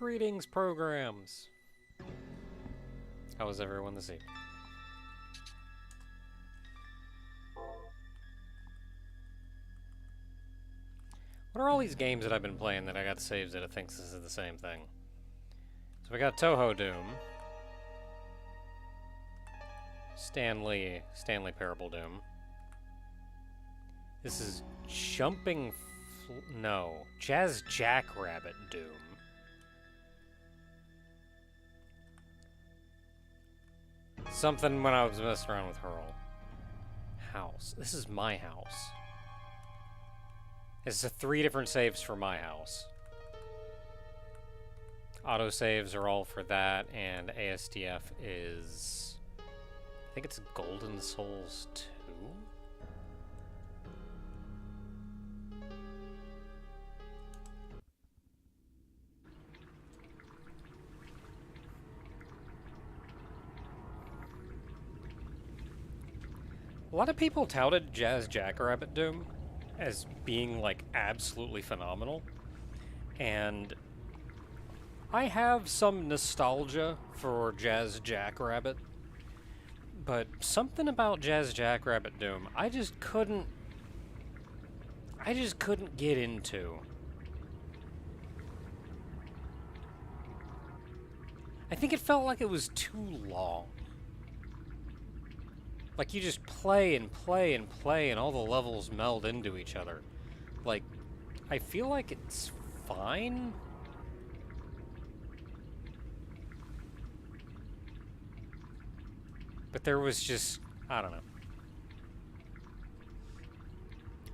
Greetings, programs! How is everyone this evening? What are all these games that I've been playing that I got saves that it thinks this is the same thing? So we got Toho Doom. Stanley Parable Doom. This is Jazz Jackrabbit Doom. Something when I was messing around with Hurl. House. This is my house. This is 3 different saves for my house. Autosaves are all for that, and ASDF is... I think it's Golden Souls 2? A lot of people touted Jazz Jackrabbit Doom as being, like, absolutely phenomenal. And I have some nostalgia for Jazz Jackrabbit, but something about Jazz Jackrabbit Doom I just couldn't get into. I think it felt like it was too long. Like, you just play and play and play, and all the levels meld into each other. Like, I feel like it's fine. But there was just... I don't know.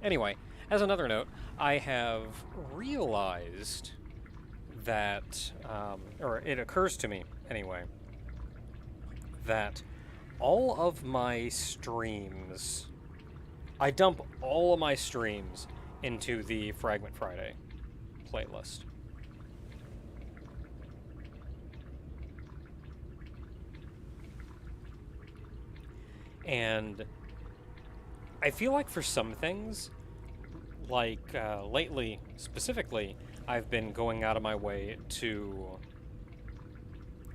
Anyway, as another note, I have realized that... or it occurs to me, anyway, that... all of my streams, I dump all of my streams into the Fragment Friday playlist. And I feel like for some things, like lately specifically, I've been going out of my way to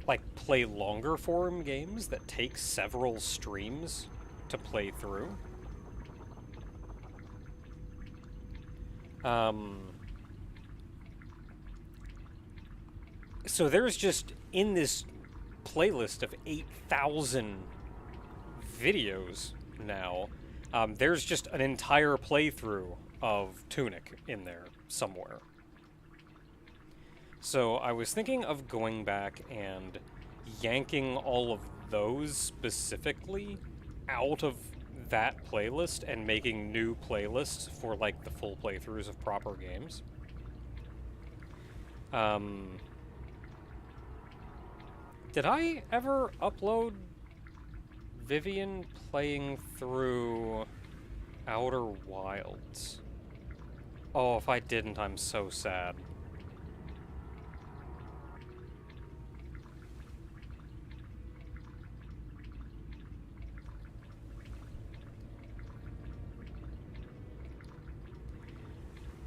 like play longer form games that take several streams to play through. So there's just, in this playlist of 8,000 videos now, there's just an entire playthrough of Tunic in there somewhere. So I was thinking of going back and yanking all of those specifically out of that playlist and making new playlists for, like, the full playthroughs of proper games. Did I ever upload Vivian playing through Outer Wilds? Oh, if I didn't, I'm so sad.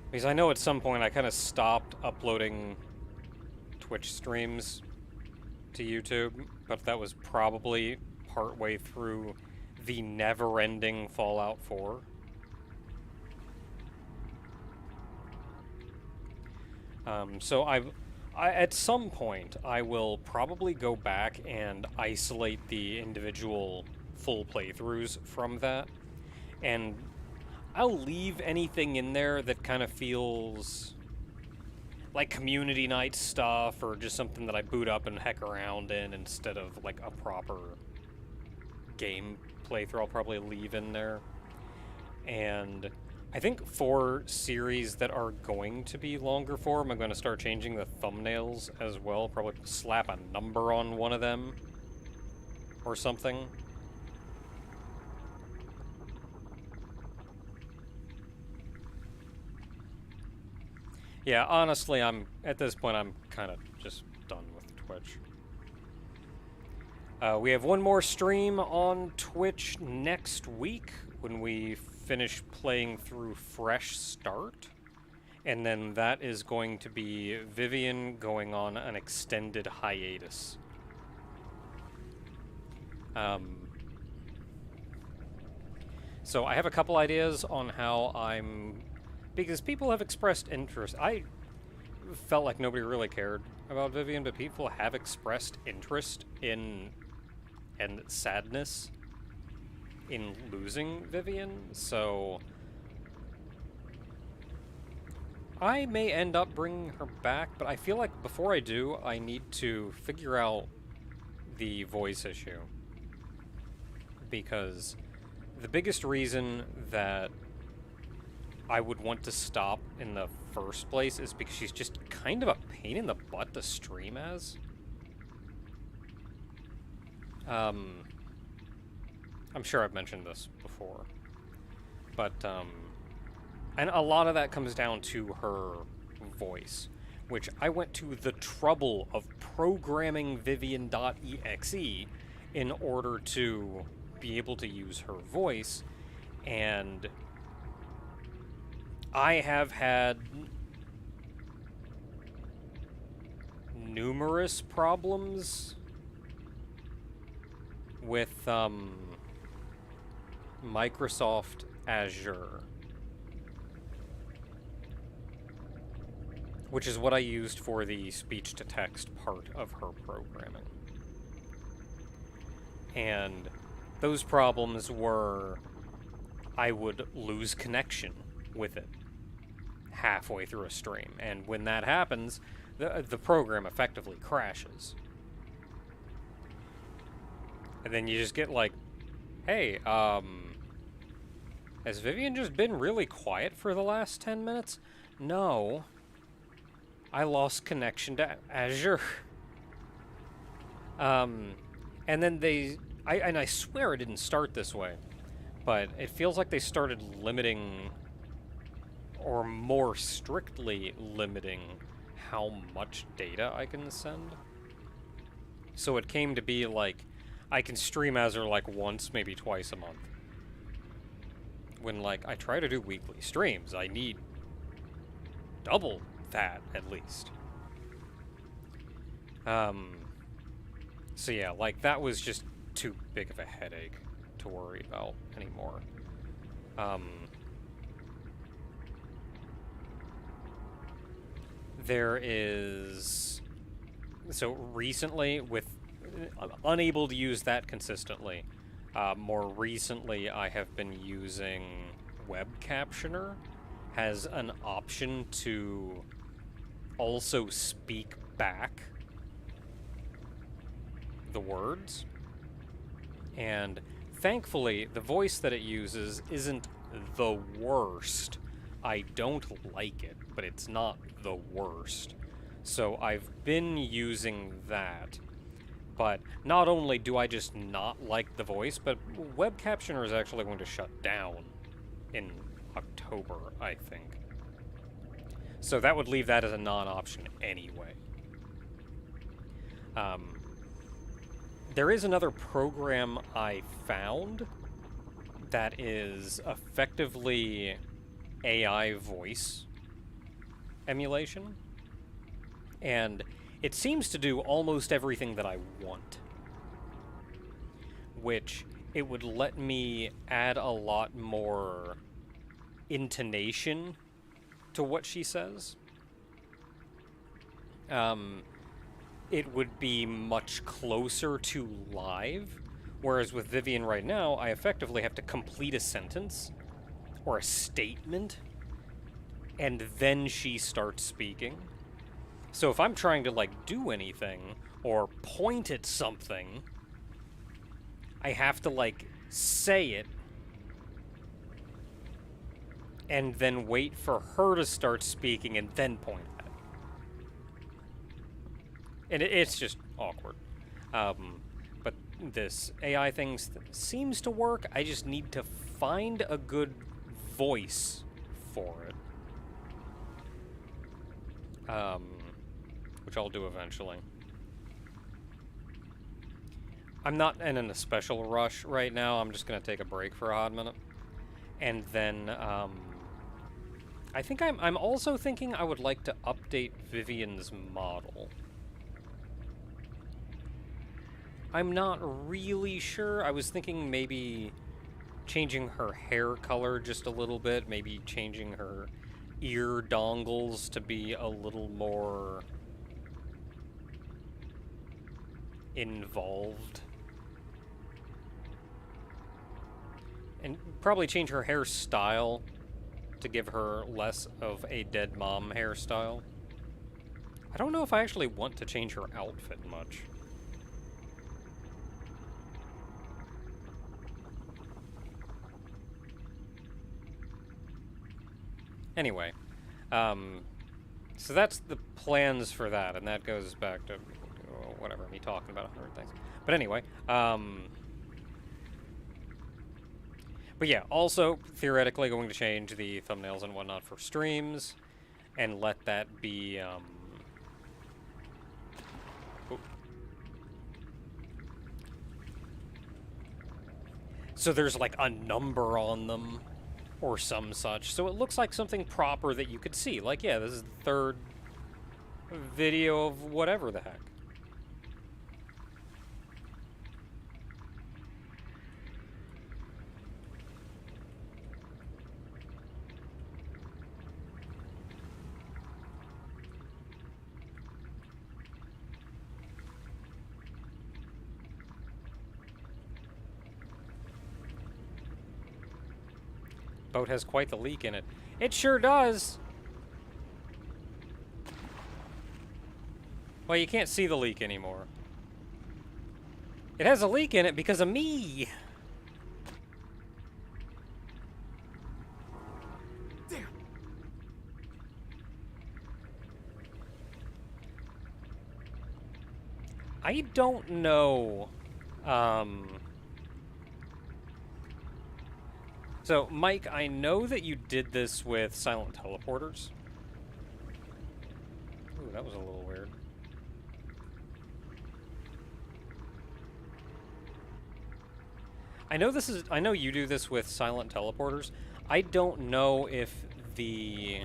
Because I know at some point I kind of stopped uploading Twitch streams to YouTube, but that was probably partway through the never-ending Fallout 4. So I at some point I will probably go back and isolate the individual full playthroughs from that, and I'll leave anything in there that kind of feels like community night stuff, or just something that I boot up and heck around in instead of like a proper game playthrough. I'll probably leave in there. And I think for series that are going to be longer form, I'm going to start changing the thumbnails as well. Probably slap a number on one of them or something. Yeah, honestly, at this point, I'm kind of just done with Twitch. We have one more stream on Twitch next week when we finish playing through Fresh Start. And then that is going to be Vivian going on an extended hiatus. So I have a couple ideas on how because people have expressed interest. I felt like nobody really cared about Vivian, but people have expressed interest in and sadness in losing Vivian, so I may end up bringing her back, but I feel like before I do, I need to figure out the voice issue. Because the biggest reason that I would want to stop in the first place is because she's just kind of a pain in the butt to stream as. I'm sure I've mentioned this before, but, and a lot of that comes down to her voice, which I went to the trouble of programming Vivian.exe in order to be able to use her voice, and I have had numerous problems with Microsoft Azure, which is what I used for the speech-to-text part of her programming. And those problems were I would lose connection with it halfway through a stream, and when that happens, the program effectively crashes. And then you just get like, hey, has Vivian just been really quiet for the last 10 minutes? No. I lost connection to Azure. And then I swear it didn't start this way, but it feels like they started limiting, or more strictly limiting, how much data I can send. So it came to be like, I can stream Azure like once, maybe twice a month. When, like, I try to do weekly streams, I need double that, at least. So yeah, like, that was just too big of a headache to worry about anymore. There is... So recently, with... unable to use that consistently. More recently, I have been using Web Captioner. Has an option to also speak back the words. And thankfully, the voice that it uses isn't the worst. I don't like it, but it's not the worst. So I've been using that. But not only do I just not like the voice, but Web Captioner is actually going to shut down in October, I think. So that would leave that as a non-option anyway. There is another program I found that is effectively AI voice emulation. And it seems to do almost everything that I want. Which, it would let me add a lot more intonation to what she says. It would be much closer to live, whereas with Vivian right now, I effectively have to complete a sentence, or a statement, and then she starts speaking. So if I'm trying to, like, do anything, or point at something, I have to, like, say it, and then wait for her to start speaking, and then point at it. And it's just awkward. But this AI thing seems to work. I just need to find a good voice for it. Which I'll do eventually. I'm not in a special rush right now. I'm just going to take a break for a hot minute. And then, I think I'm also thinking I would like to update Vivian's model. I'm not really sure. I was thinking maybe changing her hair color just a little bit, maybe changing her ear dongles to be a little more involved. And probably change her hairstyle to give her less of a dead mom hairstyle. I don't know if I actually want to change her outfit much. Anyway, so that's the plans for that, and that goes back to whatever, me talking about 100 things. But anyway, but yeah, also theoretically going to change the thumbnails and whatnot for streams, and let that be, so there's like a number on them, or some such, so it looks like something proper that you could see. Like, yeah, this is the third video of whatever the heck. Boat has quite the leak in it. It sure does! Well, you can't see the leak anymore. It has a leak in it because of me! Damn. I don't know, so, Mike, I know that you did this with silent teleporters. Ooh, that was a little weird. I know you do this with silent teleporters. I don't know if the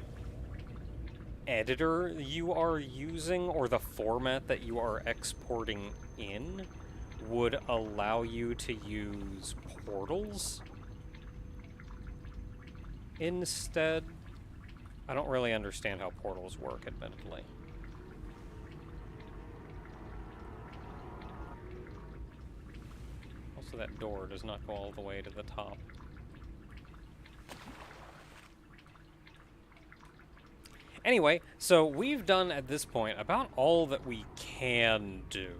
editor you are using or the format that you are exporting in would allow you to use portals instead. I don't really understand how portals work, admittedly. Also, that door does not go all the way to the top. Anyway, so we've done at this point about all that we can do.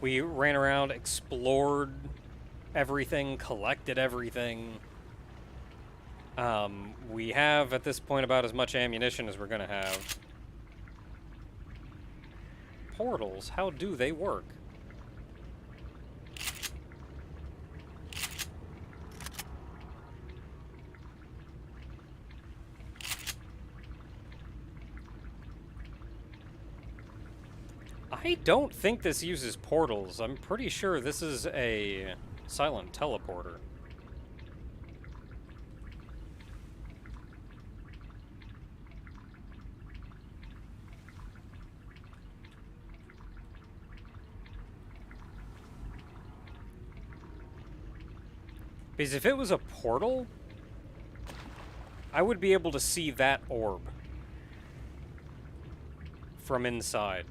We ran around, explored everything, collected everything. We have, at this point, about as much ammunition as we're gonna have. Portals, how do they work? I don't think this uses portals. I'm pretty sure this is a silent teleporter. Because if it was a portal, I would be able to see that orb from inside.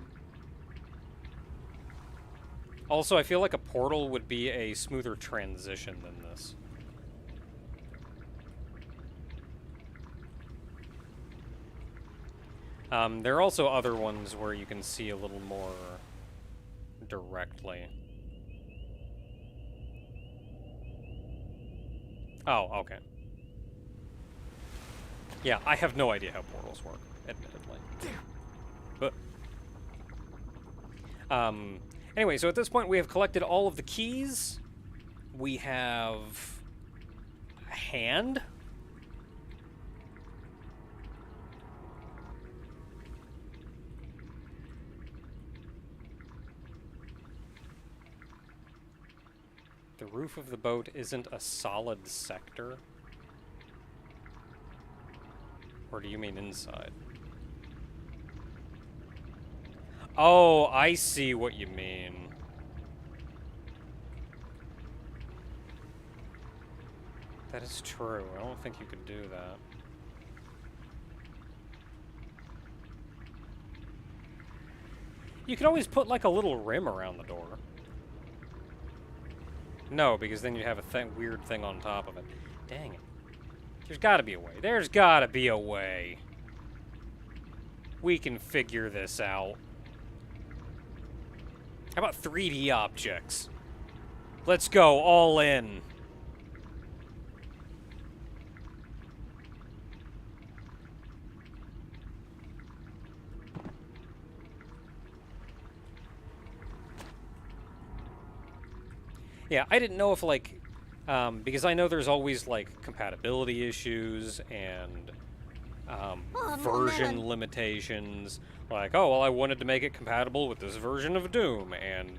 Also, I feel like a portal would be a smoother transition than this. There are also other ones where you can see a little more directly. Oh, okay. Yeah, I have no idea how portals work, admittedly. But, anyway, so at this point we have collected all of the keys. We have a hand. The roof of the boat isn't a solid sector? Or do you mean inside? Oh, I see what you mean. That is true. I don't think you could do that. You could always put like a little rim around the door. No, because then you'd have a weird thing on top of it. Dang it. There's gotta be a way. There's gotta be a way. We can figure this out. How about 3D objects? Let's go all in. Yeah, I didn't know if, like, because I know there's always, like, compatibility issues and version limitations. Like, oh, well, I wanted to make it compatible with this version of Doom, and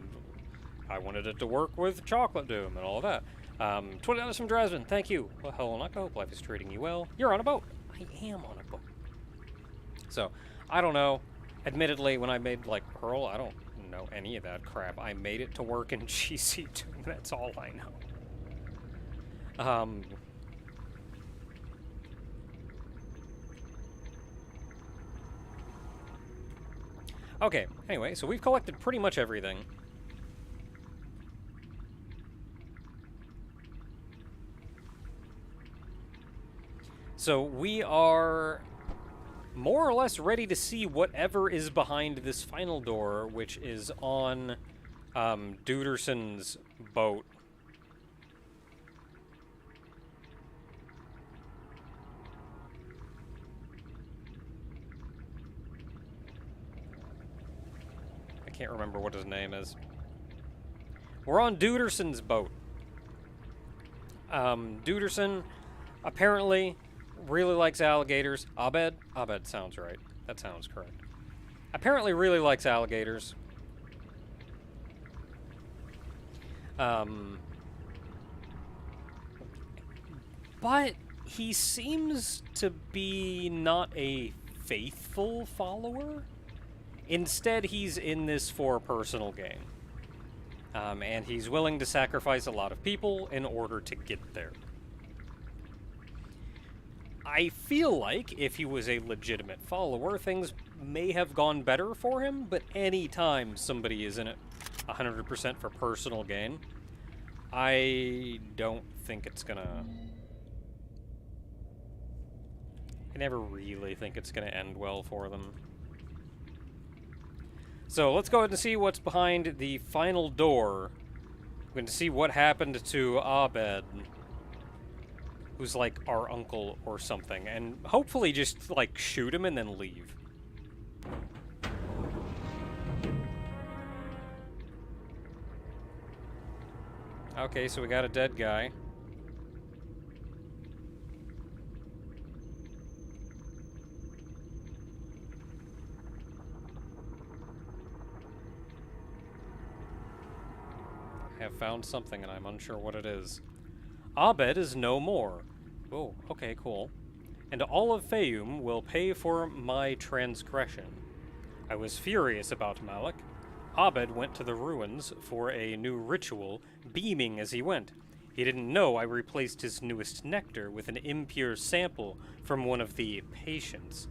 I wanted it to work with Chocolate Doom and all of that. $20 from Dresden, thank you. Well, hello, not hope life is treating you well. You're on a boat. I am on a boat. So, I don't know. Admittedly, when I made, like, Pearl, I don't know any of that crap. I made it to work in GC Doom. That's all I know. Okay, anyway, so we've collected pretty much everything. So we are more or less ready to see whatever is behind this final door, which is on Duderson's boat. I can't remember what his name is. We're on Duderson's boat. Duderson apparently really likes alligators. Abed? Abed sounds right. That sounds correct. Apparently really likes alligators. But he seems to be not a faithful follower. Instead, he's in this for personal gain. And he's willing to sacrifice a lot of people in order to get there. I feel like if he was a legitimate follower, things may have gone better for him, but anytime somebody is in it 100% for personal gain, I don't think it's gonna... I never really think it's gonna end well for them. So let's go ahead and see what's behind the final door. We're going to see what happened to Abed, who's like our uncle or something, and hopefully just like shoot him and then leave. Okay, so we got a dead guy. I have found something and I'm unsure what it is. Abed is no more. Oh, okay, cool. And all of Fayum will pay for my transgression. I was furious about Malik. Abed went to the ruins for a new ritual, beaming as he went. He didn't know I replaced his newest nectar with an impure sample from one of the patients.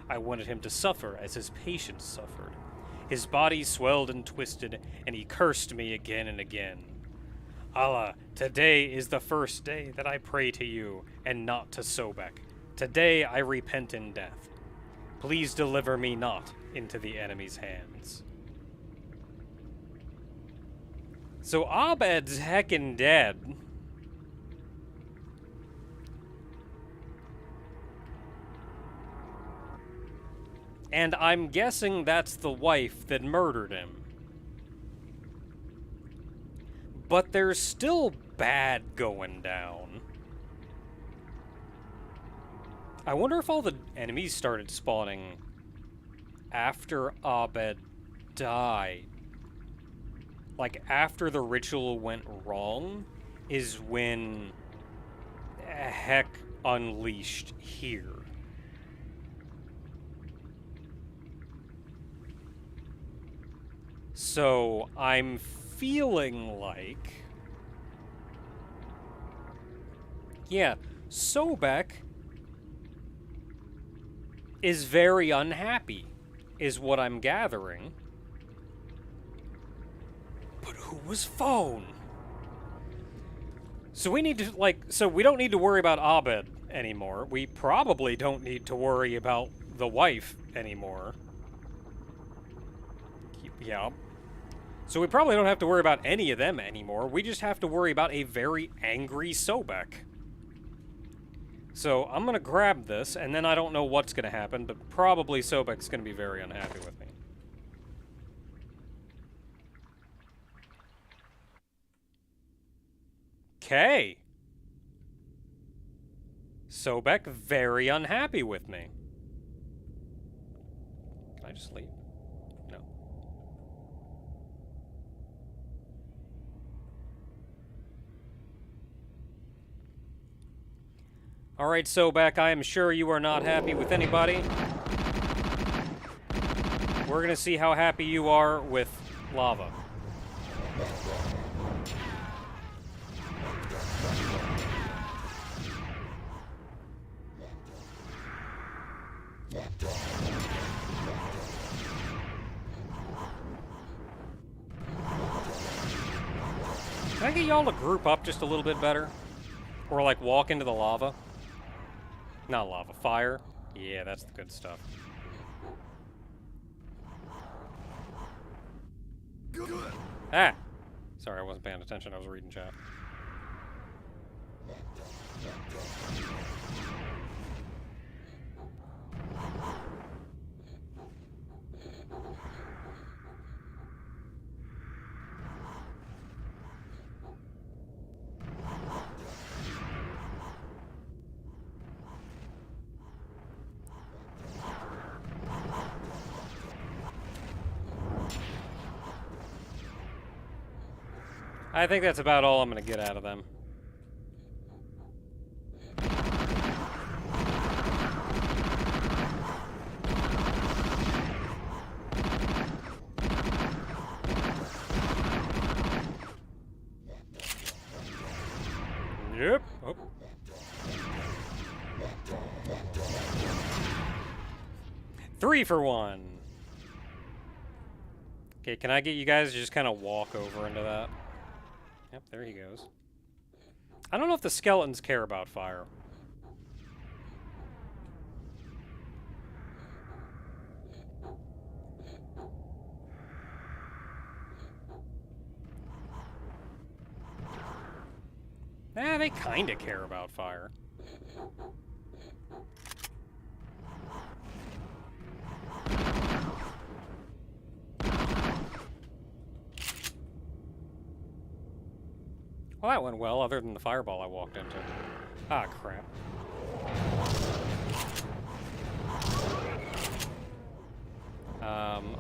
I wanted him to suffer as his patients suffered. His body swelled and twisted, and he cursed me again and again. Allah, today is the first day that I pray to you, and not to Sobek. Today I repent in death. Please deliver me not into the enemy's hands. So Abed's heckin' dead. And I'm guessing that's the wife that murdered him. But there's still bad going down. I wonder if all the enemies started spawning after Abed died. Like, after the ritual went wrong, is when heck unleashed here. So I'm feeling like, yeah, Sobek is very unhappy, is what I'm gathering. But who was phone? So we need to, like, so we don't need to worry about Abed anymore. We probably don't need to worry about the wife anymore. Yeah. So we probably don't have to worry about any of them anymore. We just have to worry about a very angry Sobek. So I'm gonna grab this, and then I don't know what's gonna happen, but probably Sobek's gonna be very unhappy with me. Okay. Sobek very unhappy with me. Can I just leave? No. Alright, Sobek, I am sure you are not happy with anybody. We're gonna see how happy you are with lava. Can I get y'all to group up just a little bit better? Or, like, walk into the lava? Not lava, fire. Yeah, that's the good stuff. Ah! Sorry, I wasn't paying attention. I was reading chat. I think that's about all I'm going to get out of them. Yep. Oh. Three for one. Okay, can I get you guys to just kind of walk over into that? Yep, there he goes. I don't know if the skeletons care about fire. They kinda care about fire. Well, that went well, other than the fireball I walked into. Ah, crap.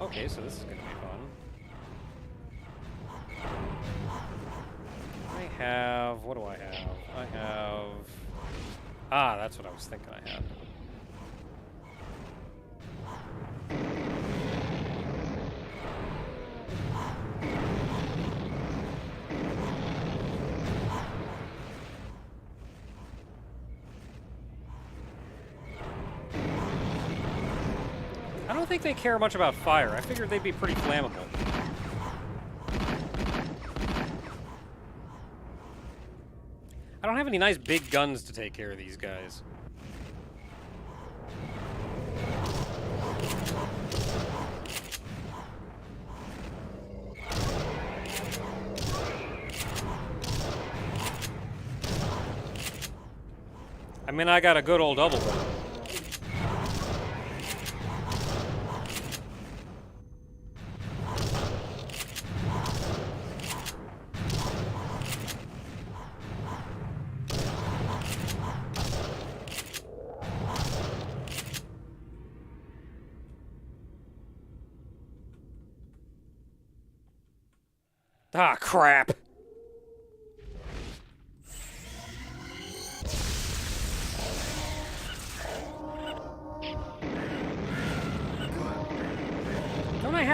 Okay, so this is gonna be fun. I have... what do I have? I have... Ah, that's what I was thinking I had. I don't think they care much about fire. I figured they'd be pretty flammable. I don't have any nice big guns to take care of these guys. I mean, I got a good old double gun. Ah, crap.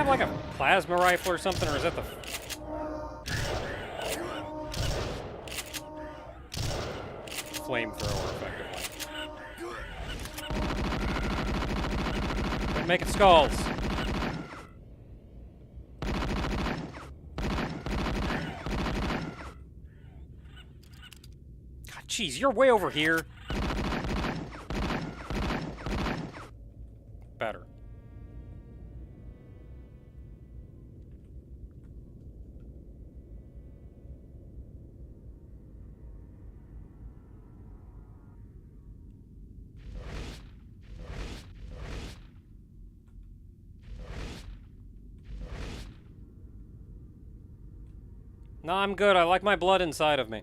have like a plasma rifle or something, or is that the... flamethrower, effectively? Quit making skulls! God, jeez, you're way over here. Better. No, I'm good. I like my blood inside of me.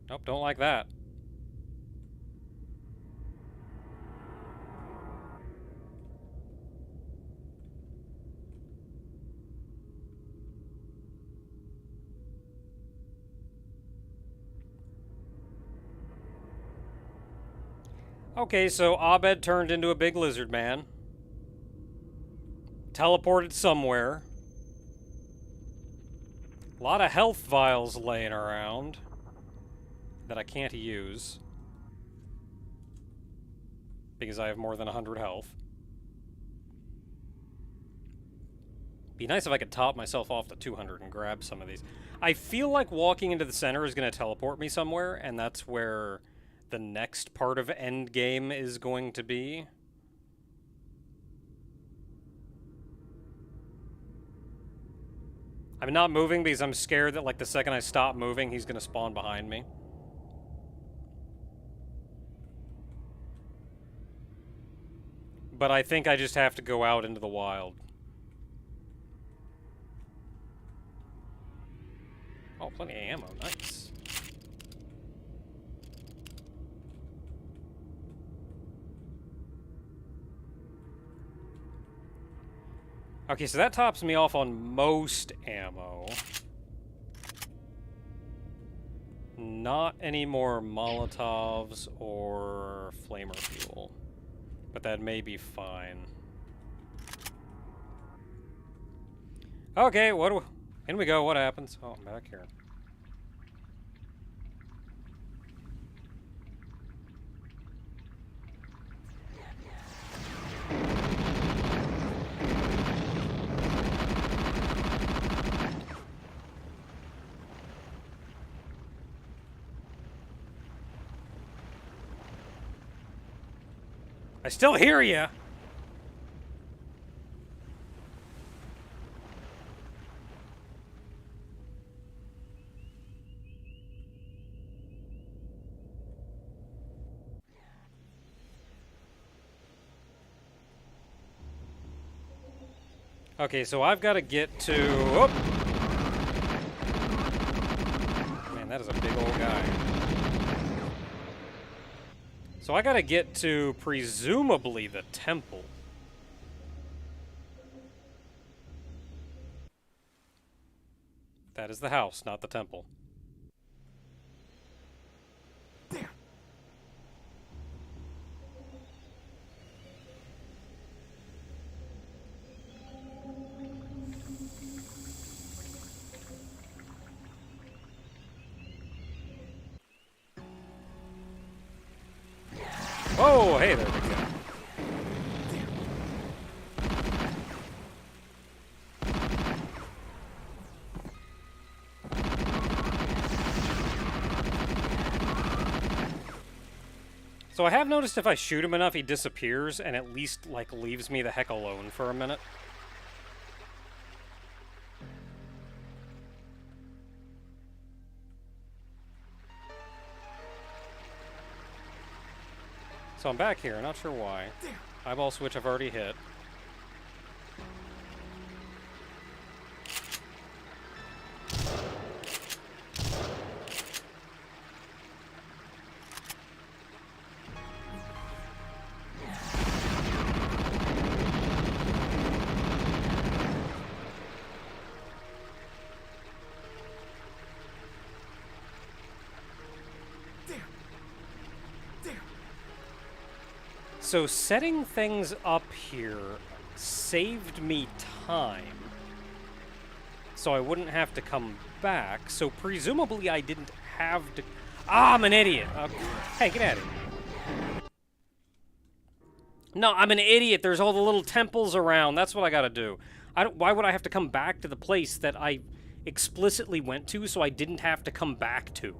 Nope, don't like that. Okay, so Abed turned into a big lizard man. Teleported somewhere. A lot of health vials laying around that I can't use because I have more than 100 health. Be nice if I could top myself off to 200 and grab some of these. I feel like walking into the center is going to teleport me somewhere, and that's where the next part of Endgame is going to be. I'm not moving because I'm scared that, like, the second I stop moving, he's going to spawn behind me. But I think I just have to go out into the wild. Oh, plenty of ammo. Nice. Okay, so that tops me off on most ammo. Not any more Molotovs or flamer fuel. But that may be fine. Okay, in we go. What happens? Oh, I'm back here. I still hear you. Okay, so I've got to get to... Oh! Man, that is a big old guy. So I got to get to, presumably, the temple. That is the house, not the temple. There. Oh, hey, there we go. So I have noticed if I shoot him enough, he disappears and at least, like, leaves me the heck alone for a minute. So I'm back here, not sure why. Eyeball switch I've already hit. So setting things up here saved me time, so I wouldn't have to come back. So presumably I didn't have to... Ah, I'm an idiot. Hey, get out of here. No, I'm an idiot. There's all the little temples around. That's what I gotta do. Why would I have to come back to the place that I explicitly went to so I didn't have to come back to?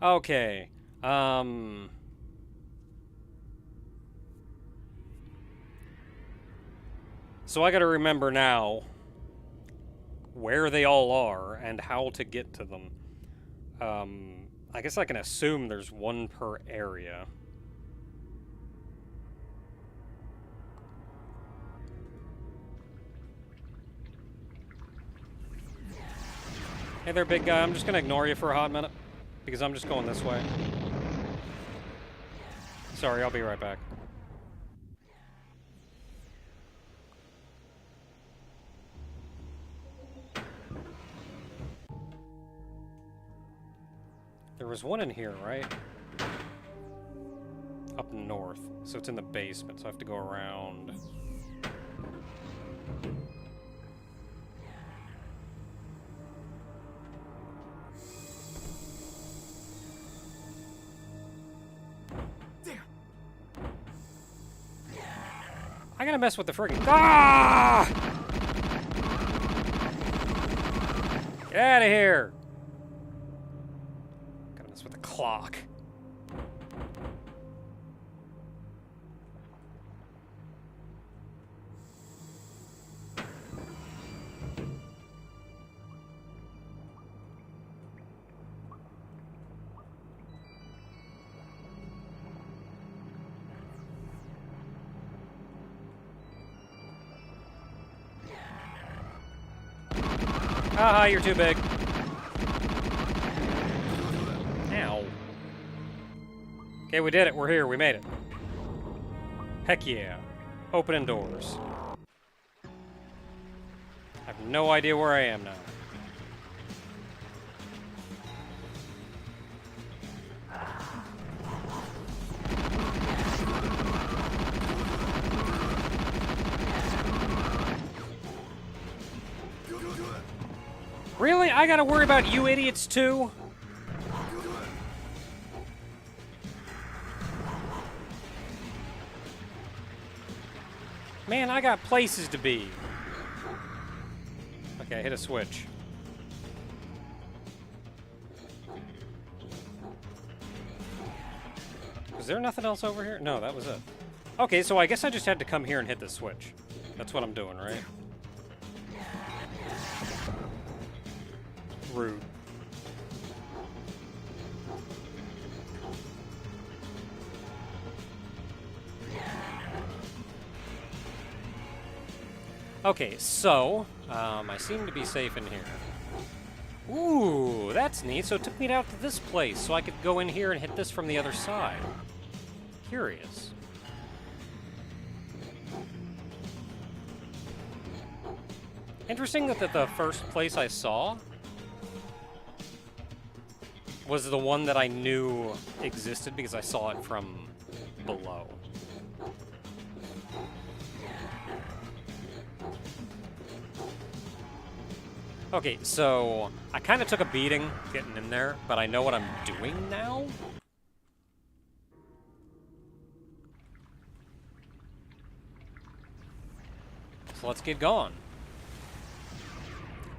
Okay. So I gotta remember now where they all are and how to get to them. I guess I can assume there's one per area. Hey there, big guy. I'm just gonna ignore you for a hot minute, because I'm just going this way. Sorry, I'll be right back. There was one in here, right? Up north. So it's in the basement, so I have to go around. I gotta mess with the friggin'... Ah! Get out of here! Gotta mess with the clock. Haha, you're too big. Ow. Okay, we did it. We're here. We made it. Heck yeah. Opening doors. I have no idea where I am now. Really? I gotta worry about you idiots too? Man, I got places to be. Okay, hit a switch. Is there nothing else over here? No, that was it. Okay, so I guess I just had to come here and hit the switch. That's what I'm doing, right? Rude. Okay, so, I seem to be safe in here. Ooh, that's neat. So it took me out to this place, so I could go in here and hit this from the other side. Curious. Interesting that the first place I saw was the one that I knew existed because I saw it from below. Okay, so I kind of took a beating getting in there, but I know what I'm doing now. So let's get going.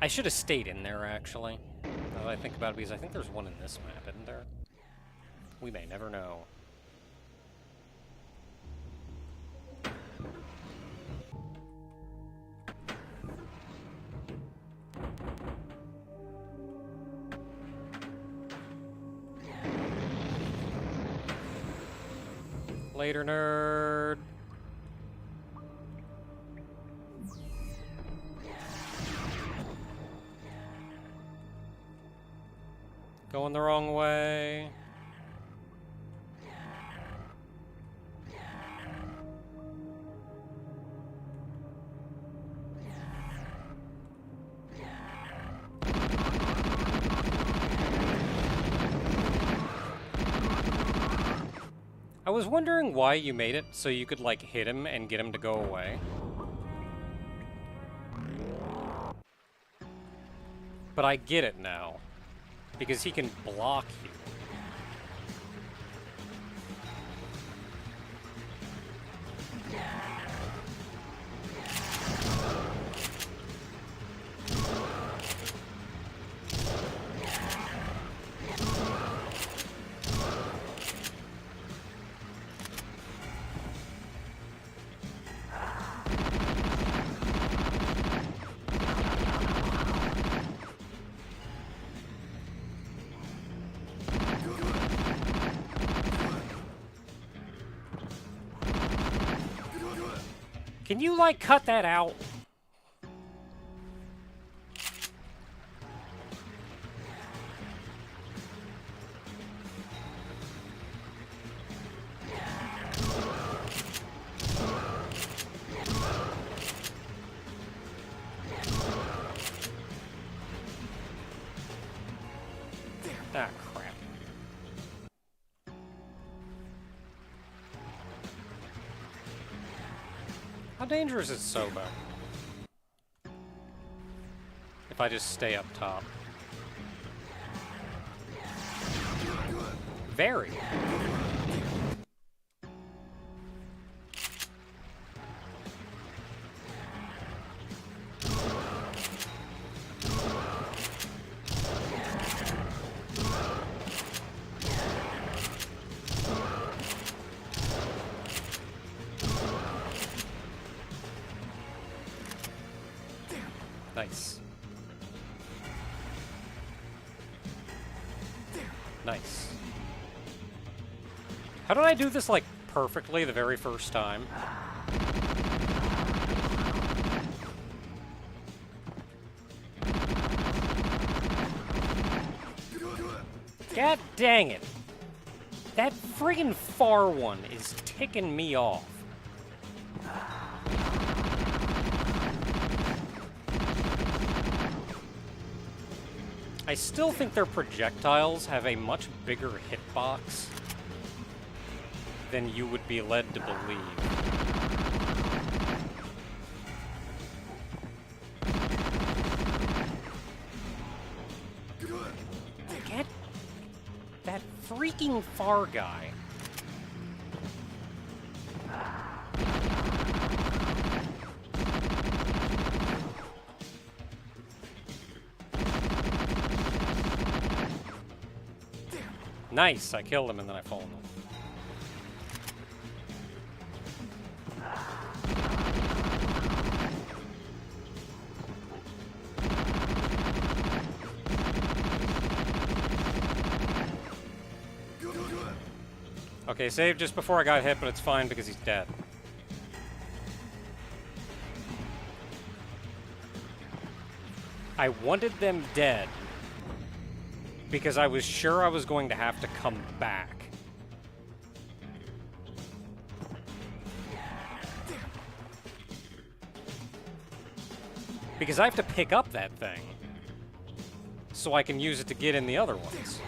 I should have stayed in there, actually. Now that I think about it, because I think there's one in this map, isn't there? We may never know. Later, nerd. Going the wrong way. I was wondering why you made it so you could, like, hit him and get him to go away. But I get it now. Because he can block you. Can you, like, cut that out? Ah, crap. How dangerous is Sobek? If I just stay up top. Very. Nice. Nice. How did I do this, like, perfectly the very first time? God dang it! That friggin' far one is ticking me off. I still think their projectiles have a much bigger hitbox than you would be led to believe. Get that freaking far guy. Nice, I killed him and then I fall in him. Okay, saved just before I got hit, but it's fine because he's dead. I wanted them dead because I was sure I was going to have to come back. Because I have to pick up that thing so I can use it to get in the other ones.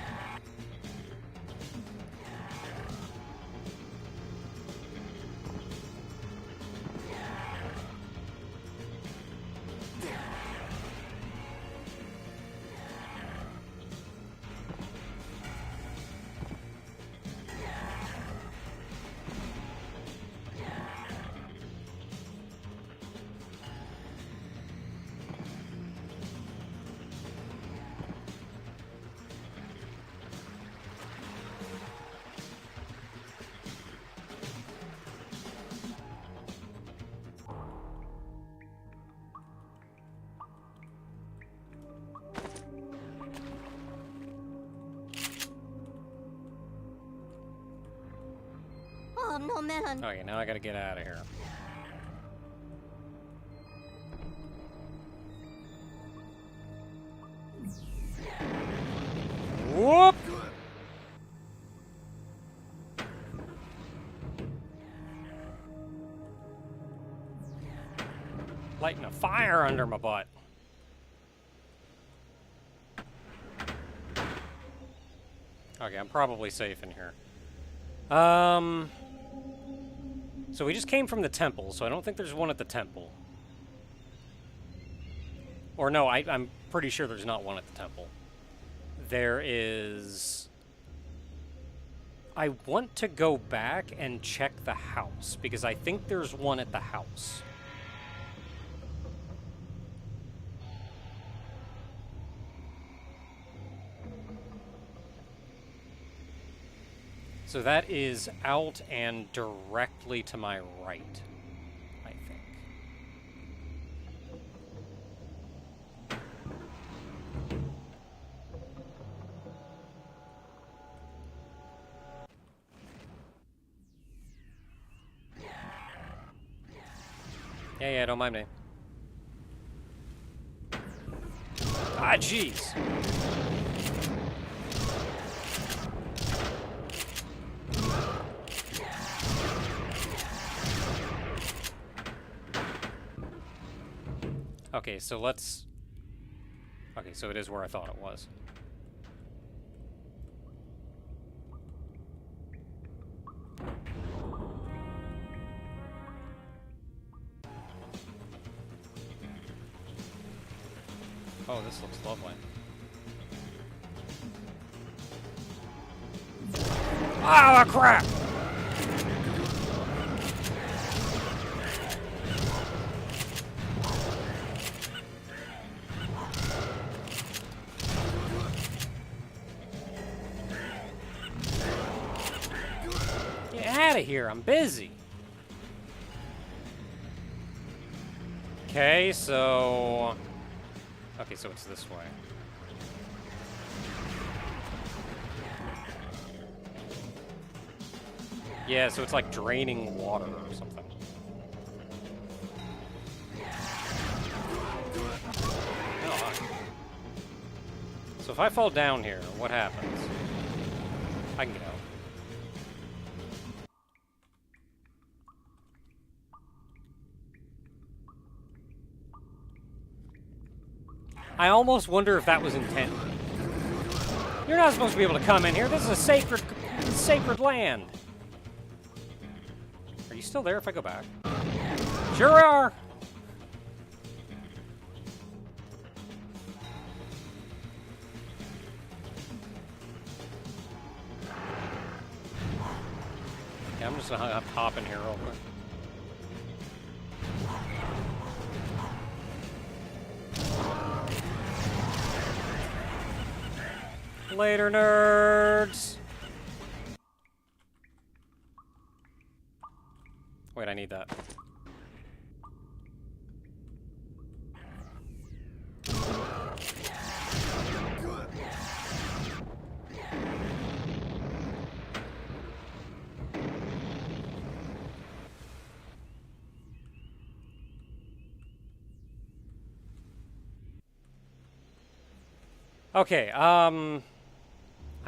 Okay, now I gotta get out of here. Whoop! Lighting a fire under my butt. Okay, I'm probably safe in here. So we just came from the temple, so I don't think there's one at the temple. Or no, I'm pretty sure there's not one at the temple. There is... I want to go back and check the house, because I think there's one at the house. So that is out and directly to my right, I think. Yeah, don't mind me. Ah, jeez. Okay, so let's... Okay, so it is where I thought it was. Oh, this looks lovely. Ah, crap! Get out of here, I'm busy. Okay, so... Okay, so it's this way. Yeah, so it's like draining water or something. Oh, so if I fall down here, what happens? I can get out. I almost wonder if that was intended. You're not supposed to be able to come in here. This is a sacred land. Are you still there if I go back? Sure are. Yeah, I'm just gonna hop in here real quick. Later, nerds! Wait, I need that. Okay, I'm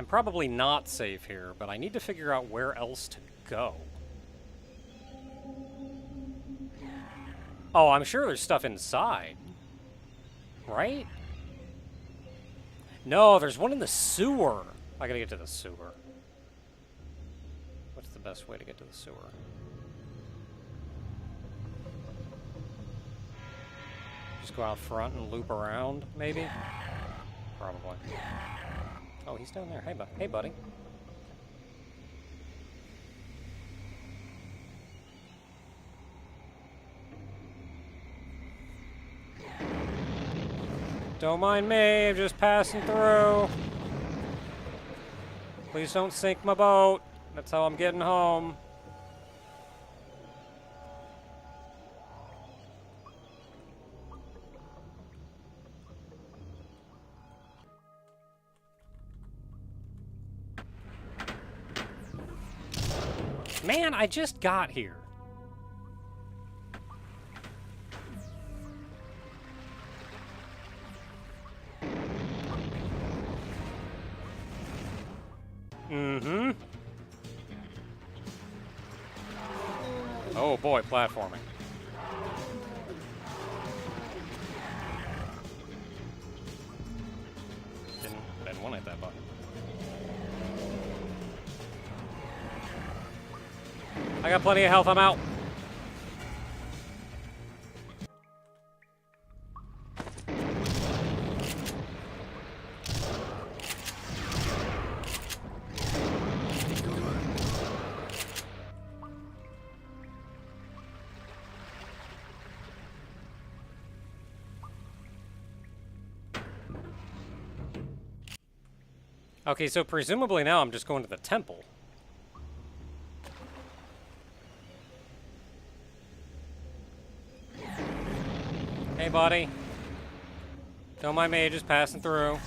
probably not safe here, but I need to figure out where else to go. Oh, I'm sure there's stuff inside. Right? No, there's one in the sewer. I gotta get to the sewer. What's the best way to get to the sewer? Just go out front and loop around, maybe? Probably. Oh, he's down there. Hey, buddy. Don't mind me, I'm just passing through. Please don't sink my boat. That's how I'm getting home. Man, I just got here. Mm-hmm. Oh boy, platforming. Didn't want to hit that button. I got plenty of health, I'm out. Okay, so presumably now I'm just going to the temple. Hey, buddy. Don't mind me, just passing through.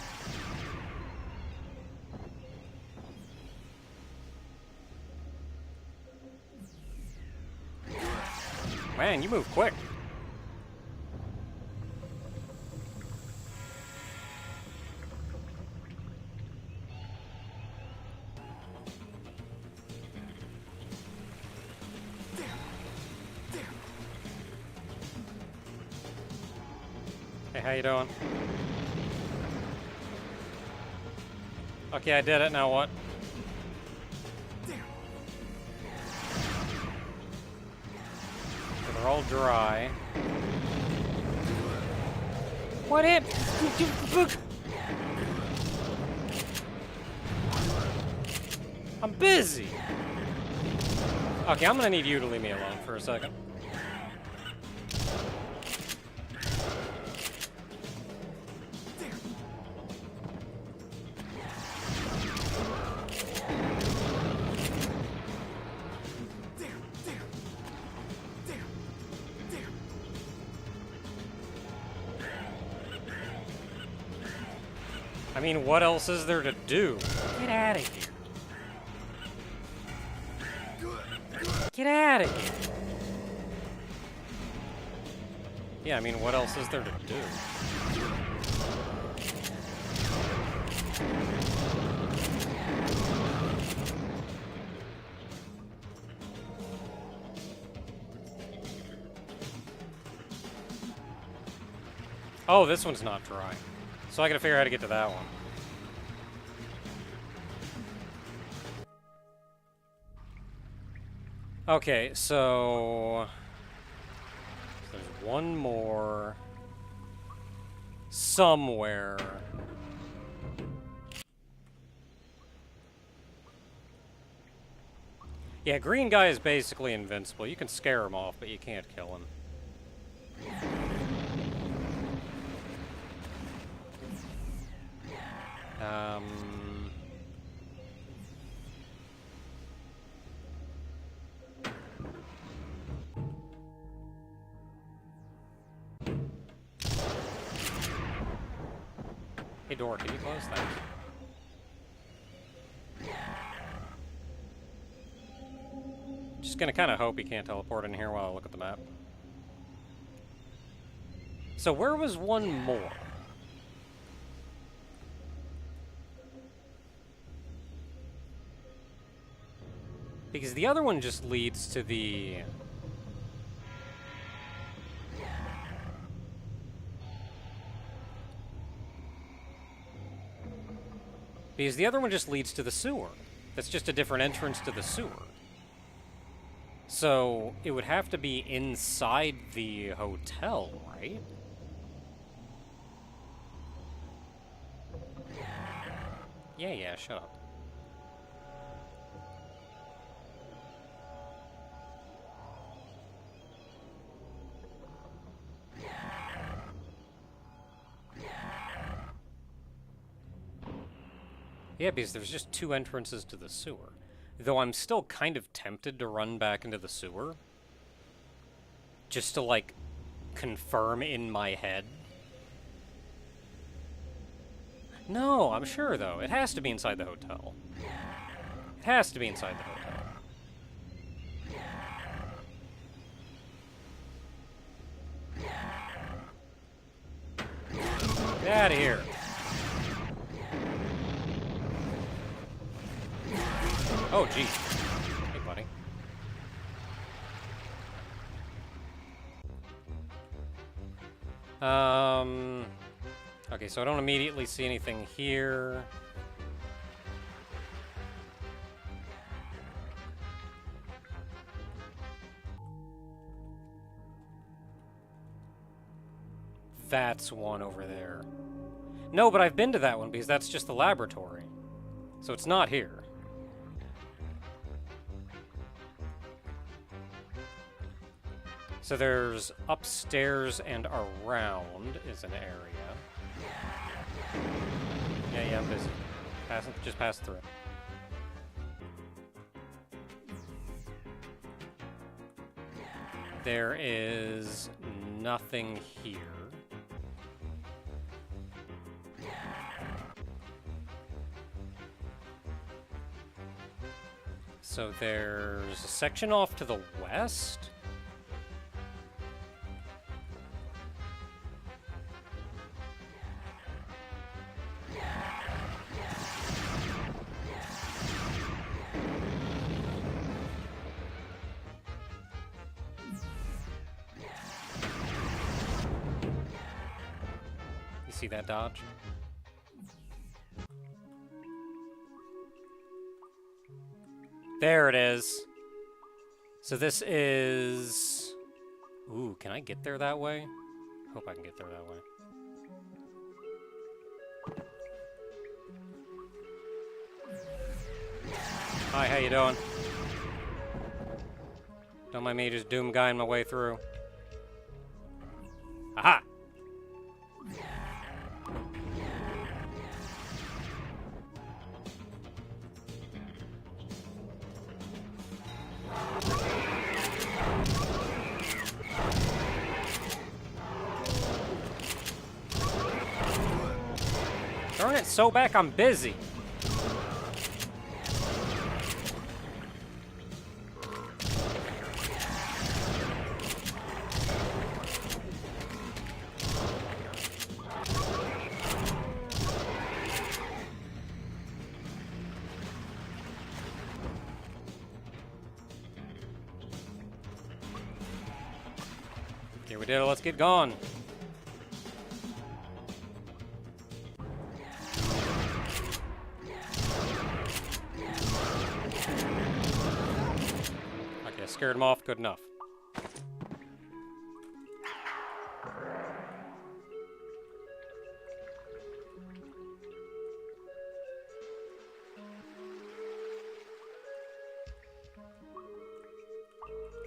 Man, you move quick. Hey, how you doing? Okay, I did it, now what? So they're all dry. What hit? I'm busy! Okay, I'm gonna need you to leave me alone for a second. I mean, what else is there to do? Get out of here. Get out of here. Yeah, I mean, what else is there to do? Oh, this one's not dry. So I gotta figure out how to get to that one. Okay, so there's one more somewhere. Yeah, green guy is basically invincible. You can scare him off, but you can't kill him. Hey, door, can you close that? Just gonna kind of hope he can't teleport in here while I look at the map. So where was one more? Because the other one just leads to the... Because the other one just leads to the sewer. That's just a different entrance to the sewer. So it would have to be inside the hotel, right? Yeah, shut up. Yeah, because there's just two entrances to the sewer. Though I'm still kind of tempted to run back into the sewer. Just to, like, confirm in my head. No, I'm sure, though. It has to be inside the hotel. It has to be inside the hotel. Get out of here. Oh, geez. Hey, buddy. Okay, so I don't immediately see anything here. that's one over there. No, but I've been to that one because that's just the laboratory. So it's not here. So there's upstairs and around is an area. Yeah, I'm busy. Just pass through. There is nothing here. So there's a section off to the west. You see that dodge? There it is. So this is... Ooh, can I get there that way? Hope I can get there that way. Hi, how you doing? Don't mind me just doom guying my way through. Aha! Darn it, Sobek, I'm busy. Okay, we did it, let's get going. Scared him off, good enough.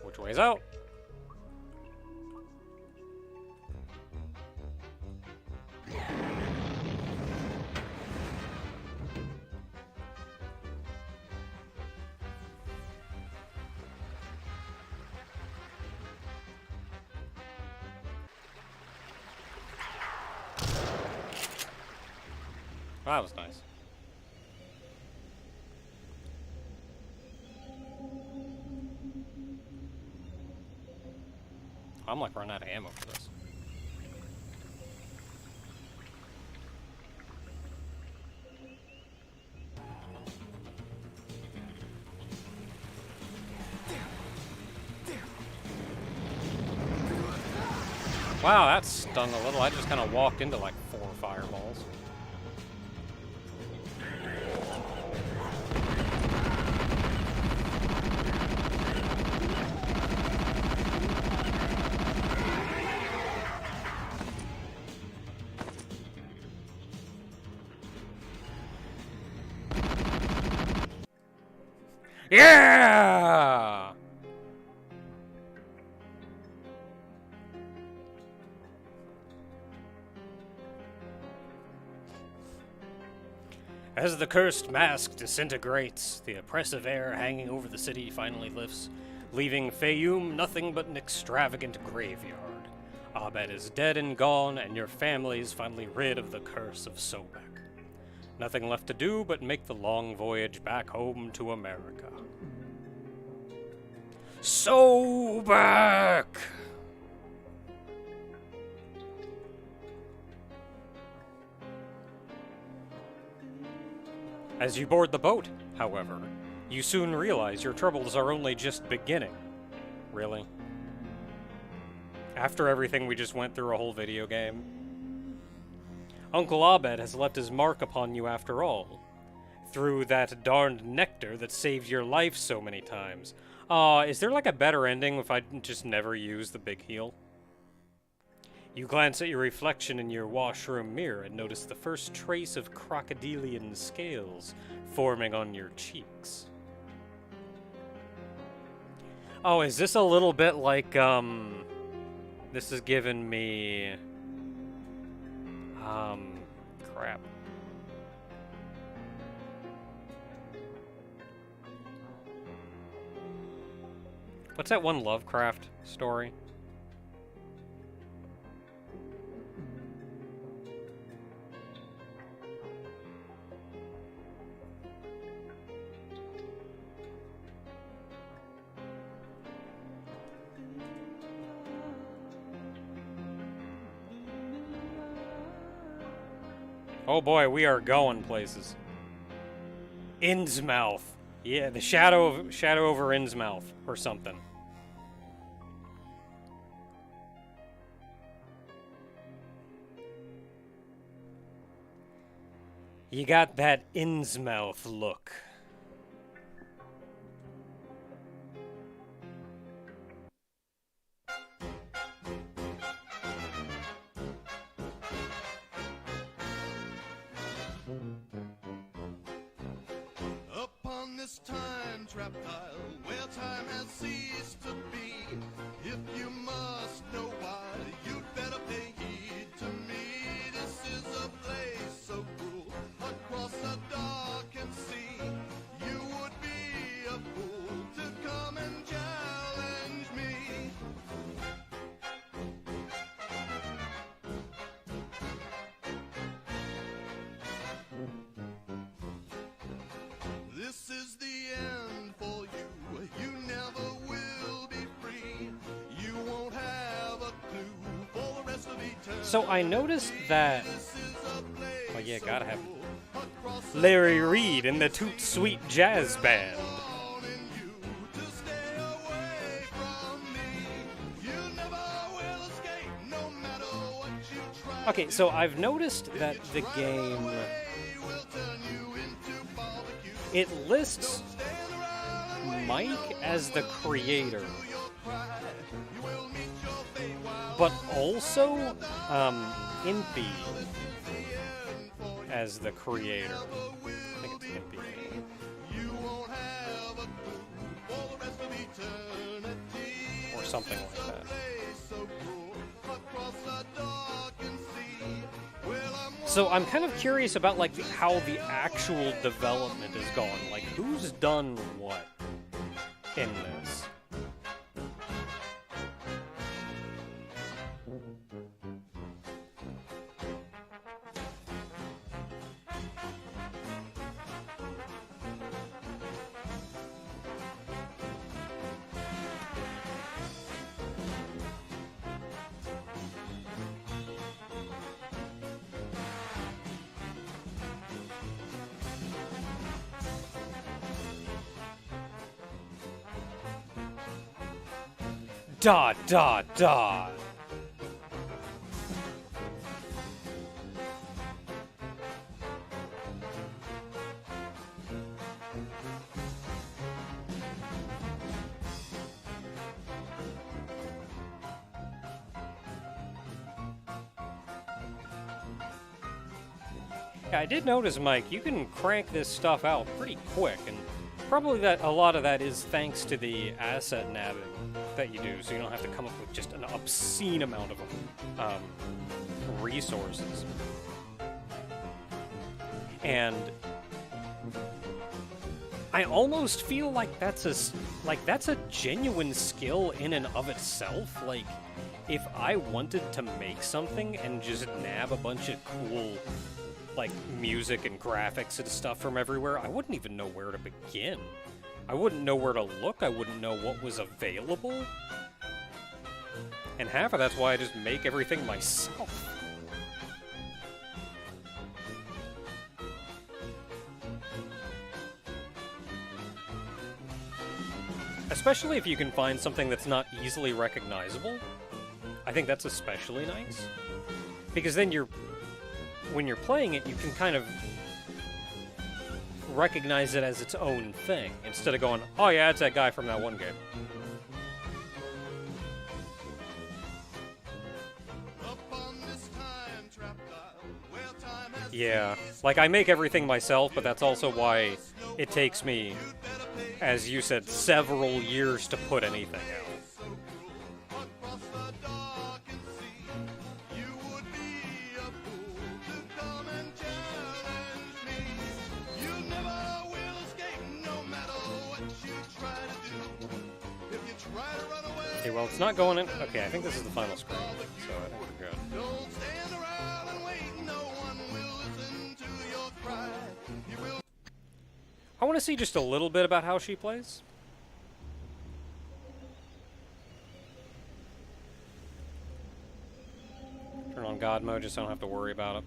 Which way's out? That was nice. I'm like running out of ammo for this. Wow, that stung a little. I just kind of walked into like 4 fireballs. Yeah! As the cursed mask disintegrates, the oppressive air hanging over the city finally lifts, leaving Fayum nothing but an extravagant graveyard. Abed is dead and gone, and your family is finally rid of the curse of Sobek. Nothing left to do but make the long voyage back home to America. Sobek! As you board the boat, however, you soon realize your troubles are only just beginning. Really? After everything we just went through a whole video game? Uncle Abed has left his mark upon you after all. Through that darned nectar that saved your life so many times. Is there like a better ending if I just never use the big heal? You glance at your reflection in your washroom mirror and notice the first trace of crocodilian scales forming on your cheeks. Oh, is this a little bit like, this is giving me, crap. What's that one Lovecraft story? Oh boy, we are going places. Innsmouth. Yeah, the shadow over Innsmouth or something. You got that Innsmouth look. Upon this time-trap tile, where time has ceased to be, if you must know why, you'd better pay heed to me. This is a place so cruel, across a darkened sea. You would be a fool to come and challenge me. This is the end for you. You never will be free. You won't have a clue for the rest of eternity. So I noticed that. Oh yeah, gotta have Larry Reed in the Toot Sweet Jazz Band. Okay, so I've noticed that the game, it lists Mike as the creator, but also Impy as the creator. I think it's Impy. Or something like that. So I'm kind of curious about like how the actual development is going. Like who's done what in this? Dot, dot, dot. Yeah, I did notice, Mike, you can crank this stuff out pretty quick, and probably that a lot of that is thanks to the asset nabbing that you do, so you don't have to come up with just an obscene amount of resources. And I almost feel like that's a genuine skill in and of itself. Like, if I wanted to make something and just nab a bunch of cool, like, music and graphics and stuff from everywhere, I wouldn't even know where to begin. I wouldn't know where to look, I wouldn't know what was available. And half of that's why I just make everything myself. Especially if you can find something that's not easily recognizable. I think that's especially nice. Because then when you're playing it, you can kind of recognize it as its own thing, instead of going, oh yeah, it's that guy from that one game. Yeah, like I make everything myself, but that's also why it takes me, as you said, several years to put anything out. Across the darkened sea, you would be a fool to come and challenge me. You never will escape, no matter what you try to do. If you try to run away, Okay, well, it's not going in. Okay, I think this is the final screen, so I think we're good. don't stand around and wait. No one will listen to your cry. You will. I want to see just a little bit about how she plays. Turn on God mode just so I don't have to worry about it.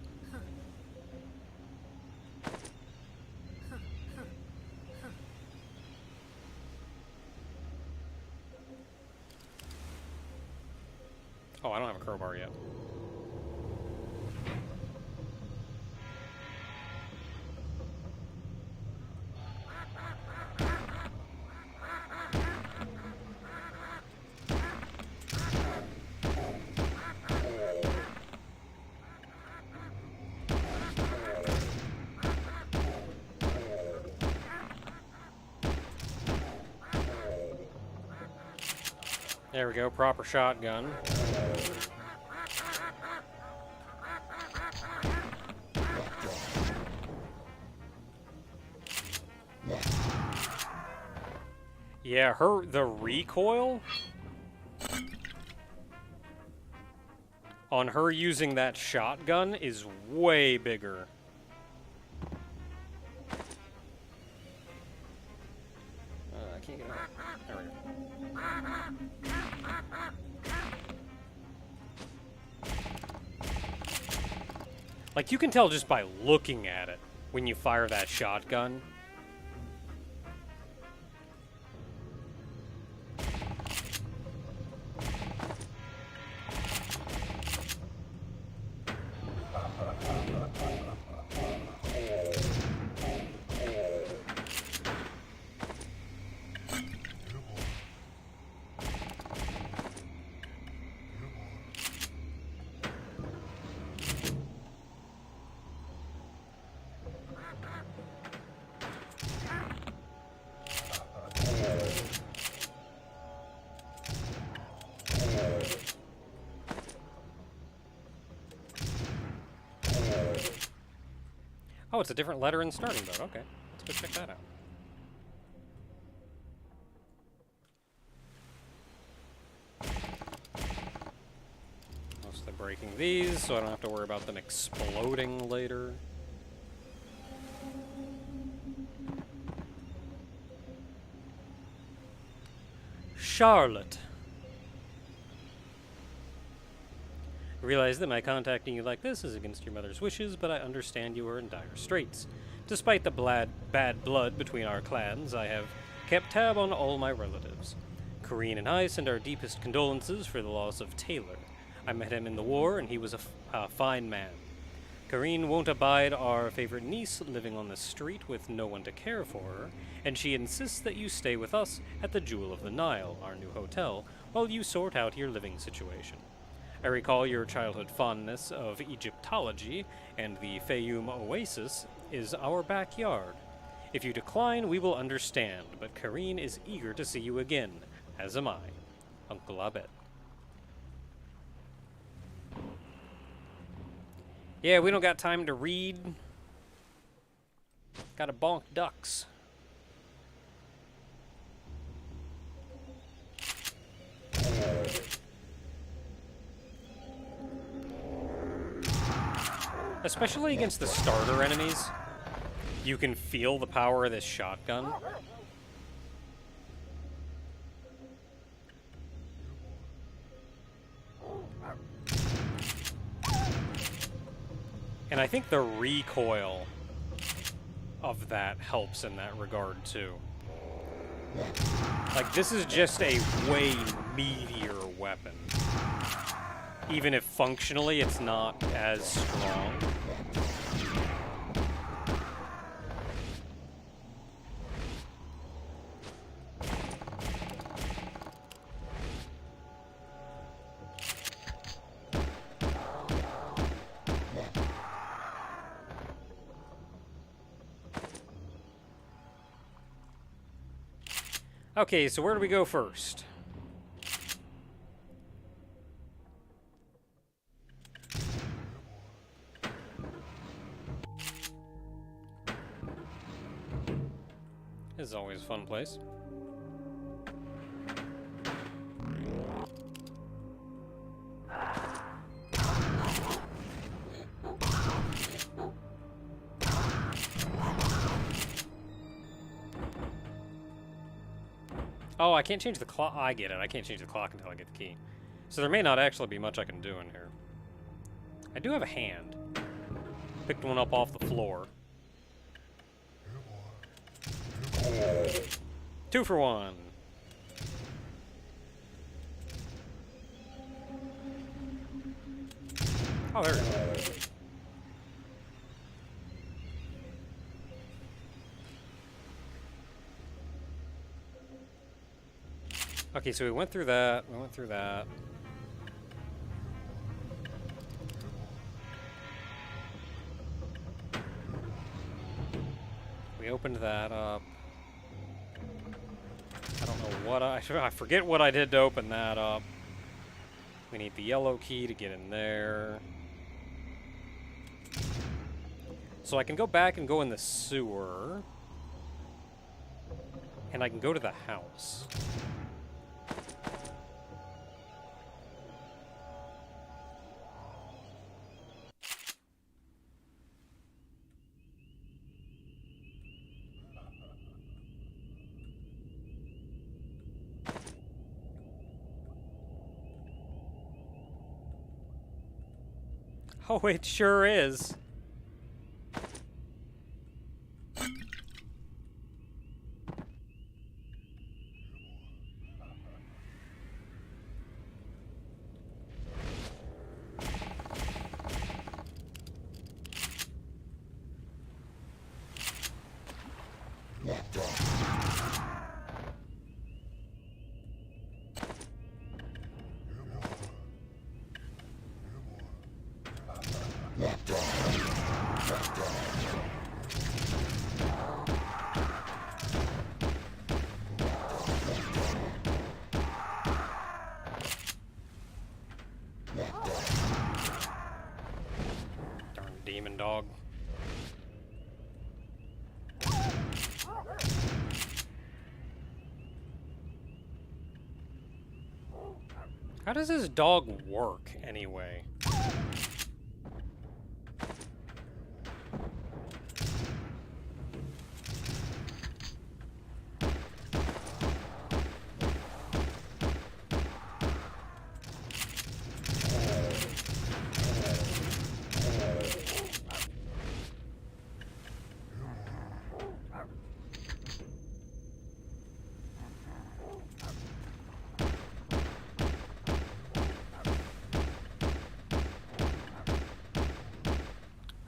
Oh, I don't have a crowbar yet. There we go, proper shotgun. Yeah, the recoil on her using that shotgun is way bigger. I can't get out. There we go. Like, you can tell just by looking at it when you fire that shotgun. Oh, it's a different letter in the starting mode. Okay, let's go check that out. Mostly breaking these, so I don't have to worry about them exploding later. Charlotte. I realize that my contacting you like this is against your mother's wishes, but I understand you are in dire straits. Despite the bad blood between our clans, I have kept tab on all my relatives. Corrine and I send our deepest condolences for the loss of Taylor. I met him in the war, and he was a fine man. Corrine won't abide our favorite niece living on the street with no one to care for her, and she insists that you stay with us at the Jewel of the Nile, our new hotel, while you sort out your living situation. I recall your childhood fondness of Egyptology, and the Fayoum Oasis is our backyard. If you decline, we will understand, but Corrine is eager to see you again, as am I. Uncle Abed. Yeah, we don't got time to read. Gotta bonk ducks. Especially against the starter enemies, you can feel the power of this shotgun. And I think the recoil of that helps in that regard too. Like, this is just a way meatier weapon. Even if functionally it's not as strong. Okay, so where do we go first? This is always a fun place. Oh, I can't change the clock. I get it. I can't change the clock until I get the key. So there may not actually be much I can do in here. I do have a hand. Picked one up off the floor. 2 for 1. Oh, there it is. Okay, so we went through that. We went through that. We opened that up. I don't know what I forget what I did to open that up. We need the yellow key to get in there. So I can go back and go in the sewer. And I can go to the house. Oh, it sure is. Darn demon dog. How does this dog work, anyway?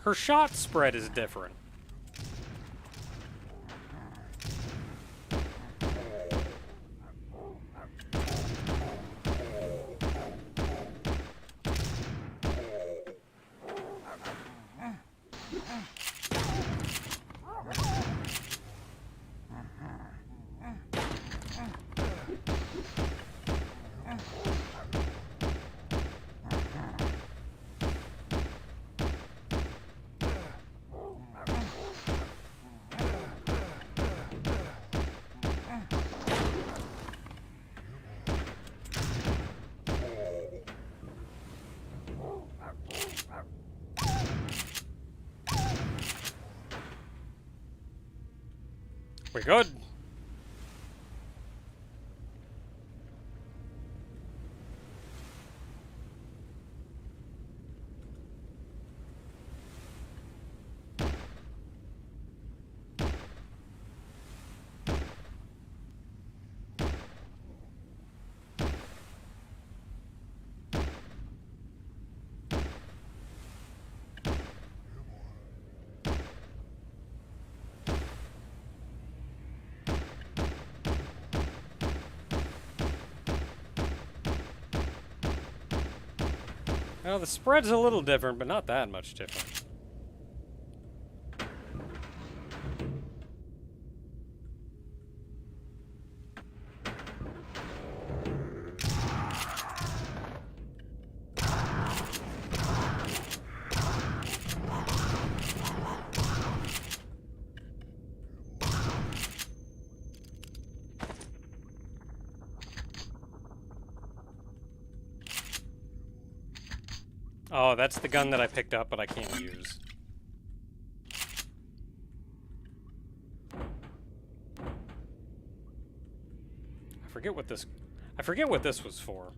Her shot spread is different. We're good. Well, the spread's a little different, but not that much different. Oh, that's the gun that I picked up, but I can't use. I forget what this was for.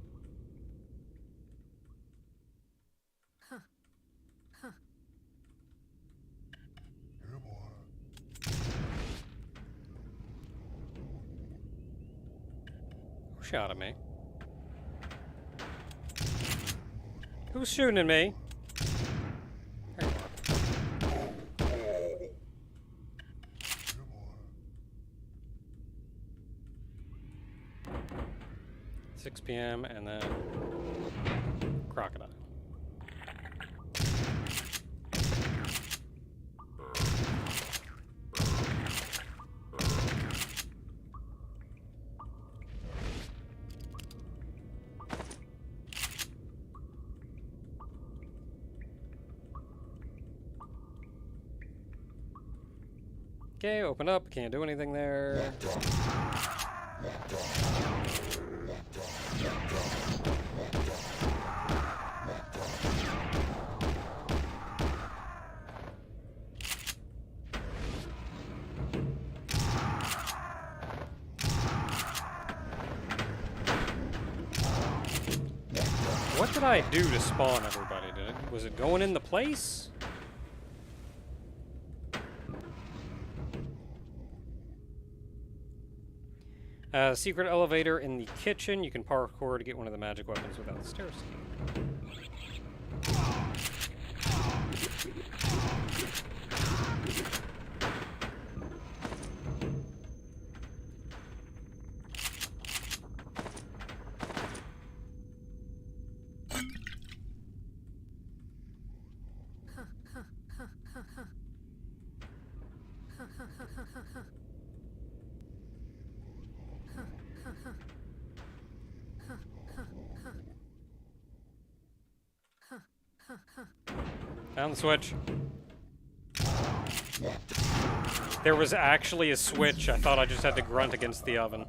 Who shot at me? Who's shooting at me? There you are. 6 p.m. and then crocodile. Okay, open up. Can't do anything there. What did I do to spawn everybody? Was it going in the place? Secret elevator in the kitchen. You can parkour to get one of the magic weapons without the stairs. Found the switch. There was actually a switch. I thought I just had to grunt against the oven.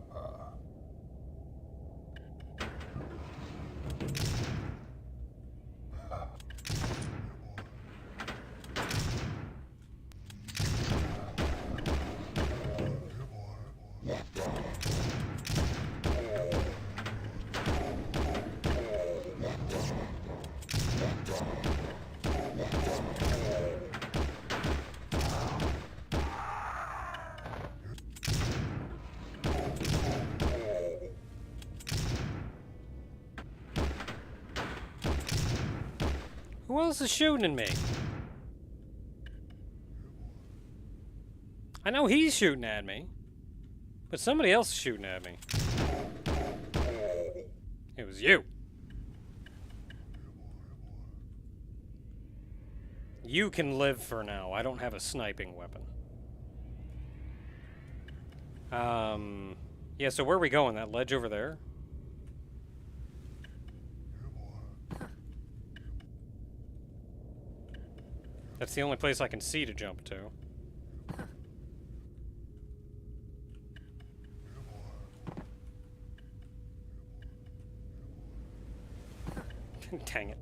Who else is shooting at me? I know he's shooting at me, but somebody else is shooting at me. It was you. You can live for now. I don't have a sniping weapon. Yeah, so where are we going? That ledge over there? That's the only place I can see to jump to. Dang it.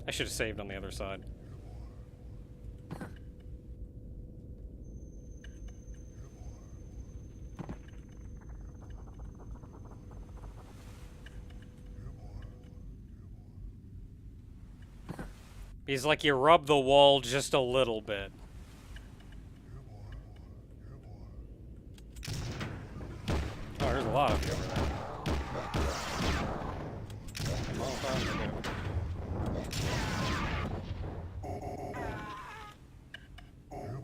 I should have saved on the other side. He's like, you rub the wall just a little bit. Oh, there's a lot of you over there.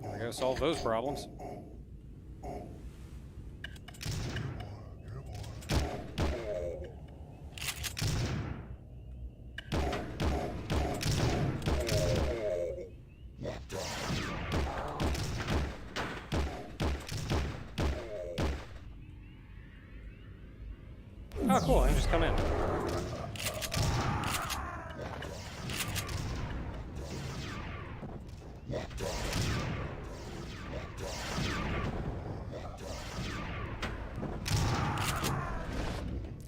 There we go, solve those problems. Oh, cool, I can just come in.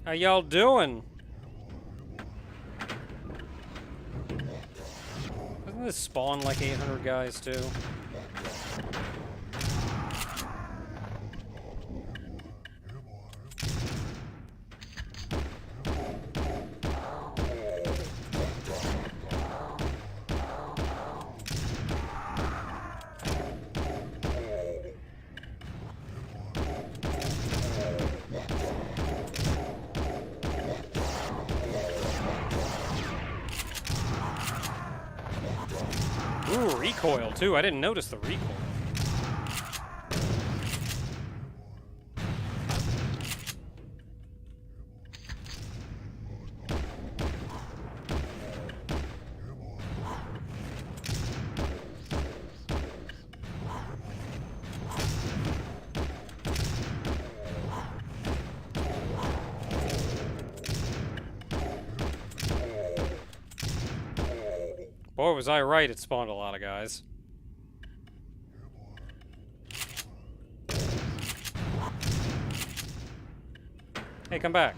How y'all doing? Doesn't this spawn like 800 guys too? Ooh, recoil too. I didn't notice the recoil. Boy, was I right, it spawned a lot of guys. Hey, come back.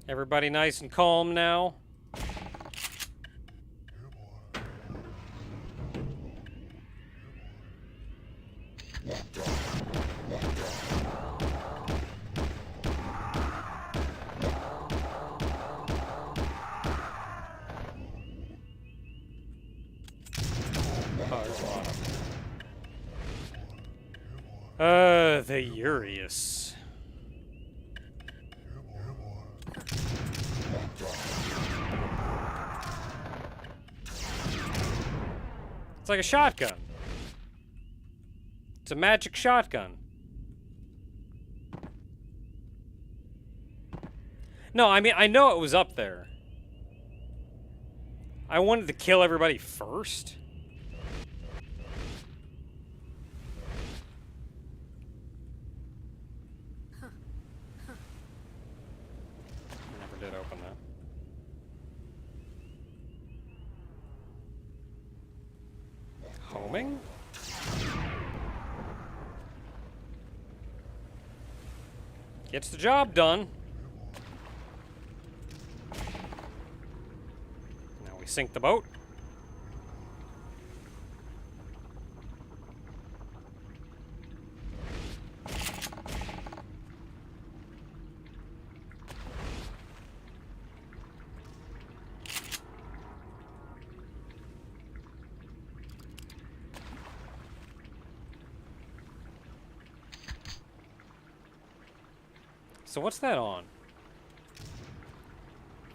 Everybody nice and calm now. The Urius. It's like a shotgun. It's a magic shotgun. No, I mean, I know it was up there. I wanted to kill everybody first. Never did open that. Homing? Gets the job done. Now we sink the boat. So what's that on?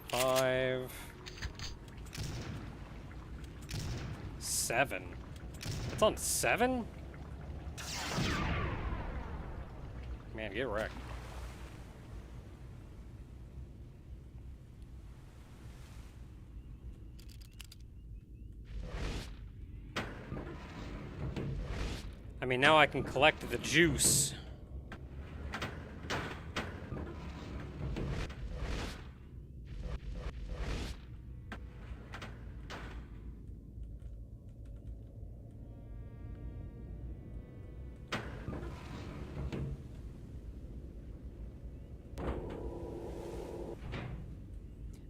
5, 7. It's on 7? Man, get wrecked. I mean, now I can collect the juice.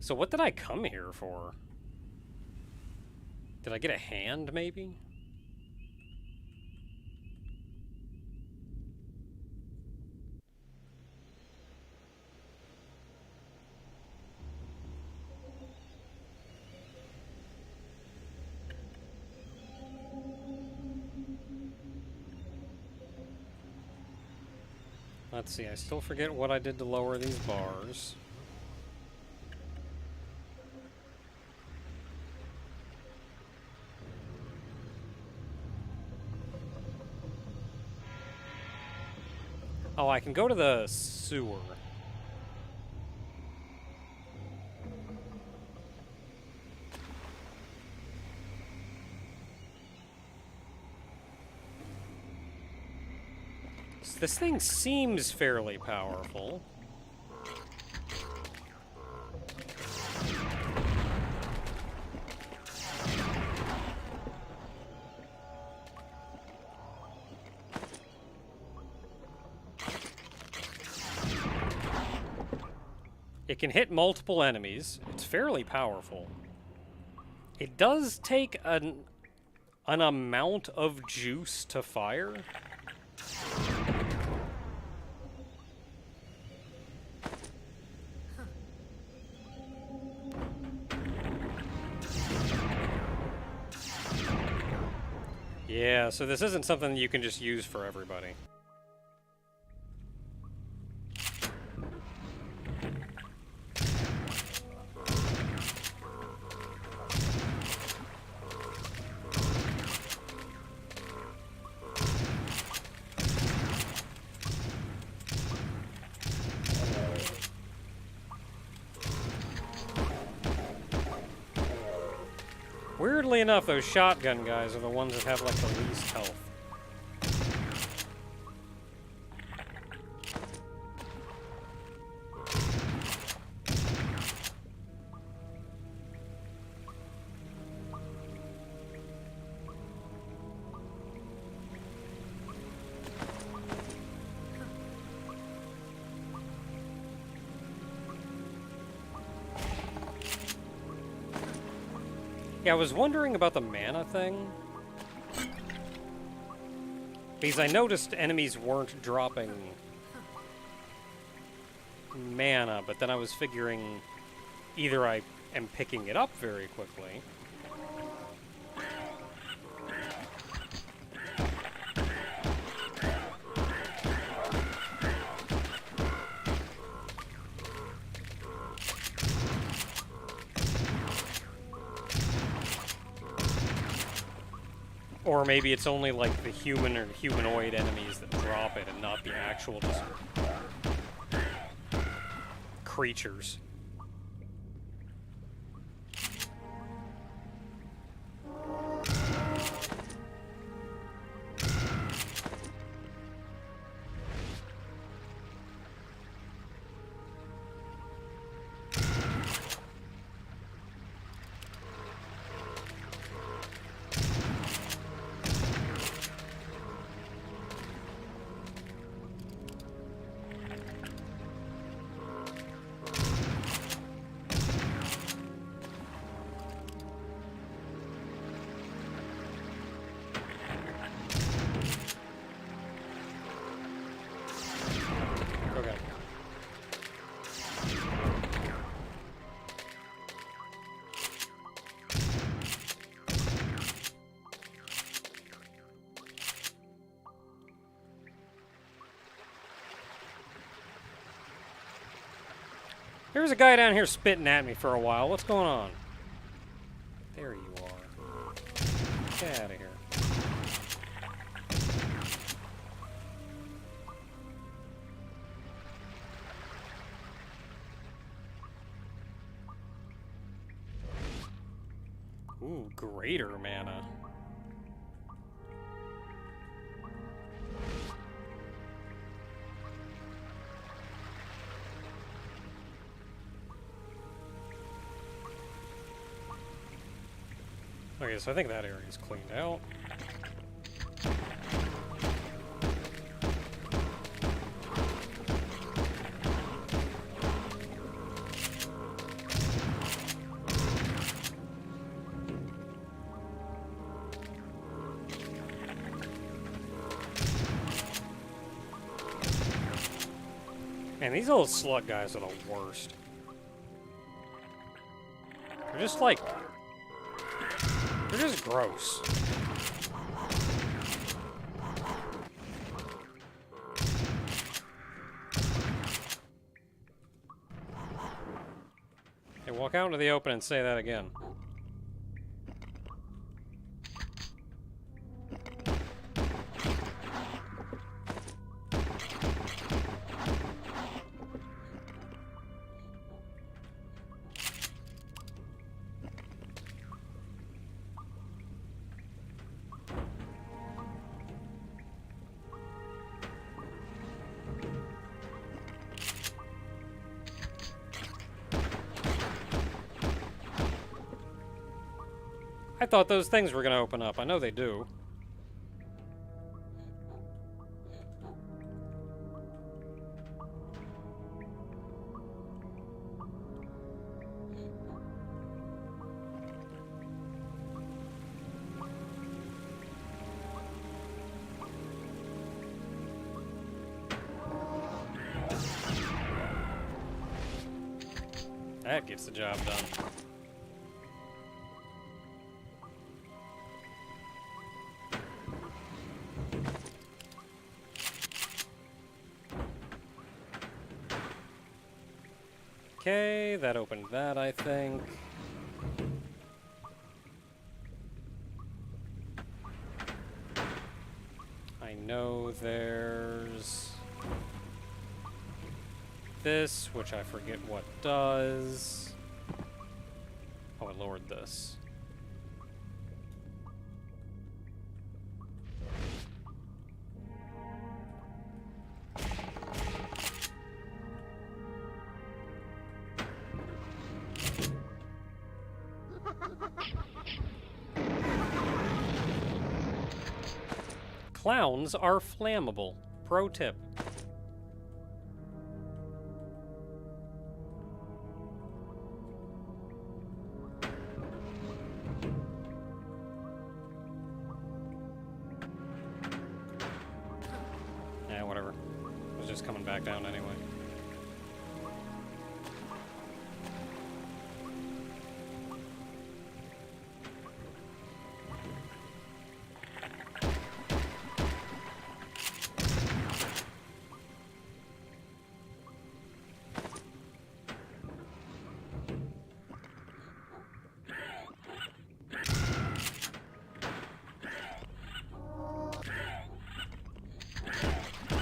So what did I come here for? Did I get a hand, maybe? Let's see, I still forget what I did to lower these bars. Oh, I can go to the sewer. So this thing seems fairly powerful. It can hit multiple enemies. It's fairly powerful. It does take an amount of juice to fire. Yeah, so this isn't something you can just use for everybody. Weirdly enough, those shotgun guys are the ones that have, like, the least health. Yeah, I was wondering about the mana thing. Because I noticed enemies weren't dropping mana, but then I was figuring either I am picking it up very quickly, or maybe it's only like the human or humanoid enemies that drop it and not the actual just creatures. Okay. There's a guy down here spitting at me for a while. What's going on? There you are. Get out of here. Ooh, greater mana. Okay, so I think that area's cleaned out. Man, these little slug guys are the worst. They're just like... they're just gross. Hey, walk out into the open and say that again. I thought those things were going to open up. I know they do. That gets the job done. Okay, that opened that, I think. I know there's this, which I forget what does. Oh, it lowered this. Clowns are flammable. Pro tip. Yeah, whatever. I was just coming back down anyway.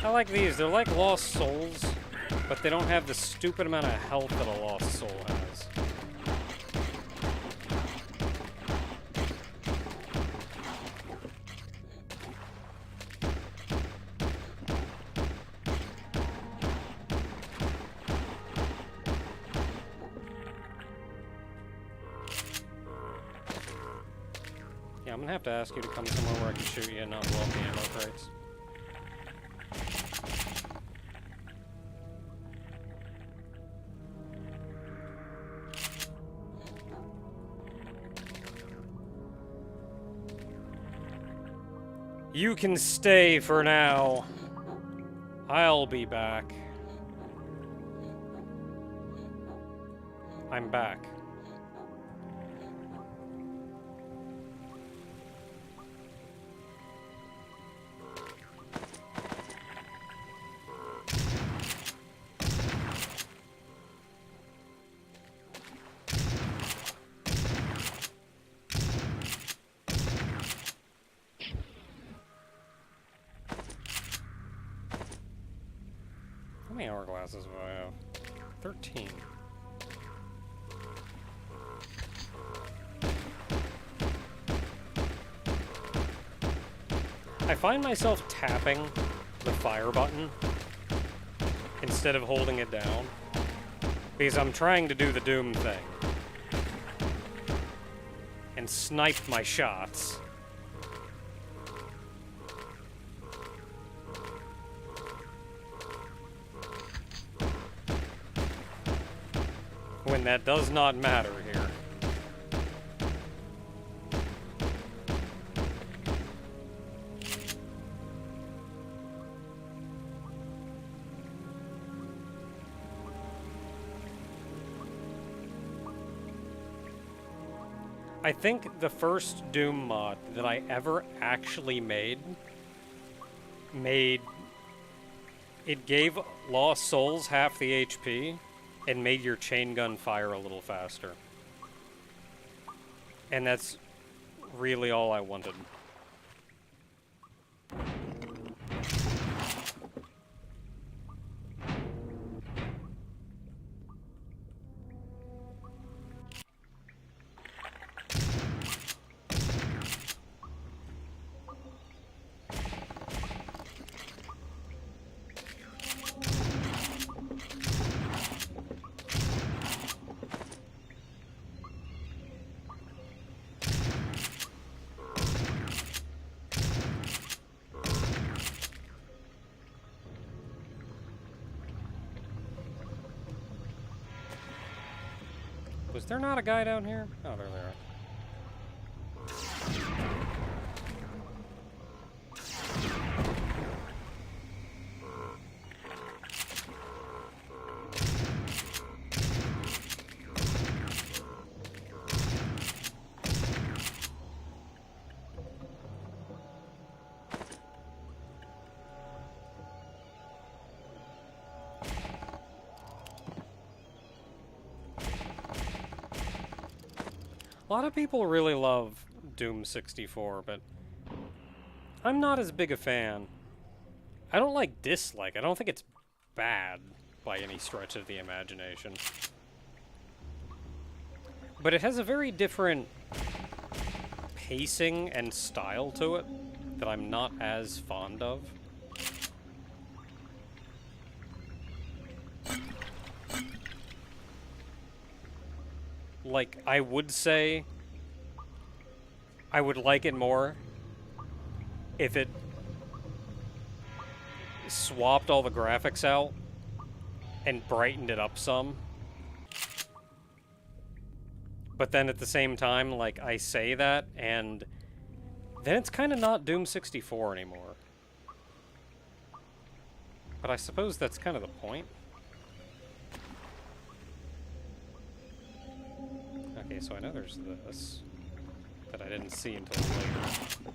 I like these. They're like Lost Souls, but they don't have the stupid amount of health that a Lost Soul has. Yeah, I'm gonna have to ask you to come somewhere where I can shoot you and not blow up the ammo crates. You can stay for now. I'll be back. I'm back. How many hourglasses do I have? 13. I find myself tapping the fire button instead of holding it down because I'm trying to do the Doom thing and snipe my shots. When that does not matter here. I think the first Doom mod that I ever actually made it gave Lost Souls half the HP and made your chain gun fire a little faster. And that's really all I wanted. Was there not a guy down here? Oh, there they are. A lot of people really love Doom 64, but I'm not as big a fan. I don't like dislike. I don't think it's bad by any stretch of the imagination. But it has a very different pacing and style to it that I'm not as fond of. Like, I would say I would like it more if it swapped all the graphics out and brightened it up some. But then at the same time, like, I say that, and then it's kind of not Doom 64 anymore. But I suppose that's kind of the point. Okay, so I know there's this that I didn't see until later.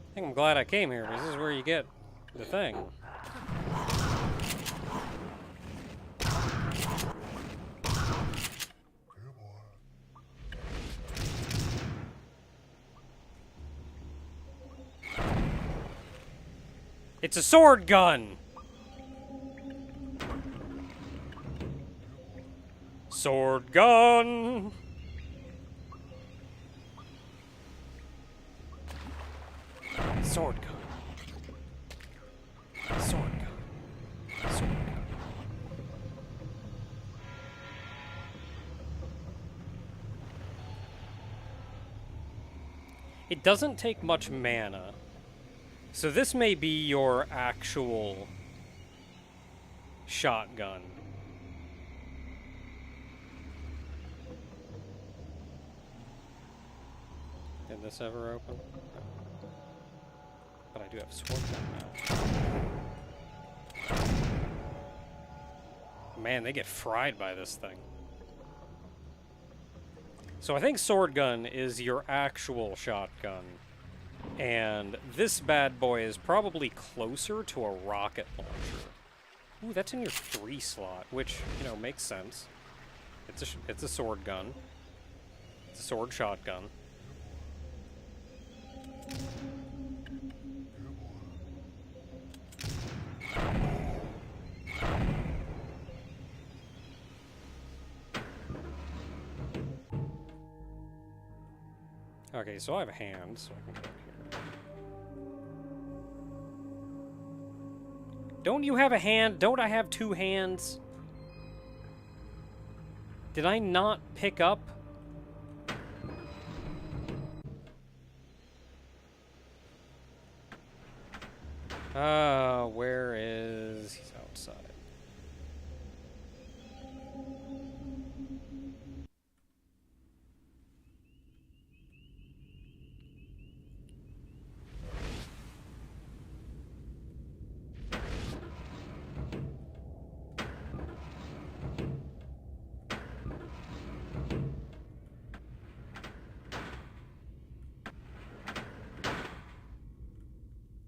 I think I'm glad I came here, because this is where you get the thing. It's a sword gun! Sword gun! Sword gun. Sword gun. Sword gun. It doesn't take much mana. So this may be your actual shotgun. Did this ever open? But I do have sword gun now. Man, they get fried by this thing. So I think sword gun is your actual shotgun. And this bad boy is probably closer to a rocket launcher. Ooh, that's in your 3 slot, which, you know, makes sense. It's a sword gun. It's a sword shotgun. Okay, so I have a hand, so I can go here. Don't you have a hand? Don't I have 2 hands? Did I not pick up? Where is... He's outside.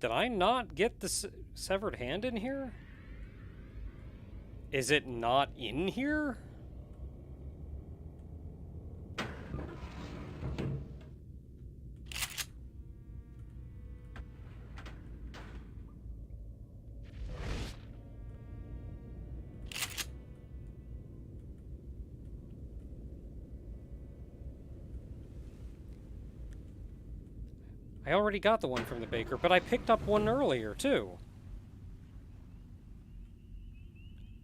Did I not get the severed hand in here? Is it not in here? I already got the one from the baker, but I picked up one earlier, too.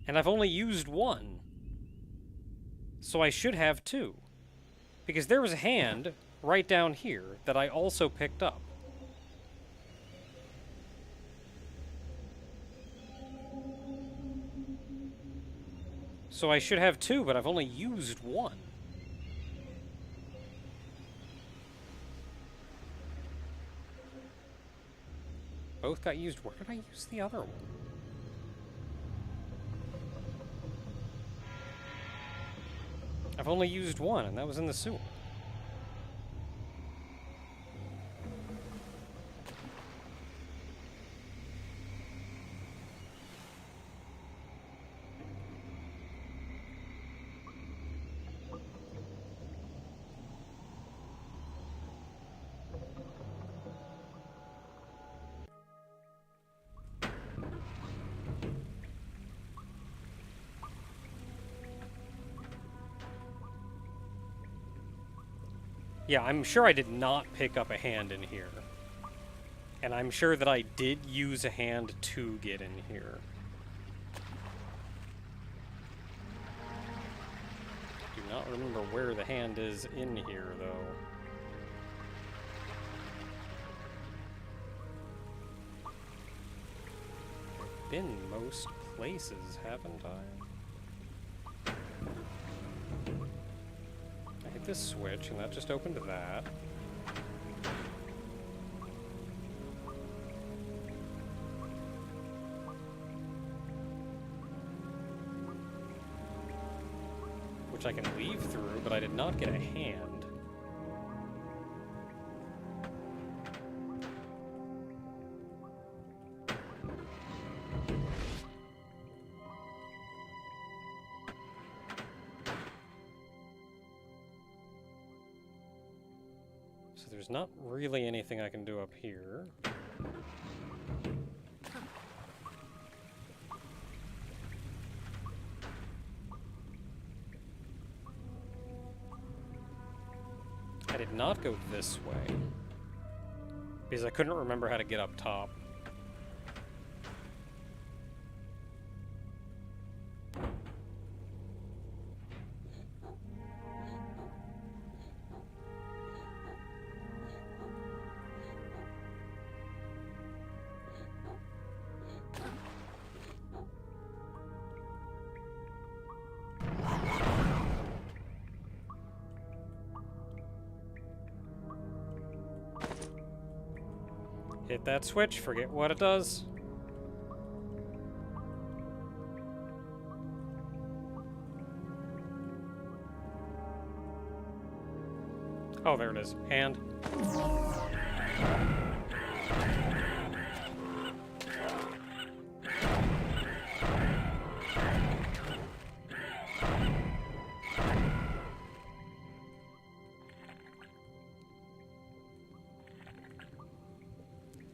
And I've only used one. So I should have 2. Because there was a hand right down here that I also picked up. So I should have two, but I've only used one. Both got used. Where did I use the other one? I've only used one, and that was in the sewer. Yeah, I'm sure I did not pick up a hand in here. And I'm sure that I did use a hand to get in here. Do not remember where the hand is in here, though. I've been most places, haven't I? This switch, and that just opened that. Which I can leave through, but I did not get a hand. So there's not really anything I can do up here. I did not go this way, because I couldn't remember how to get up top. Hit that switch, forget what it does. Oh, there it is. Hand.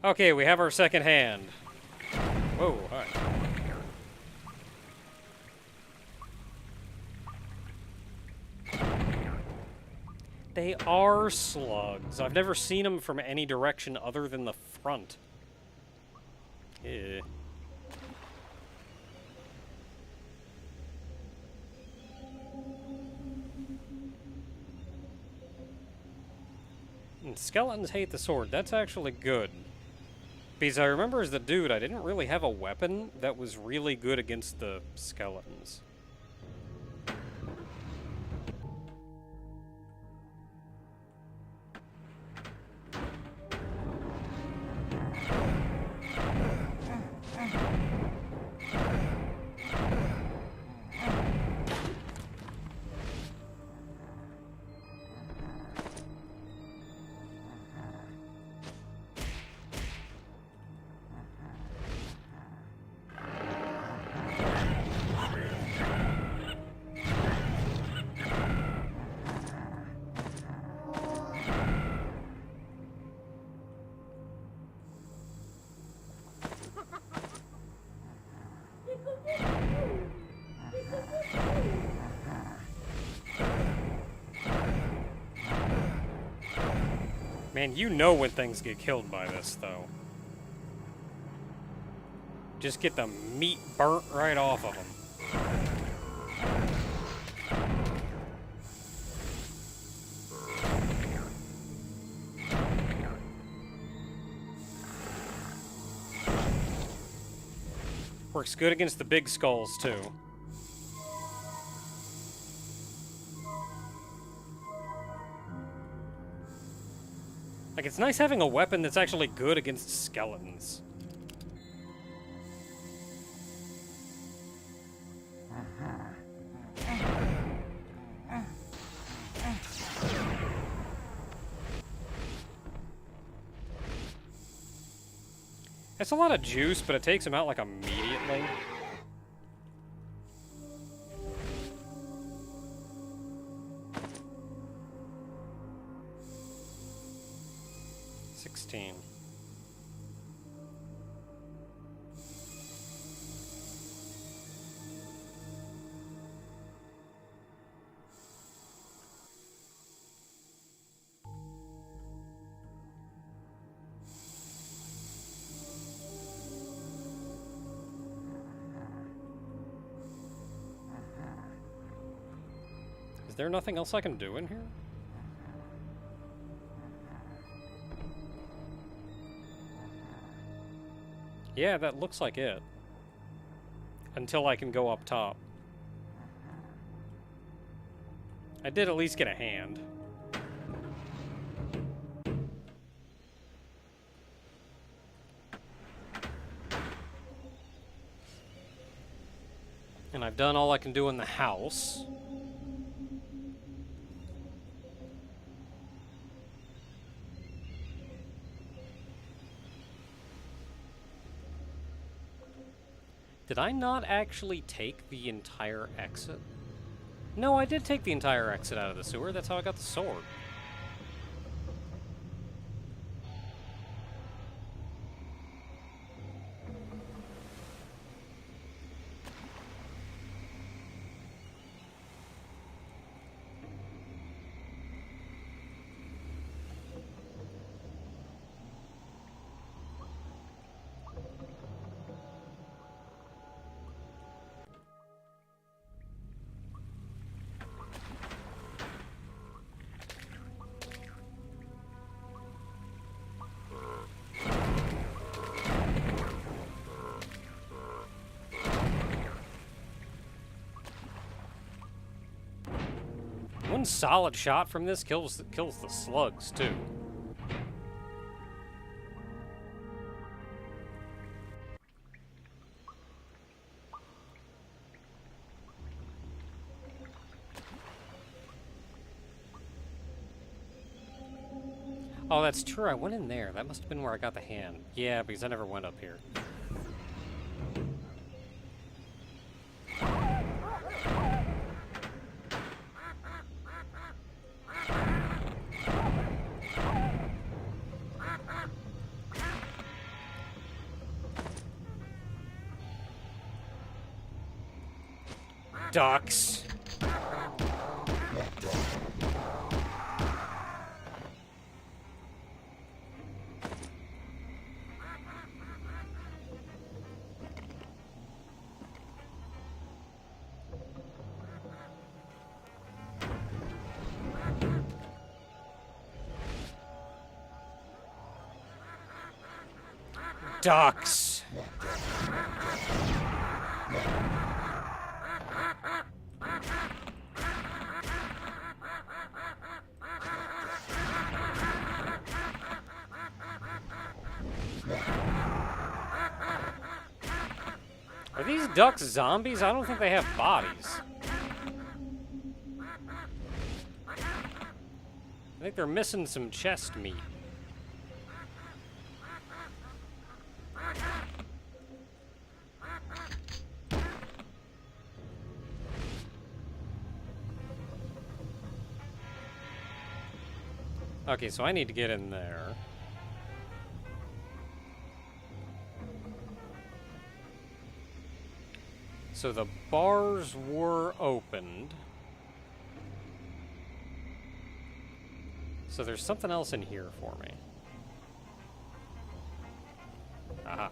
Okay, we have our second hand. Whoa, hi. They are slugs. I've never seen them from any direction other than the front. Eh. And skeletons hate the sword. That's actually good. Because I remember as the dude, I didn't really have a weapon that was really good against the skeletons. Man, you know when things get killed by this, though. Just get the meat burnt right off of them. Works good against the big skulls, too. Like, it's nice having a weapon that's actually good against skeletons. It's a lot of juice, but it takes him out, like, immediately. Is there nothing else I can do in here? Yeah, that looks like it. Until I can go up top. I did at least get a hand. And I've done all I can do in the house. Did I not actually take the entire exit? No, I did take the entire exit out of the sewer. That's how I got the sword. One solid shot from this kills the slugs, too. Oh, that's true. I went in there. That must have been where I got the hand. Yeah, because I never went up here. Ducks. Ducks. Are these ducks zombies? I don't think they have bodies. I think they're missing some chest meat. Okay, so I need to get in there. So the bars were opened. So there's something else in here for me. Aha.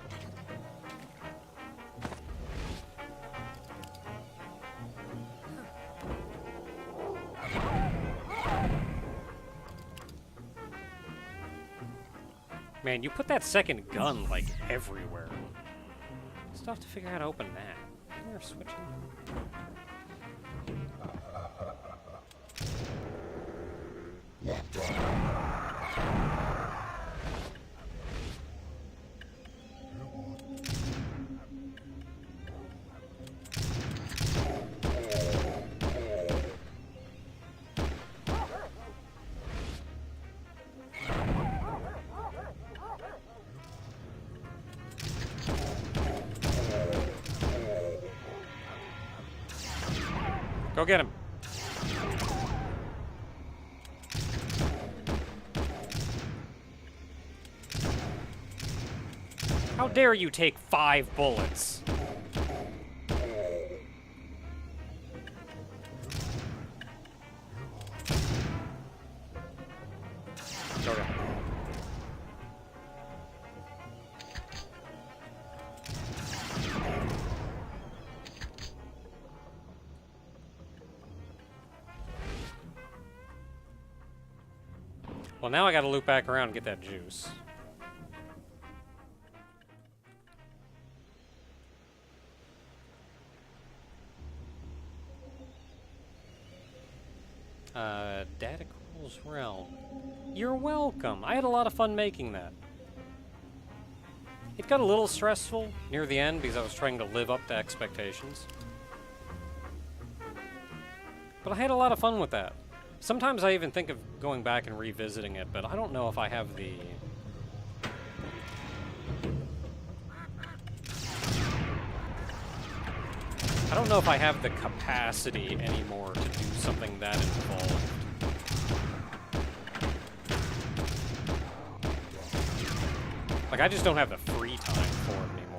Man, you put that second gun, like, everywhere. It's Still have to figure out how to open that. Isn't there a switch in Go get him. How dare you take 5 bullets? Go get him. Well, now I gotta loop back around and get that juice. Dadical's Realm. You're welcome. I had a lot of fun making that. It got a little stressful near the end because I was trying to live up to expectations. But I had a lot of fun with that. Sometimes I even think of going back and revisiting it, but I don't know if I have the... I don't know if I have the capacity anymore to do something that involved. Like, I just don't have the free time for it anymore.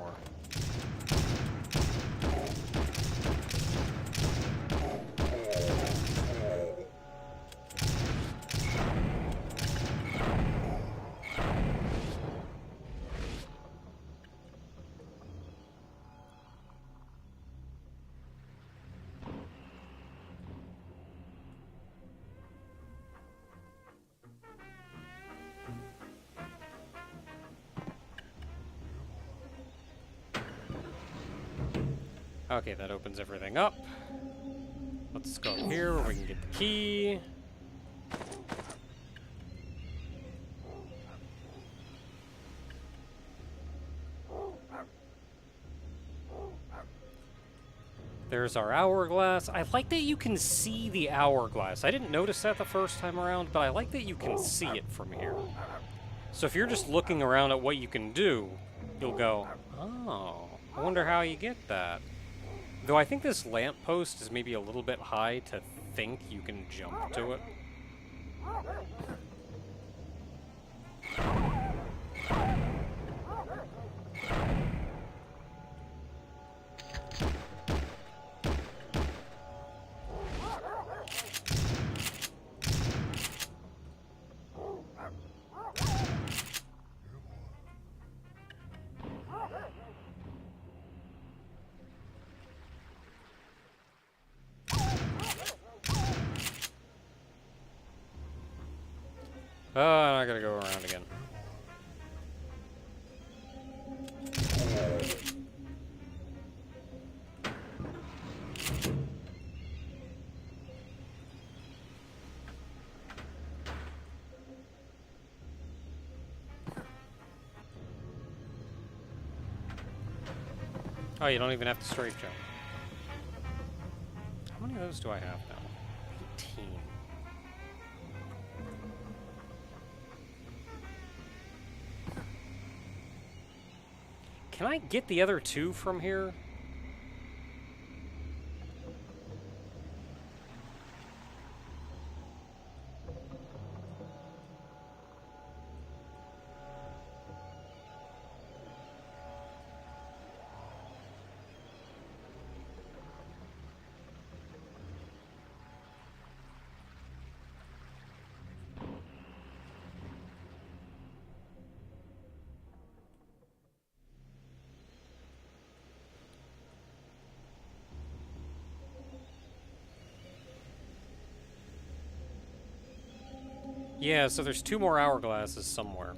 Okay, that opens everything up. Let's go here where we can get the key. There's our hourglass. I like that you can see the hourglass. I didn't notice that the first time around, but I like that you can see it from here. So if you're just looking around at what you can do, you'll go, oh, I wonder how you get that. Though I think this lamppost is maybe a little bit high to think you can jump to it. Oh, I gotta go around again. Oh, you don't even have to straight jump. How many of those do I have now? 18. Can I get the other 2 from here? Yeah, so there's 2 more hourglasses somewhere.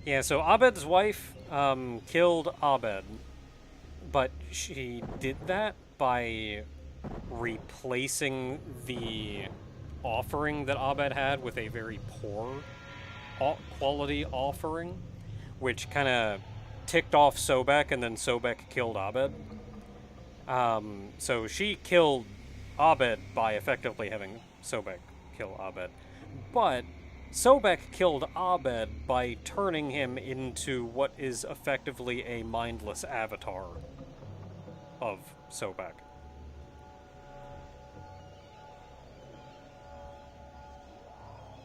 Yeah, so Abed's wife killed Abed, but she did that by replacing the offering that Abed had with a very poor quality offering, which kind of ticked off Sobek, and then Sobek killed Abed. So she killed Abed by effectively having Sobek kill Abed. But Sobek killed Abed by turning him into what is effectively a mindless avatar of Sobek.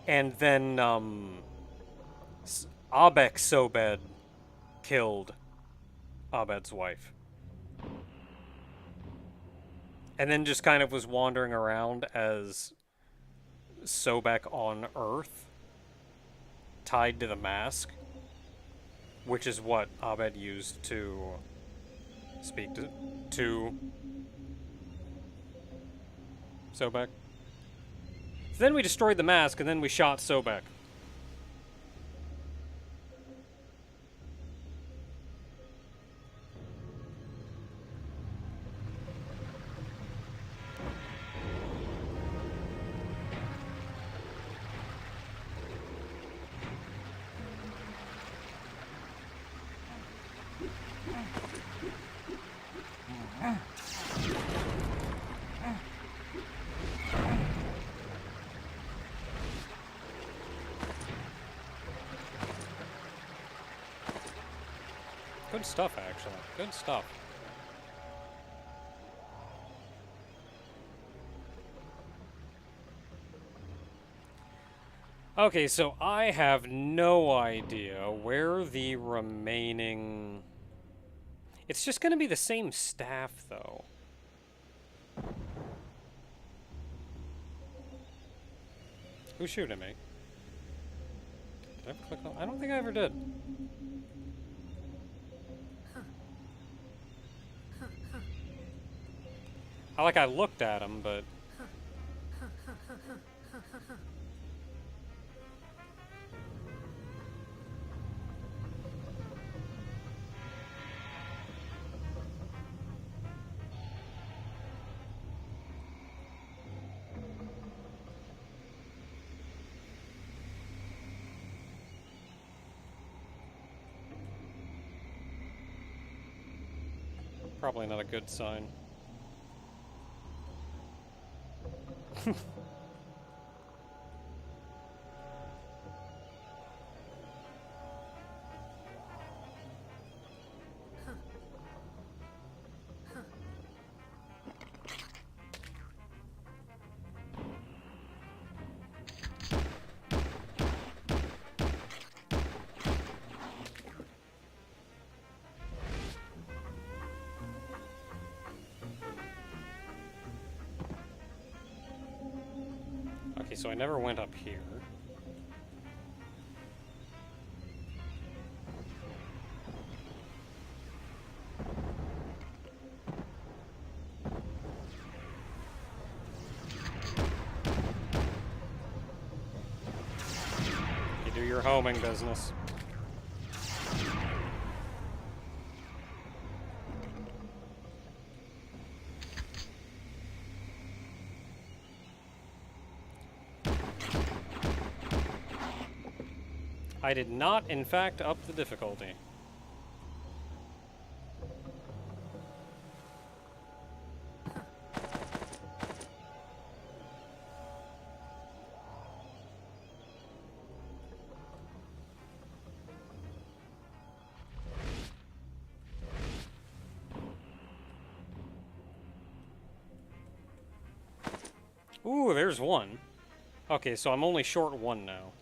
And then, Abek Sobed killed Abed's wife. And then just kind of was wandering around as Sobek on Earth, tied to the mask, which is what Abed used to speak to Sobek. So then we destroyed the mask, and then we shot Sobek. Good stuff, actually. Good stuff. Okay, so I have no idea where the remaining... It's just going to be the same staff, though. Who's shooting me? Did I ever click on... I don't think I ever did. I looked at him, but... Probably not a good sign. Okay, so I never went up here. You do your homing business. I did not, in fact, up the difficulty. Ooh, there's one. Okay, so I'm only short one now.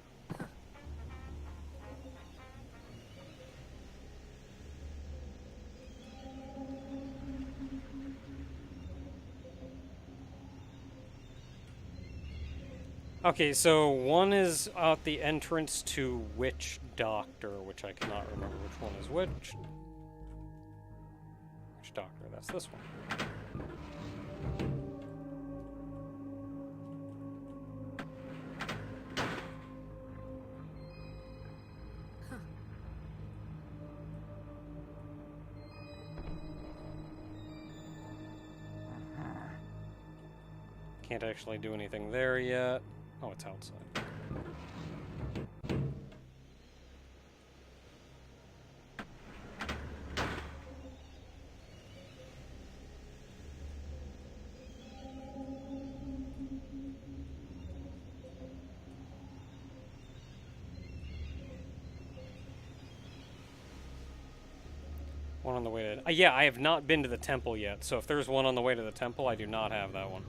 Okay, so one is at the entrance to Witch Doctor, which I cannot remember which one is which. Witch Doctor, that's this one. Can't actually do anything there yet. Oh, it's outside. One on the way to... yeah, I have not been to the temple yet, so if there's one on the way to the temple, I do not have that one.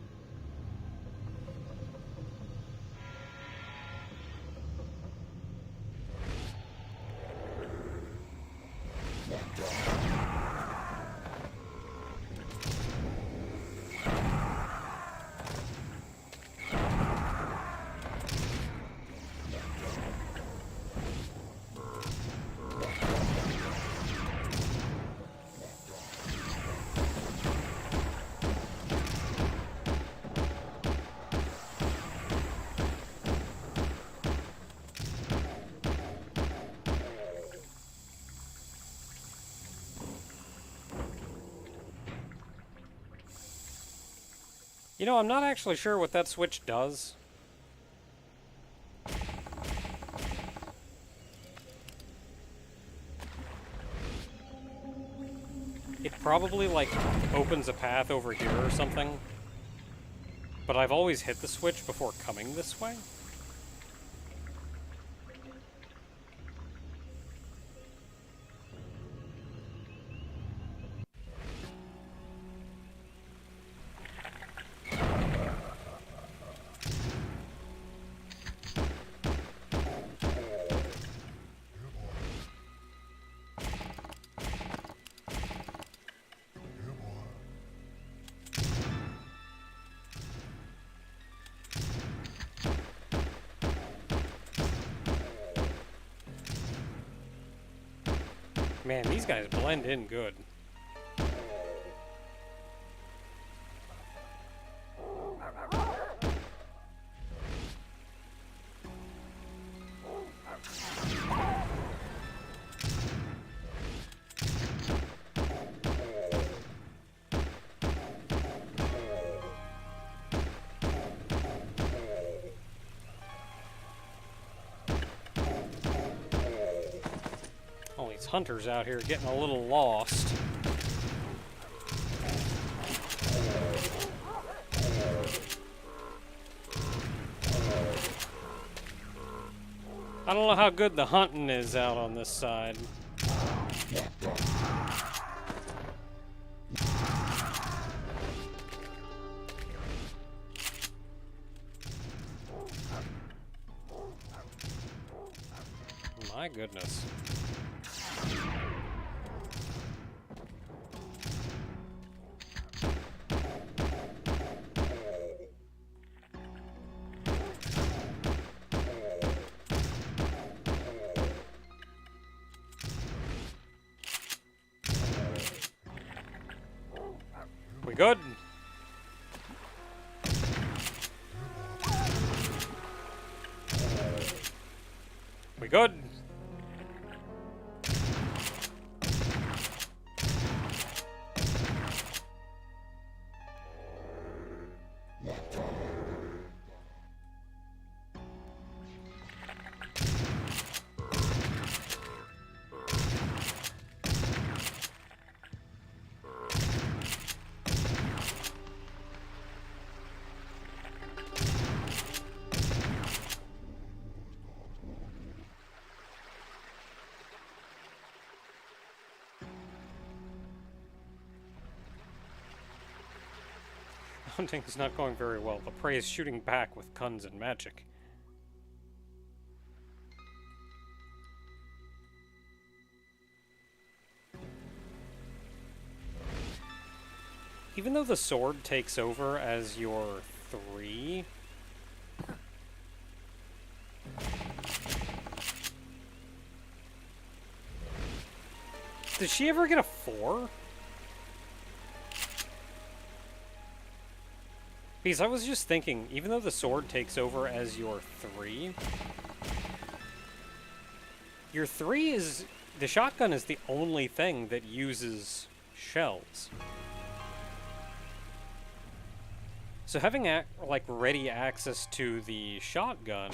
You know, I'm not actually sure what that switch does. It probably, like, opens a path over here or something. But I've always hit the switch before coming this way. Man, these guys blend in good. Hunters out here getting a little lost. I don't know how good the hunting is out on this side. My goodness. We good? We good? Hunting is not going very well. The prey is shooting back with guns and magic. Even though the sword takes over as your 3... Does she ever get a 4? Because I was just thinking, even though the sword takes over as your 3, your 3 is... The shotgun is the only thing that uses shells. So having like ready access to the shotgun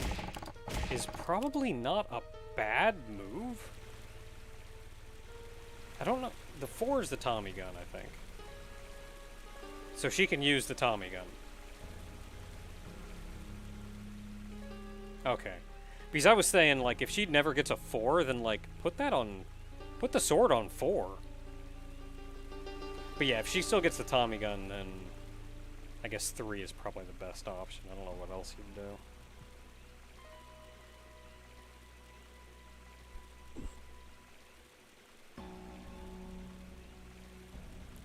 is probably not a bad move. I don't know. The 4 is the Tommy gun, I think. So she can use the Tommy gun. Okay. Because I was saying, like, if she never gets a 4, then, like, put the sword on 4. But yeah, if she still gets the Tommy gun, then I guess 3 is probably the best option. I don't know what else you'd do.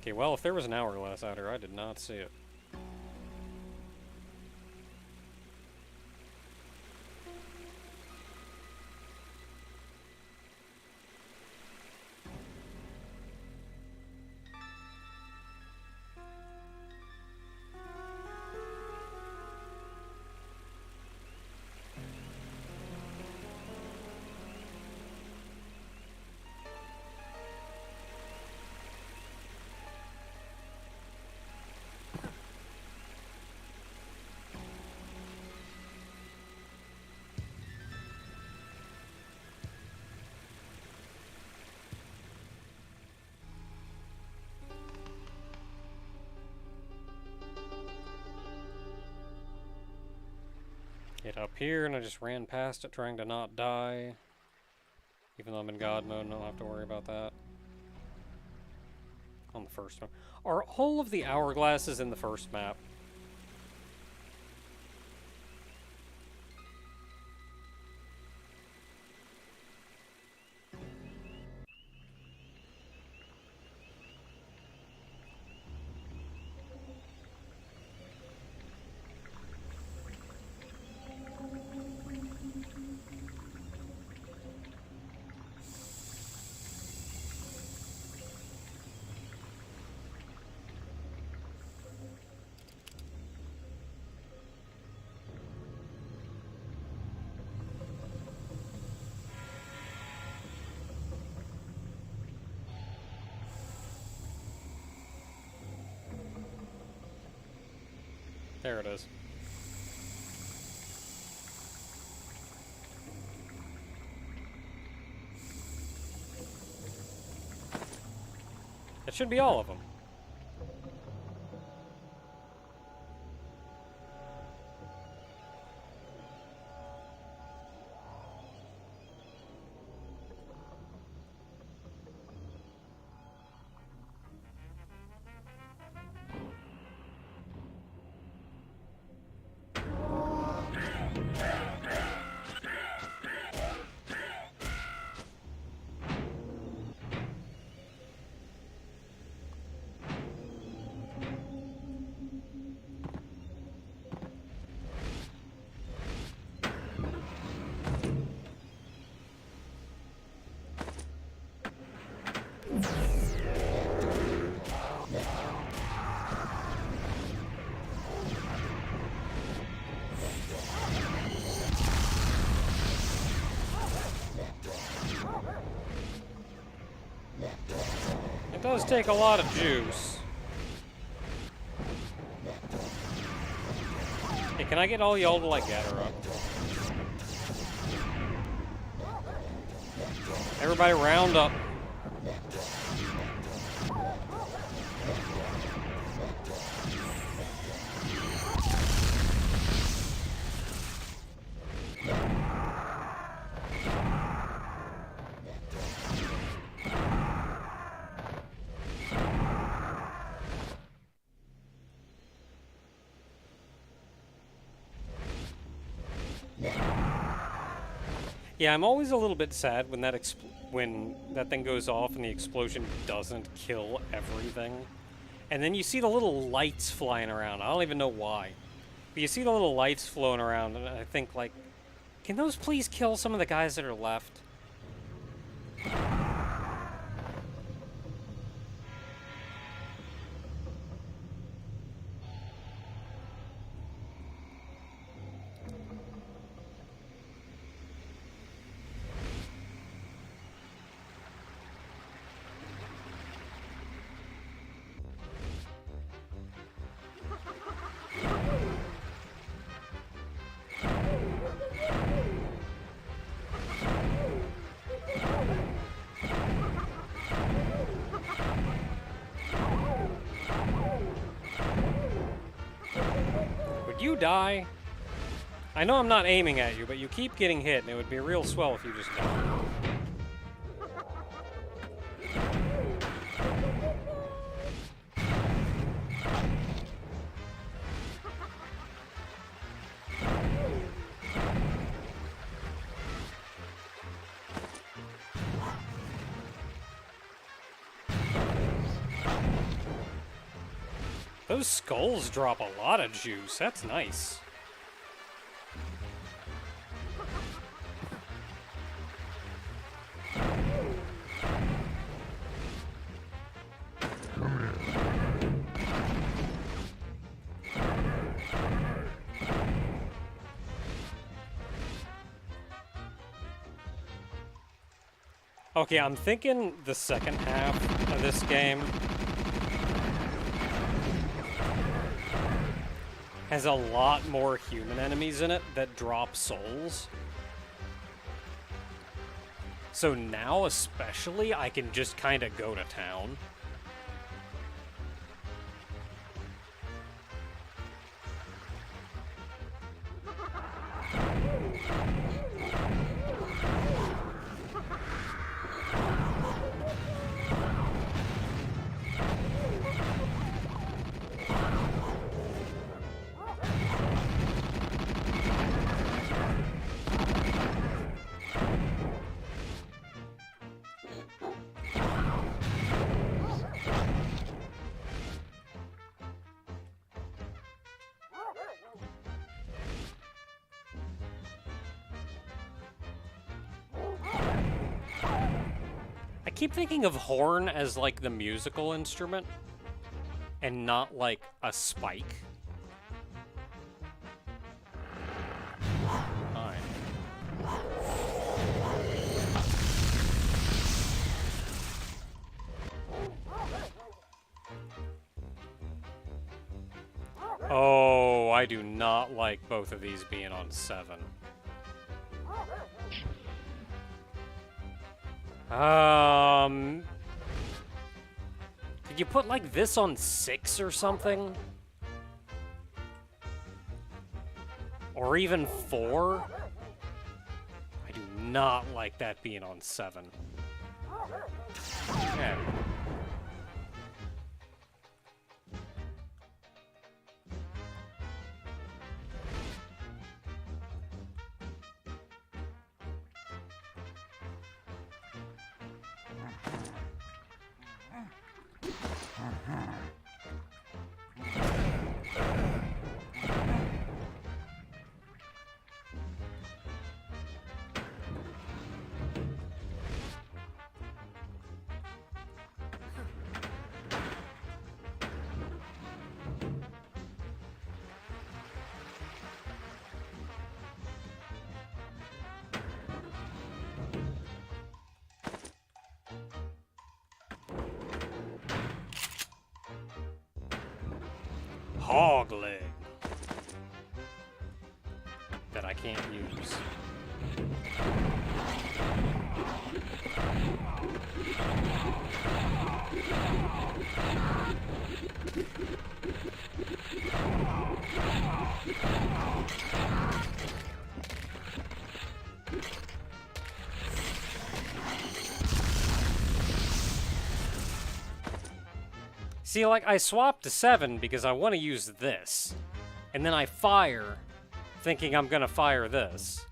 Okay, well, if there was an hourglass out here, I did not see it. Get up here, and I just ran past it trying to not die. Even though I'm in God mode, and I don't have to worry about that. On the first one. Are all of the hourglasses in the first map? There it is. That should be all of them. It does take a lot of juice. Hey, can I get all y'all to, like, gather up? Everybody round up. Yeah, I'm always a little bit sad when that thing goes off and the explosion doesn't kill everything. And then you see the little lights flying around. I don't even know why. But you see the little lights floating around, and I think, like, can those please kill some of the guys that are left? die? I know I'm not aiming at you, but you keep getting hit, and it would be real swell if you just died. Those skulls drop a lot of juice. That's nice. Okay, I'm thinking the second half of this game has a lot more human enemies in it that drop souls. So now especially, I can just kind of go to town. I keep thinking of horn as like the musical instrument and not like a spike. Fine. Oh, I do not like both of these being on 7. Could you put like this on 6 or something? Or even 4? I do not like that being on 7. Okay. Hog leg that I can't use. See, like, I swapped to 7 because I want to use this. And then I fire, thinking I'm gonna fire this.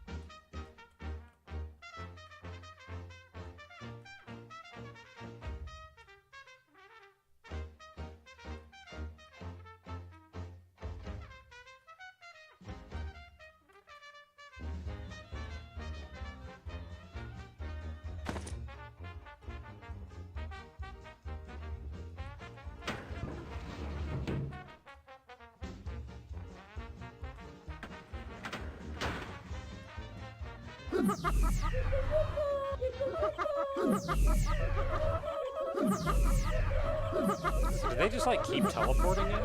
Do they just, like, keep teleporting in?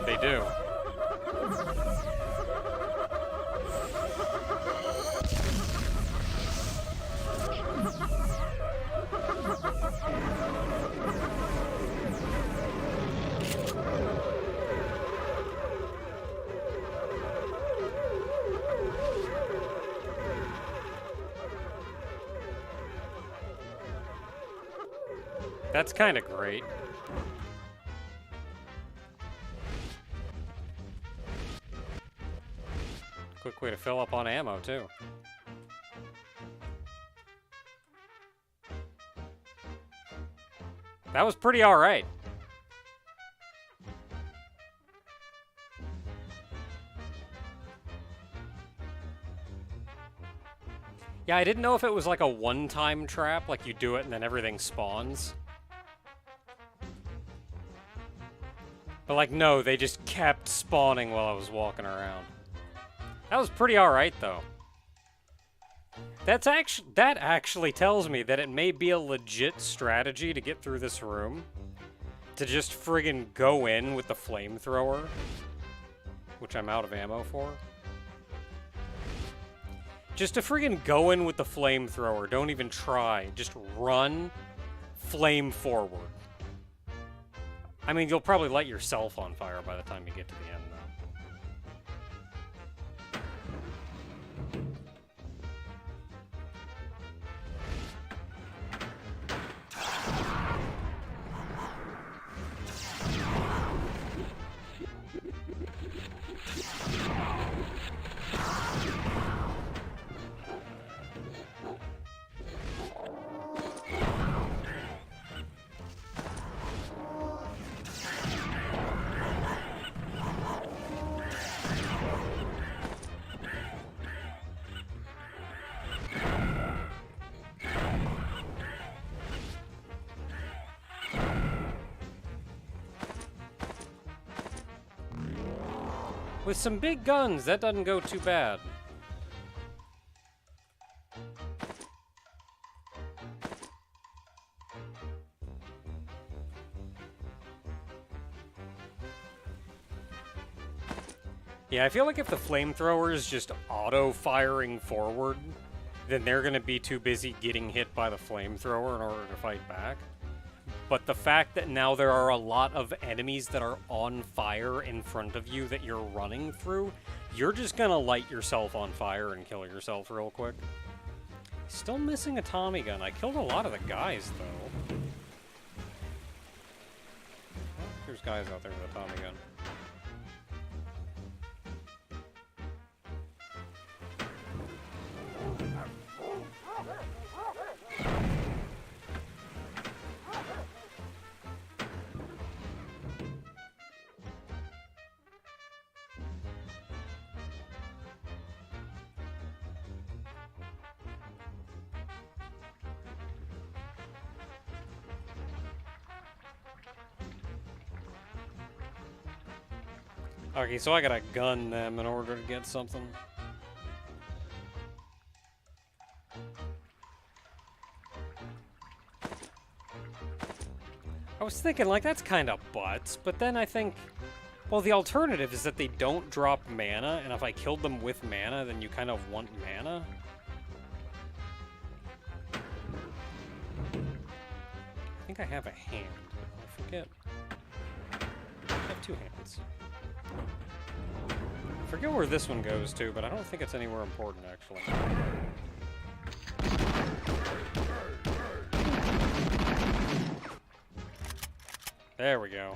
They do. That's kind of great. Quick way to fill up on ammo, too. That was pretty alright. Yeah, I didn't know if it was like a one-time trap, like you do it and then everything spawns. But like, no, they just kept spawning while I was walking around. That was pretty alright, though. That actually tells me that it may be a legit strategy to get through this room. To just friggin' go in with the flamethrower. Which I'm out of ammo for. Just to friggin' go in with the flamethrower. Don't even try. Just run, flame forward. I mean, you'll probably light yourself on fire by the time you get to the end, though. With some big guns, that doesn't go too bad. Yeah, I feel like if the flamethrower is just auto-firing forward, then they're gonna be too busy getting hit by the flamethrower in order to fight back. But the fact that now there are a lot of enemies that are on fire in front of you that you're running through, you're just gonna light yourself on fire and kill yourself real quick. Still missing a Tommy gun. I killed a lot of the guys, though. Oh, there's guys out there with a Tommy gun. Okay, so I gotta gun them in order to get something. I was thinking, like, that's kind of butts, but then I think, well, the alternative is that they don't drop mana, and if I killed them with mana, then you kind of want mana. I think I have a hand. I forget. I have two hands. I forget where this one goes to, but I don't think it's anywhere important, actually. There we go.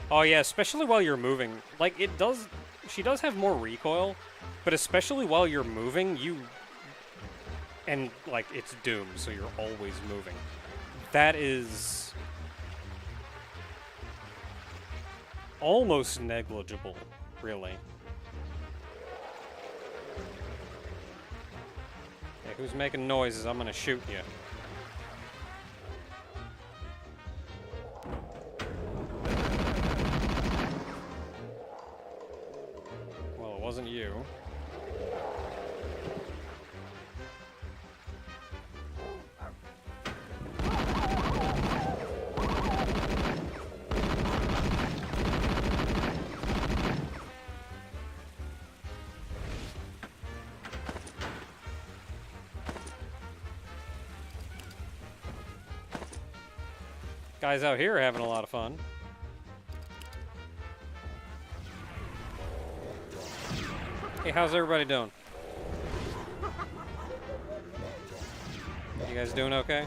Oh yeah, especially while you're moving. Like, it does... She does have more recoil, but especially while you're moving, you... And, like, it's doomed, so you're always moving. That is... almost negligible, really. Okay, who's making noises? I'm gonna shoot you. Well, it wasn't you. Guys out here are having a lot of fun. Hey, how's everybody doing? You guys doing okay?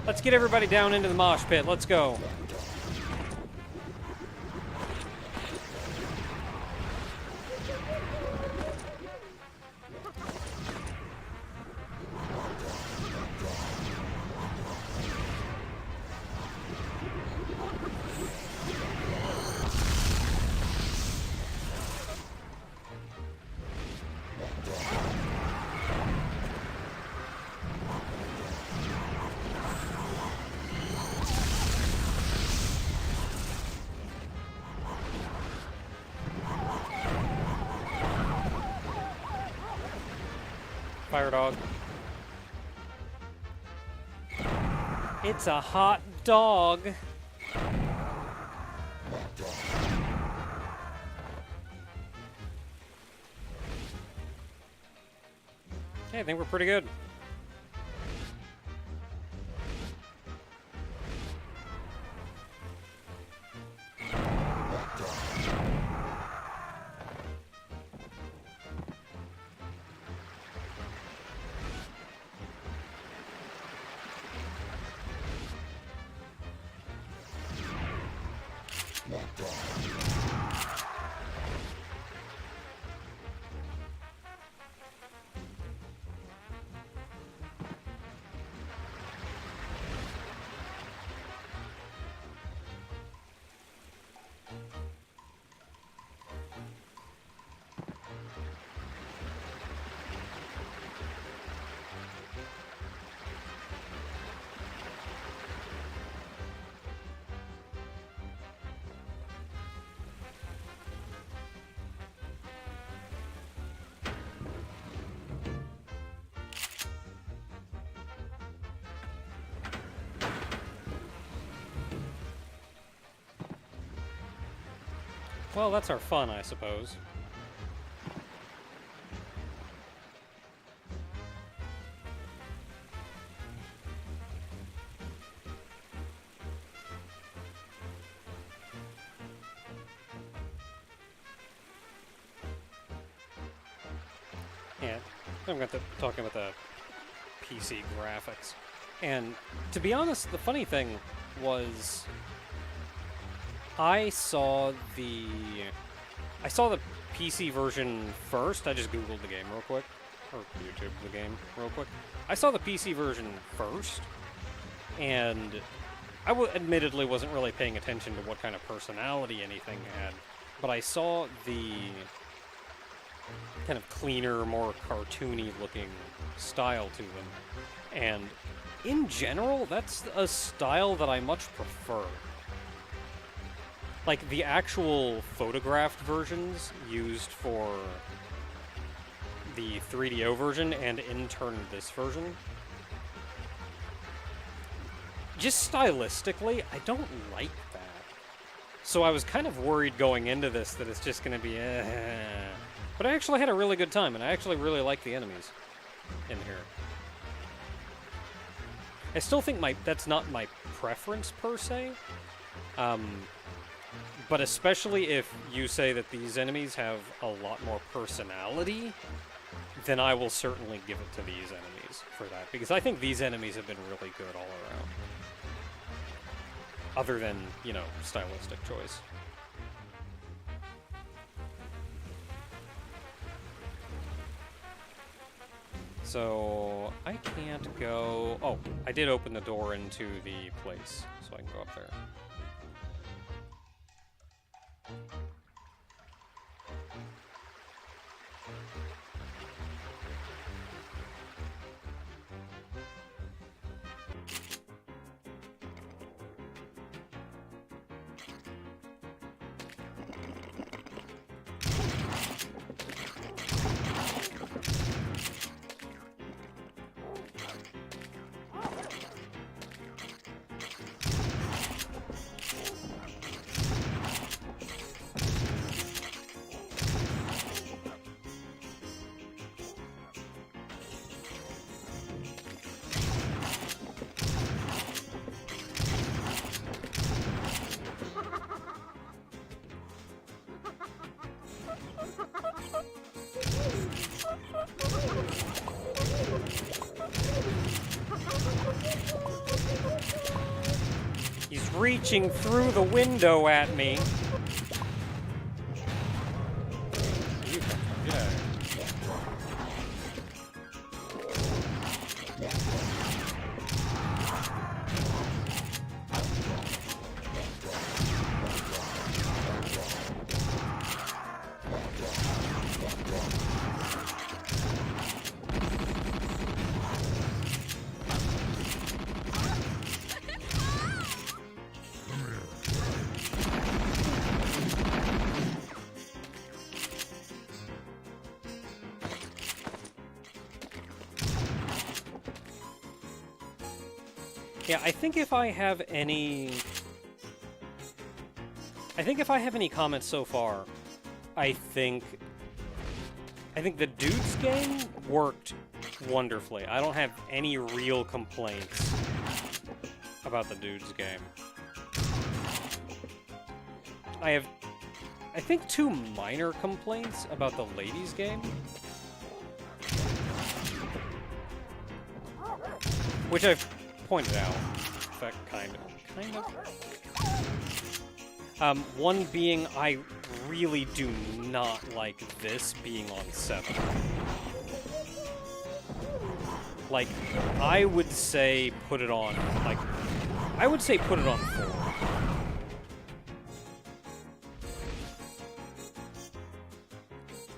Let's get everybody down into the mosh pit. Let's go. Fire dog. It's a hot dog. Okay, I think we're pretty good. Well, that's our fun, I suppose. Yeah, I'm going to talking about the PC graphics. And to be honest, the funny thing was I saw the PC version first. I just Googled the game real quick. Or YouTube the game real quick. I saw the PC version first, and I admittedly wasn't really paying attention to what kind of personality anything had, but I saw the kind of cleaner, more cartoony looking style to them. And in general, that's a style that I much prefer. Like, the actual photographed versions used for the 3DO version and in turn this version, just stylistically, I don't like that. So I was kind of worried going into this that it's just going to be But I actually had a really good time, and I actually really like the enemies in here. I still think that's not my preference per se. But especially if you say that these enemies have a lot more personality, then I will certainly give it to these enemies for that. Because I think these enemies have been really good all around. Other than, you know, stylistic choice. So, I can't go... Oh, I did open the door into the place, so I can go up there. screeching through the window at me. You come from? Get out of here. Yeah, I think if I have any comments so far, I think the Dudes game worked wonderfully. I don't have any real complaints about the Dudes game. I have, I think, 2 minor complaints about the Ladies game, which I've pointed out. In fact, kind of. One being, I really do not like this being on 7. Like, I would say put it on, like, I would say put it on 4.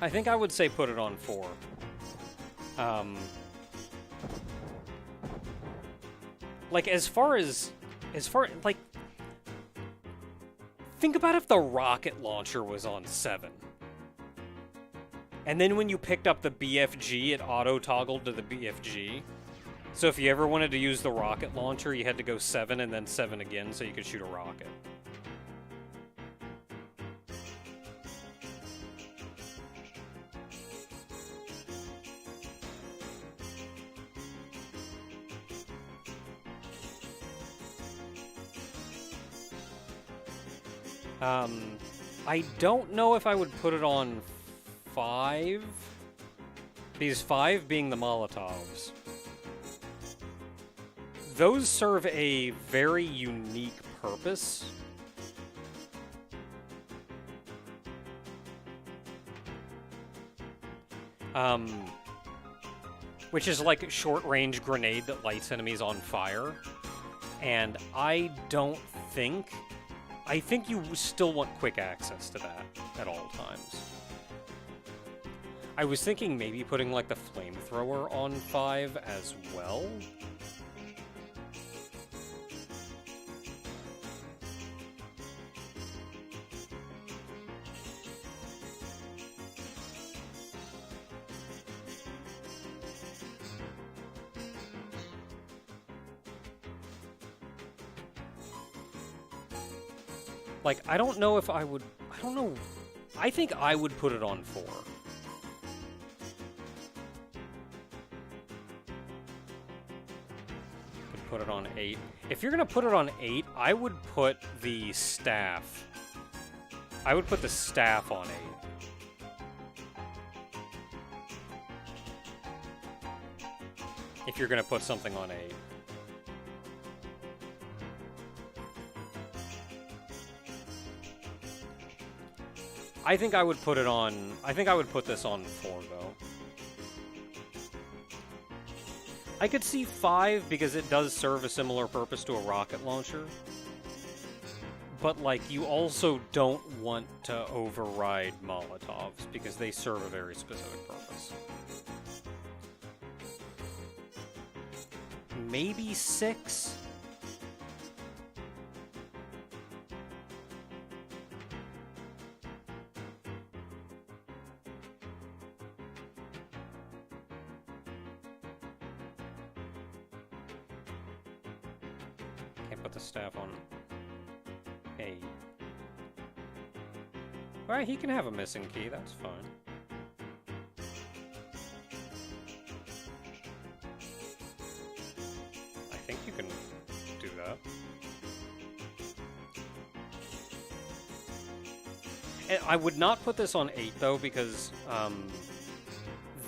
I think I would say put it on 4. Like, as far, like, think about if the rocket launcher was on 7. And then when you picked up the BFG, it auto-toggled to the BFG. So if you ever wanted to use the rocket launcher, you had to go 7 and then 7 again so you could shoot a rocket. I don't know if I would put it on 5. These 5 being the Molotovs. Those serve a very unique purpose. Which is like a short-range grenade that lights enemies on fire. And I think you still want quick access to that at all times. I was thinking maybe putting, like, the flamethrower on 5 as well. Like, I don't know if I would... I don't know. I think I would put it on 4. Could put it on 8. If you're gonna put it on 8, I would put the staff. I would put the staff on 8. If you're gonna put something on 8. I think I would put it on... I think I would put this on 4, though. I could see 5 because it does serve a similar purpose to a rocket launcher. But, like, you also don't want to override Molotovs because they serve a very specific purpose. Maybe 6? Can't put the staff on 8. Alright, he can have a missing key, that's fine. I think you can do that. And I would not put this on 8, though, because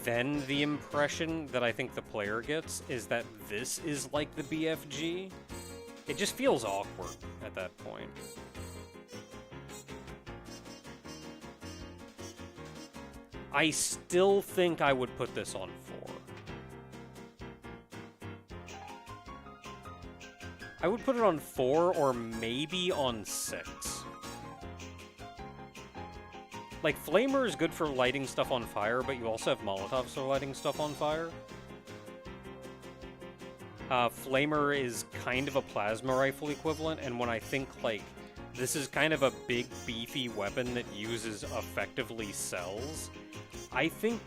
then the impression that I think the player gets is that this is like the BFG. It just feels awkward at that point. I still think I would put this on 4. I would put it on 4 or maybe on 6. Like, Flamer is good for lighting stuff on fire, but you also have Molotovs for lighting stuff on fire. Flamer is kind of a plasma rifle equivalent, and when I think, like, this is kind of a big, beefy weapon that uses effectively cells, I think,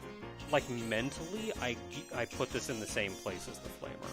like, mentally, I put this in the same place as the Flamer.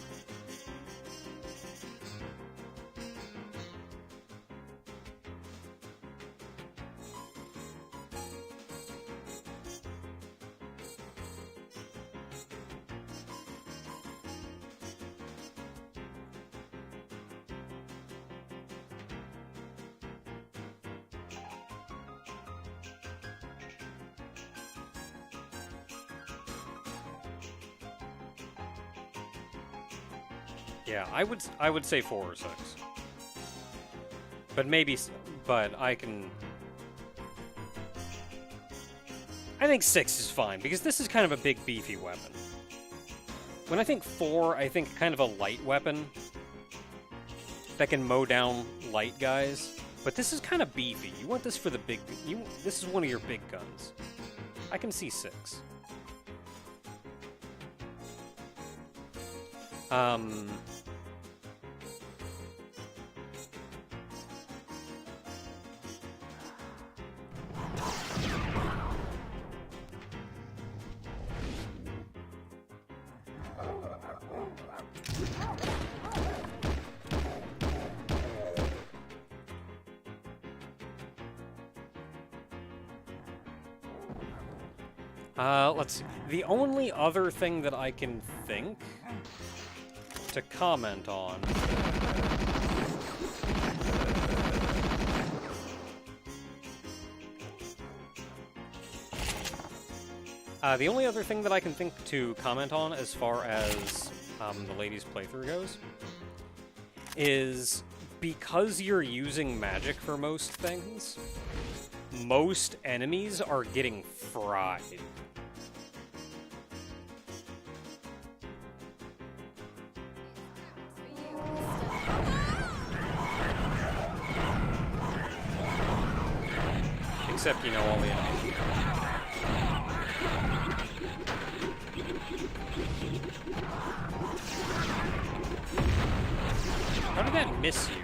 Yeah, I would say 4 or 6. But maybe, but I think 6 is fine, because this is kind of a big, beefy weapon. When I think 4, I think kind of a light weapon that can mow down light guys. But this is kind of beefy. You want this for the big... this is one of your big guns. I can see 6. Let's see. The only other thing that I can think to comment on the only other thing that I can think to comment on as far as the ladies' playthrough goes is because you're using magic for most things, most enemies are getting fried. Except, you know, all the enemies. How did that miss you?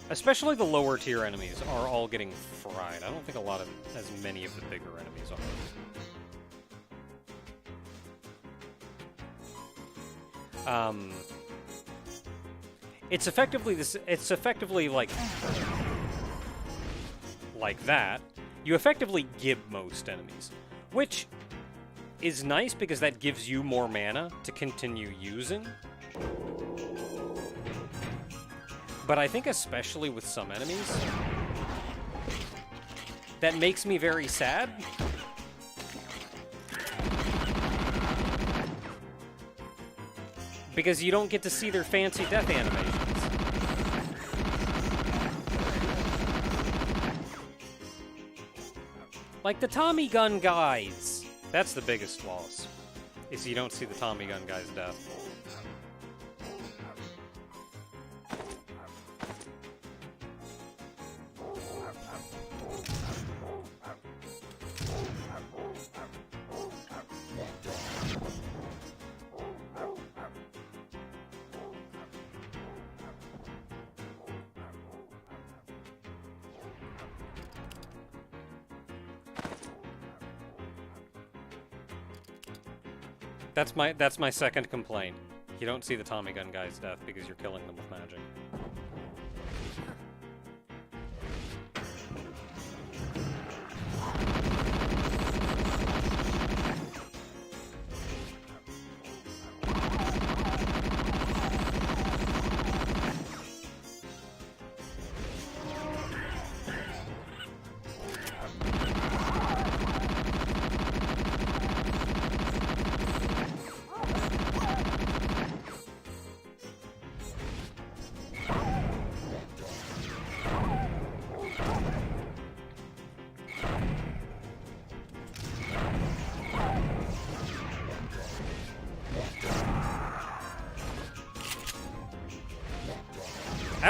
Especially the lower tier enemies are all getting fried. I don't think as many of the bigger enemies are. It's effectively this. It's effectively like that. You effectively gib most enemies, which is nice because that gives you more mana to continue using. But I think especially with some enemies, that makes me very sad. Because you don't get to see their fancy death animations. Like the Tommy gun guys. That's the biggest loss, is you don't see the Tommy gun guy's death. That's my second complaint. You don't see the Tommy gun guy's death because you're killing them with magic.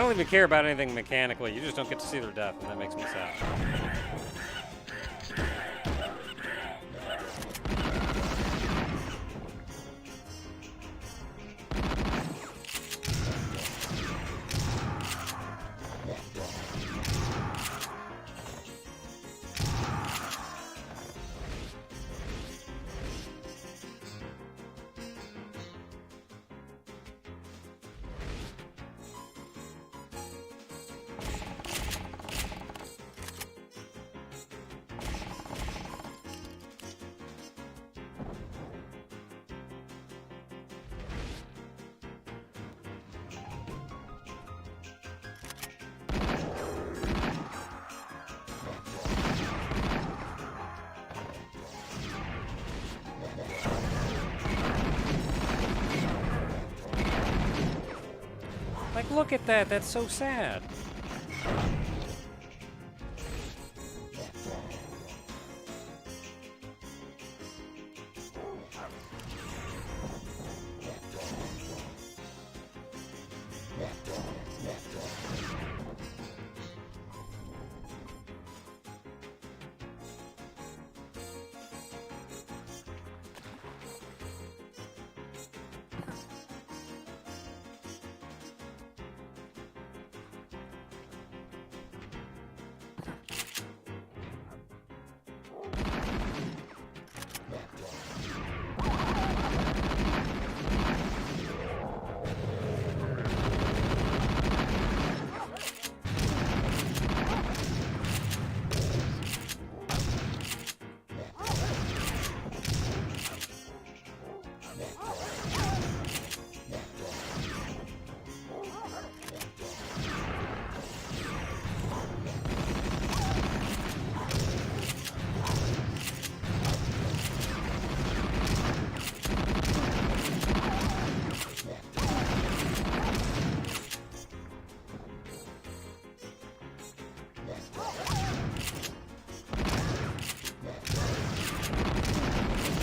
don't even care about anything mechanically. You just don't get to see their death, and that makes me sad. Like, look at that. That's so sad.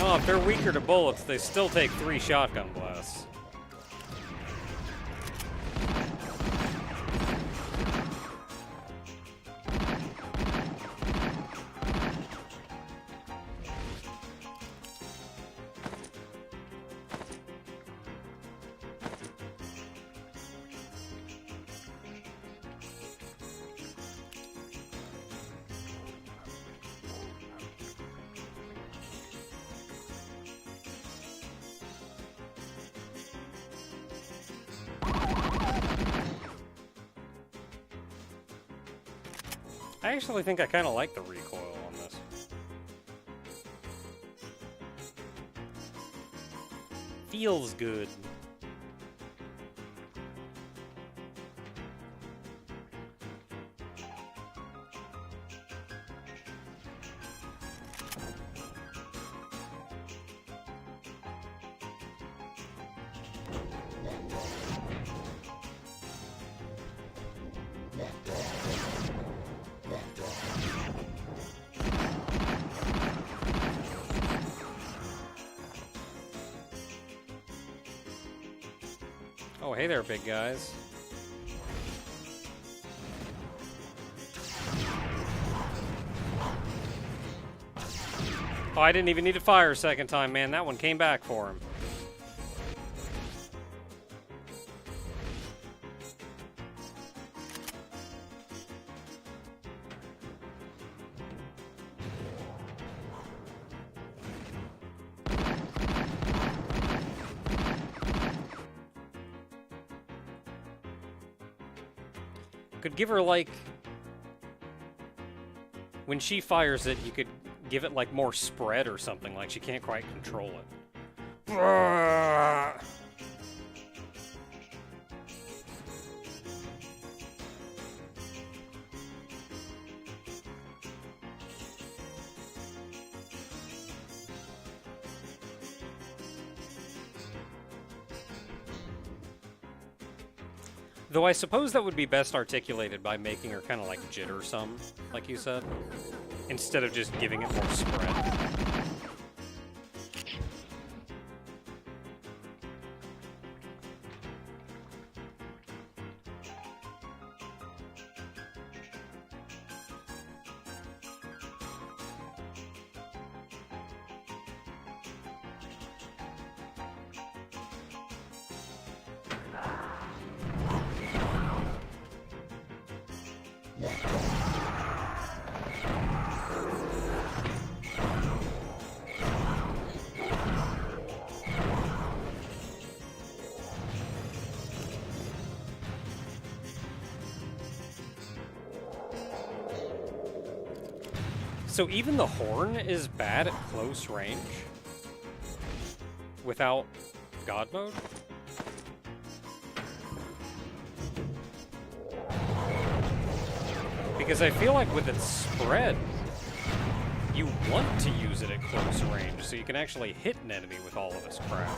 Oh, if they're weaker to bullets, they still take 3 shotgun blasts. I actually think I kind of like the recoil on this. Feels good. Oh, hey there, big guys. Oh, I didn't even need to fire a second time, man. That one came back for him. Could give her, like, when she fires it, you could give it, like, more spread or something, like she can't quite control it. Though I suppose that would be best articulated by making her kind of like jittersome, like you said, instead of just giving it more spread. So even the horn is bad at close range? Without God mode? Because I feel like with its spread, you want to use it at close range, so you can actually hit an enemy with all of this crap.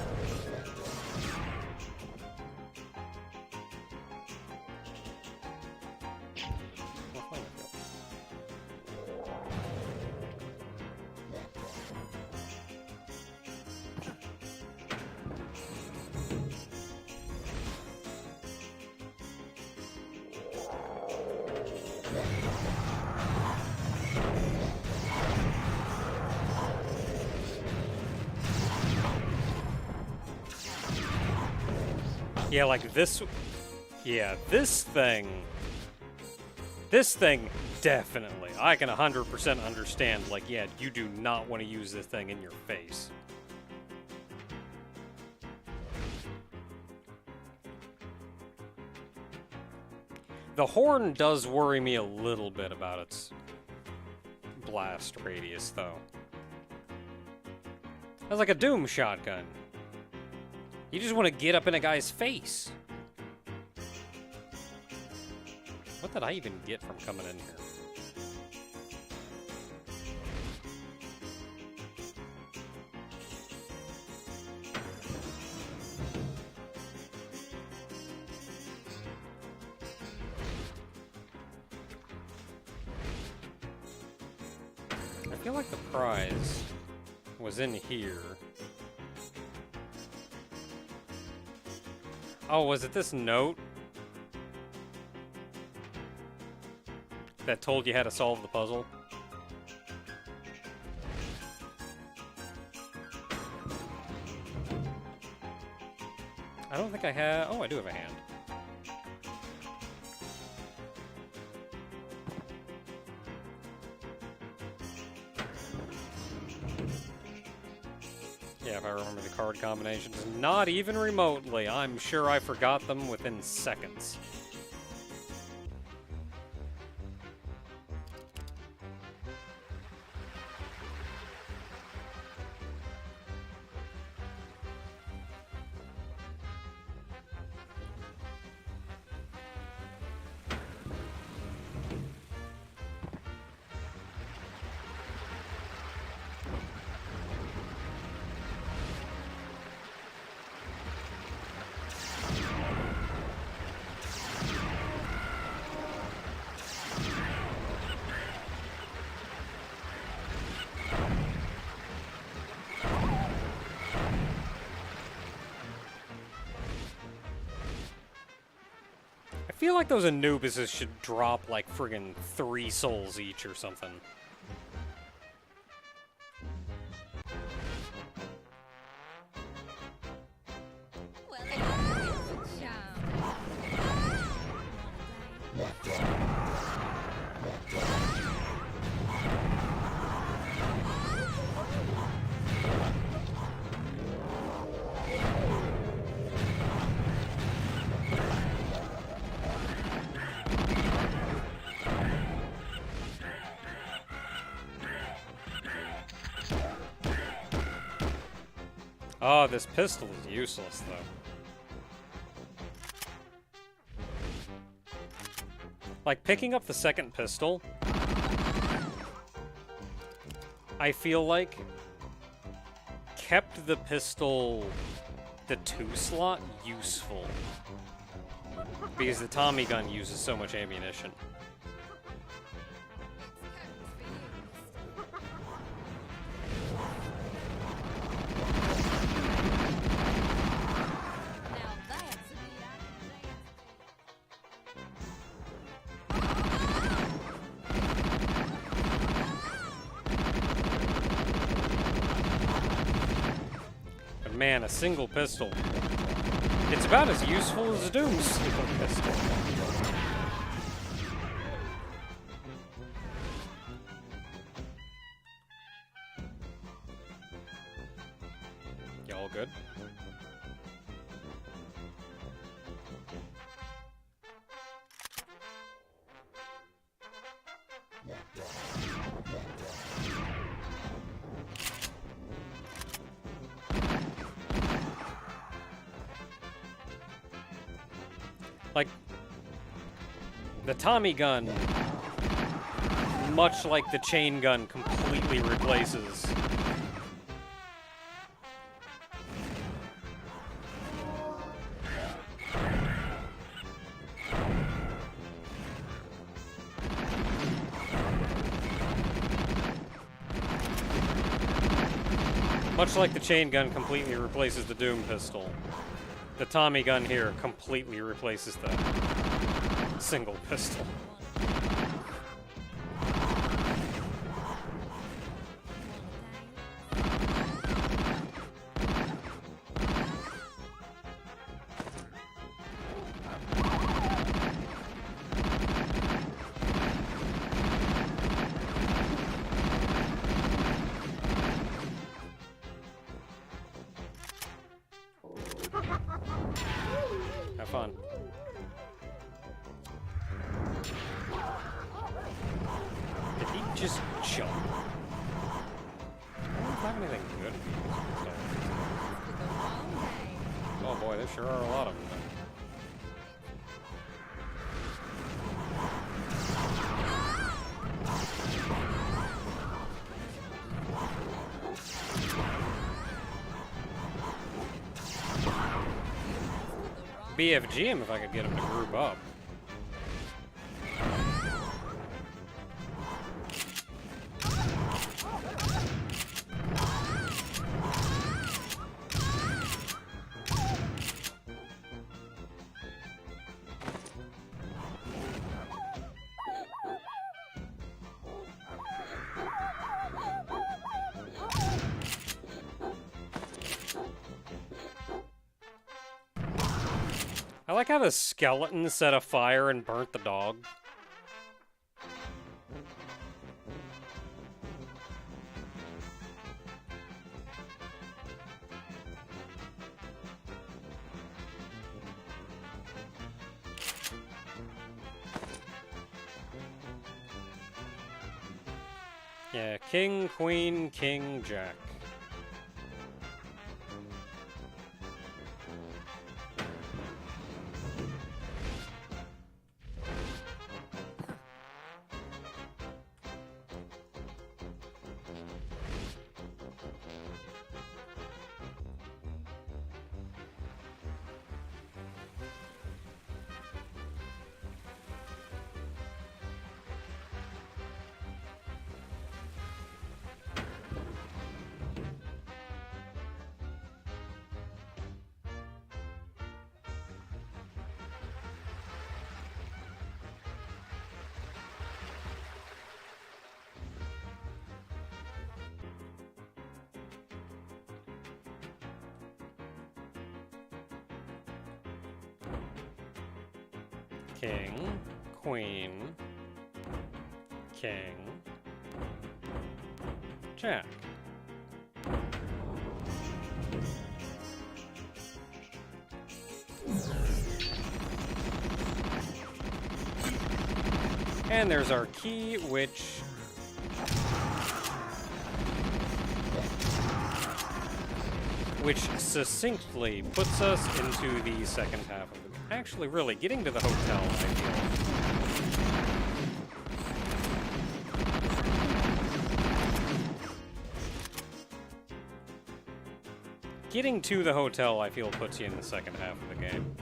Yeah, like this... Yeah, this thing... This thing, definitely. I can 100% understand, like, yeah, you do not want to use this thing in your face. The horn does worry me a little bit about its blast radius, though. That's like a Doom shotgun. You just want to get up in a guy's face. What did I even get from coming in here? I feel like the prize was in here. Oh, was it this note that told you how to solve the puzzle? I don't think I have... Oh, I do have a hand. Yeah, if I remember the card combinations. Not even remotely. I'm sure I forgot them within seconds. I feel like those Anubises should drop like friggin' 3 souls each or something. Oh, this pistol is useless, though. Like, picking up the second pistol, I feel like kept the pistol, the 2 slot, useful. Because the Tommy gun uses so much ammunition. Man, a single pistol. It's about as useful as a Doom's single pistol. Y'all good? Like, the Tommy gun, much like the chain gun, completely replaces. Much like the chain gun completely replaces the Doom pistol, the Tommy gun here completely replaces the single pistol. Have fun. Did he just jump? I don't have anything good. Oh boy, there sure are a lot of them. BFG him if I could get him to group up. I like how the skeleton set a fire and burnt the dog. Yeah, king, queen, king, jack. King, queen, king, jack. And there's our key, which succinctly puts us into the second half of it. Actually, really, getting to the hotel, I feel. Getting to the hotel, I feel, puts you in the second half of the game.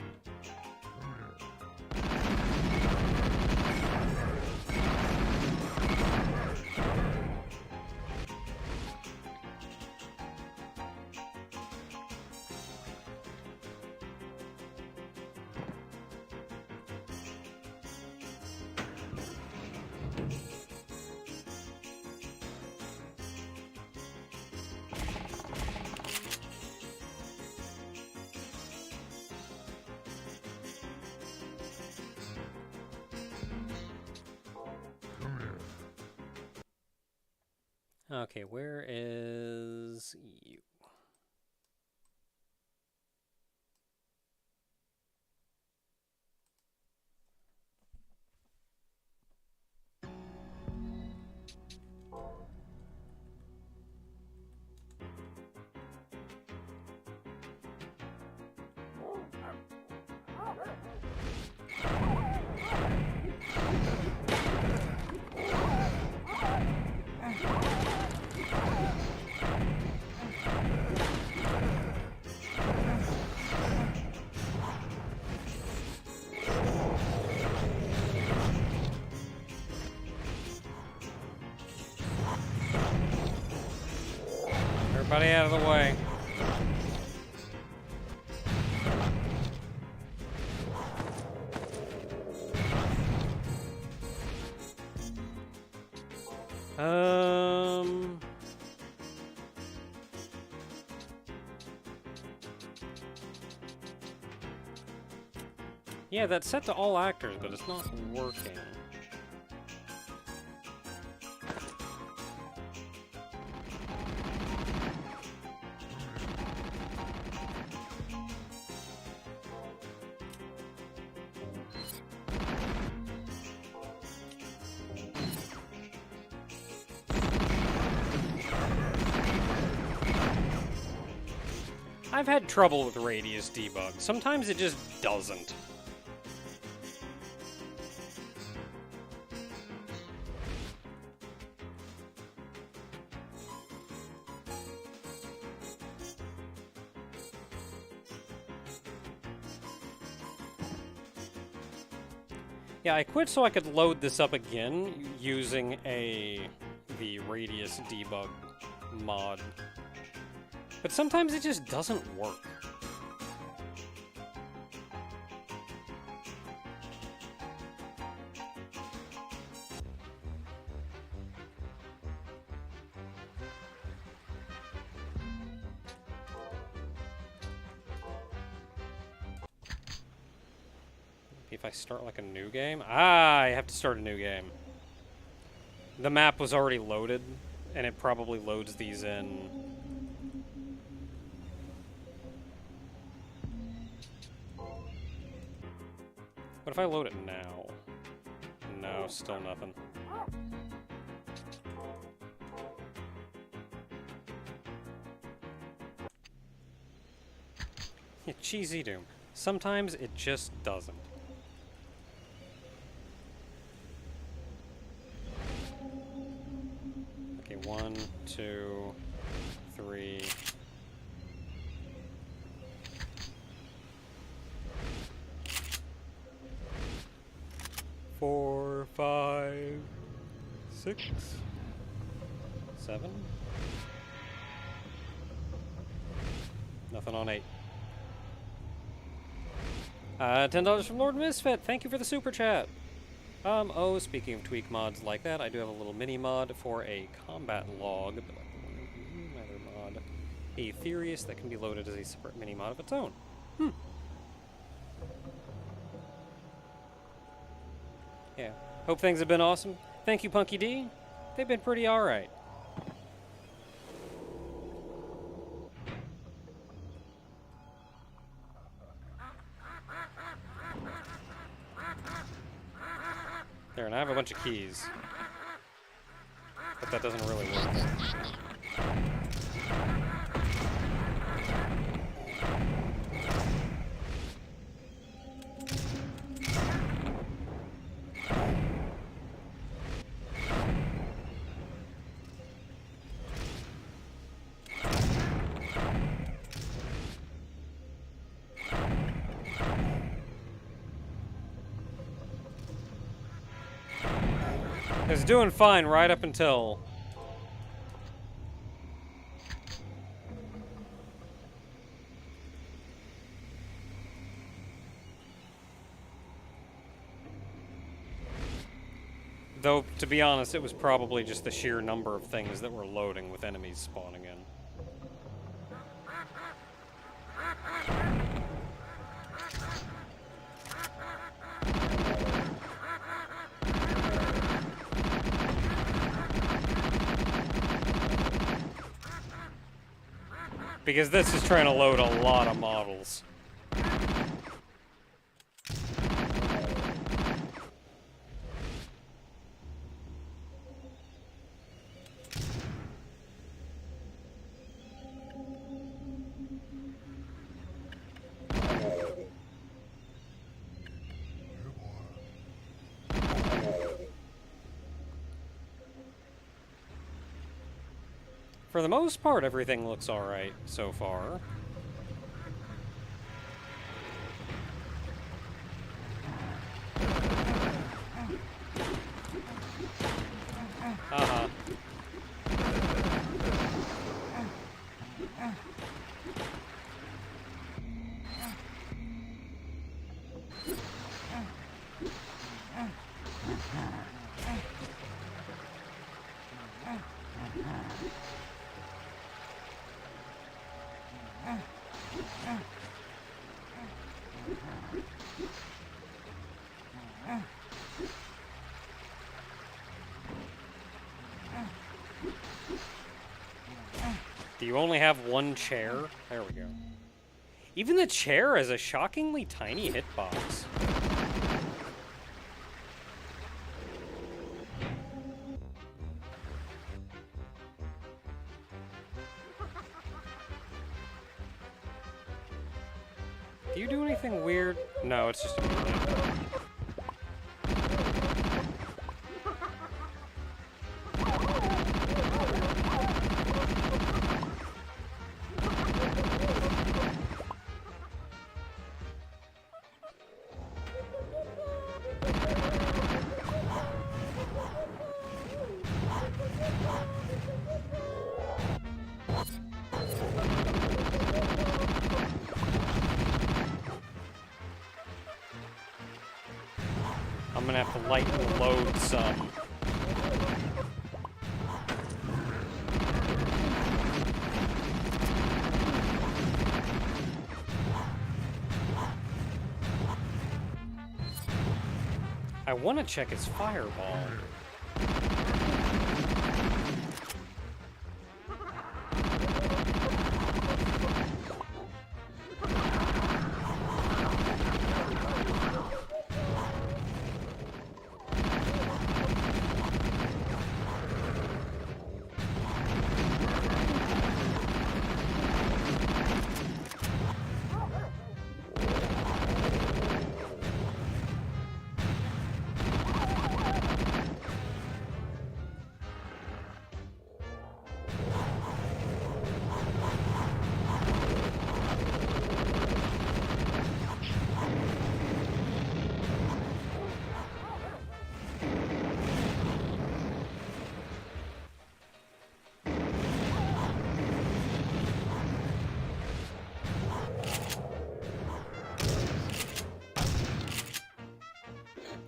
Okay, where is you? Everybody out of the way. Yeah, that's set to all actors, but it's not working. I've had trouble with radius debug. Sometimes it just doesn't. Yeah, I quit so I could load this up again using the radius debug mod. But sometimes it just doesn't work. If I start like a new game? I have to start a new game. The map was already loaded, and it probably loads these in. What if I load it now? No, still nothing. Yeah, cheesy doom. Sometimes it just doesn't. Okay, 1, 2, 3. 4, 5, 6, 7. Nothing on 8. $10 from Lord Misfit. Thank you for the super chat. Oh, speaking of tweak mods like that, I do have a little mini mod for a combat log, but another mod, a Therius that can be loaded as a separate mini mod of its own. Yeah. Hope things have been awesome. Thank you, Punky D. They've been pretty alright. There, and I have a bunch of keys. But that doesn't really work. It's doing fine right up until... Though, to be honest, it was probably just the sheer number of things that were loading with enemies spawning in. Because this is trying to load a lot of models. For the most part, everything looks alright so far. Do you only have one chair? There we go. Even the chair has a shockingly tiny hitbox. Do you do anything weird? No, it's just a melee. I'm gonna have to lighten load some. I want to check his fireball.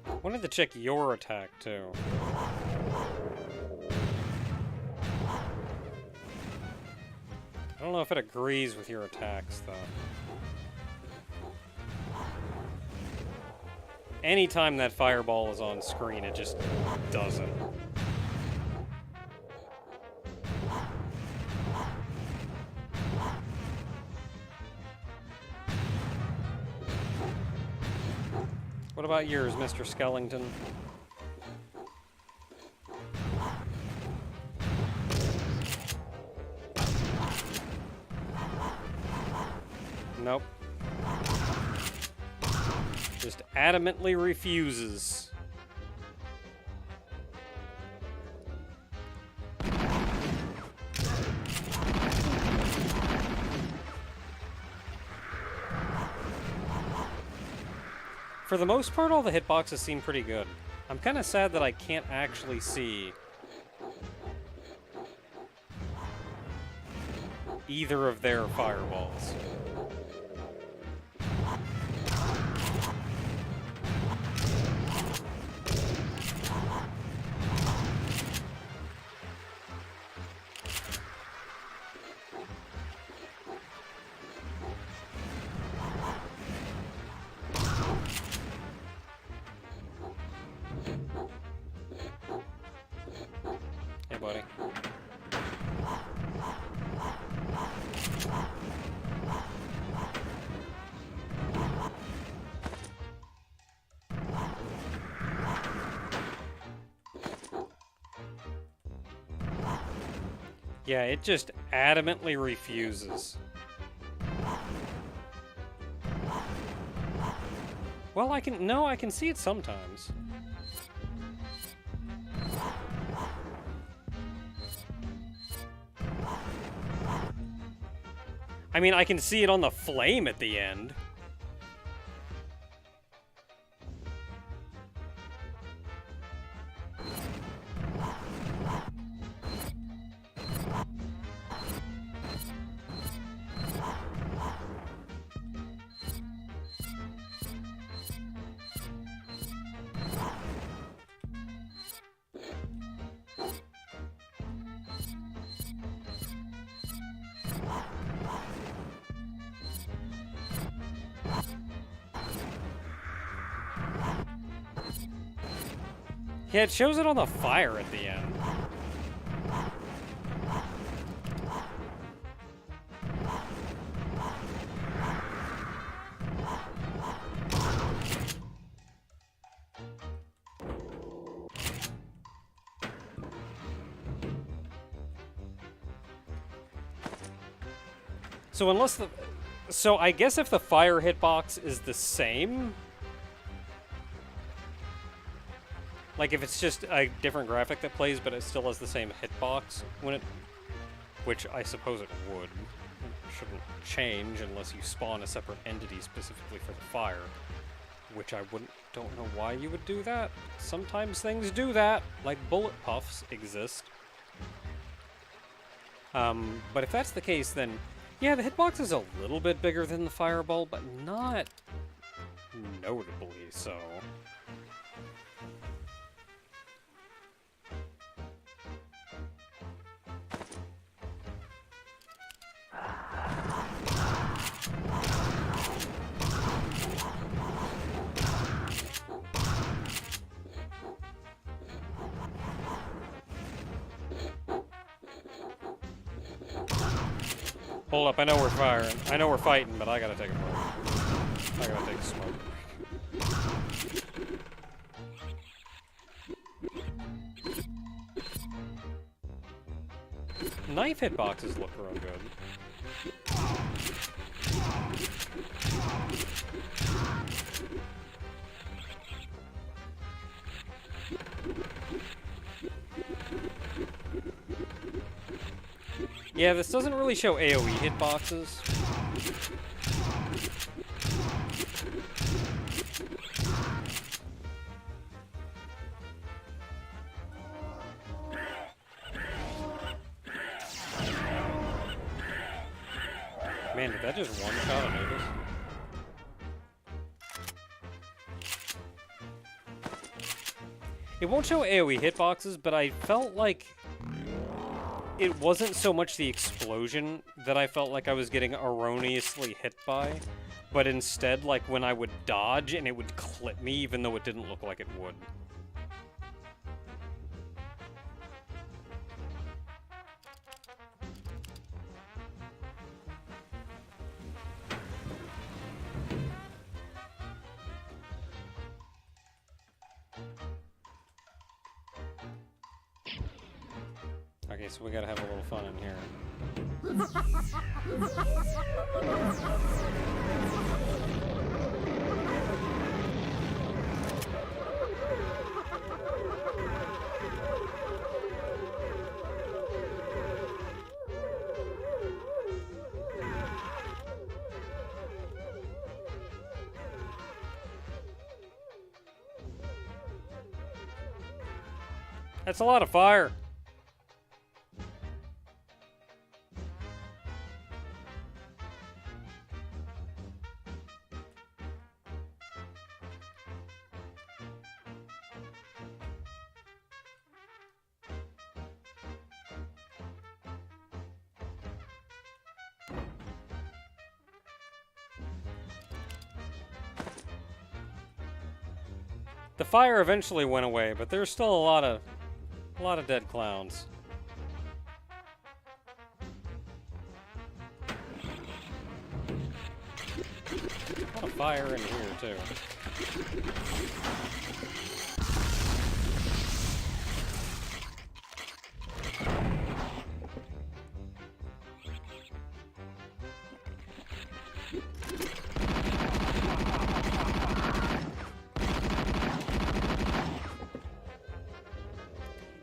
I wanted to check your attack, too. I don't know if it agrees with your attacks, though. Anytime that fireball is on screen, it just doesn't. What about yours, Mr. Skellington? Nope. Just adamantly refuses. For the most part, all the hitboxes seem pretty good. I'm kind of sad that I can't actually see either of their fireballs. Hey, buddy. Yeah, it just adamantly refuses. Well, I can see it sometimes. I mean, I can see it on the flame at the end. Yeah, it shows it on the fire at the end. So unless the... So I guess if the fire hitbox is the same... Like if it's just a different graphic that plays, but it still has the same hitbox when it... Which I suppose it would. It shouldn't change unless you spawn a separate entity specifically for the fire. Which I don't know why you would do that. Sometimes things do that, like bullet puffs exist. But if that's the case, then... Yeah, the hitbox is a little bit bigger than the fireball, but not notably so. Hold up, I know we're firing. I know we're fighting, but I gotta take a break. I gotta take a smoke. Knife hitboxes look real good. Yeah, this doesn't really show AoE hitboxes. Man, did that just one-shot a notice? It won't show AoE hitboxes, but I felt like it wasn't so much the explosion that I felt like I was getting erroneously hit by, but instead, like, when I would dodge and it would clip me even though it didn't look like it would. Okay, so we gotta have a little fun in here. That's a lot of fire. The fire eventually went away, but there's still a lot of dead clowns. A lot of fire in here too.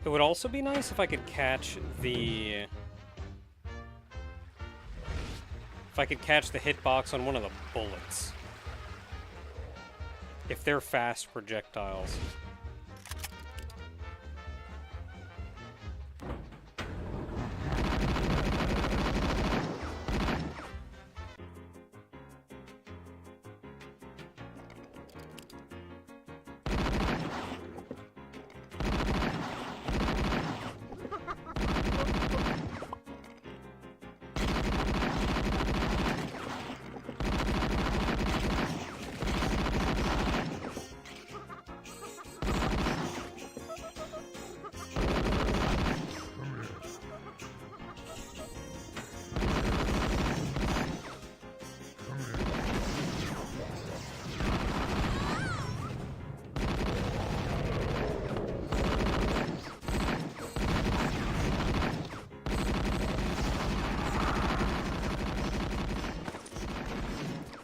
It would also be nice if I could catch the... If I could catch the hitbox on one of the bullets. If they're fast projectiles.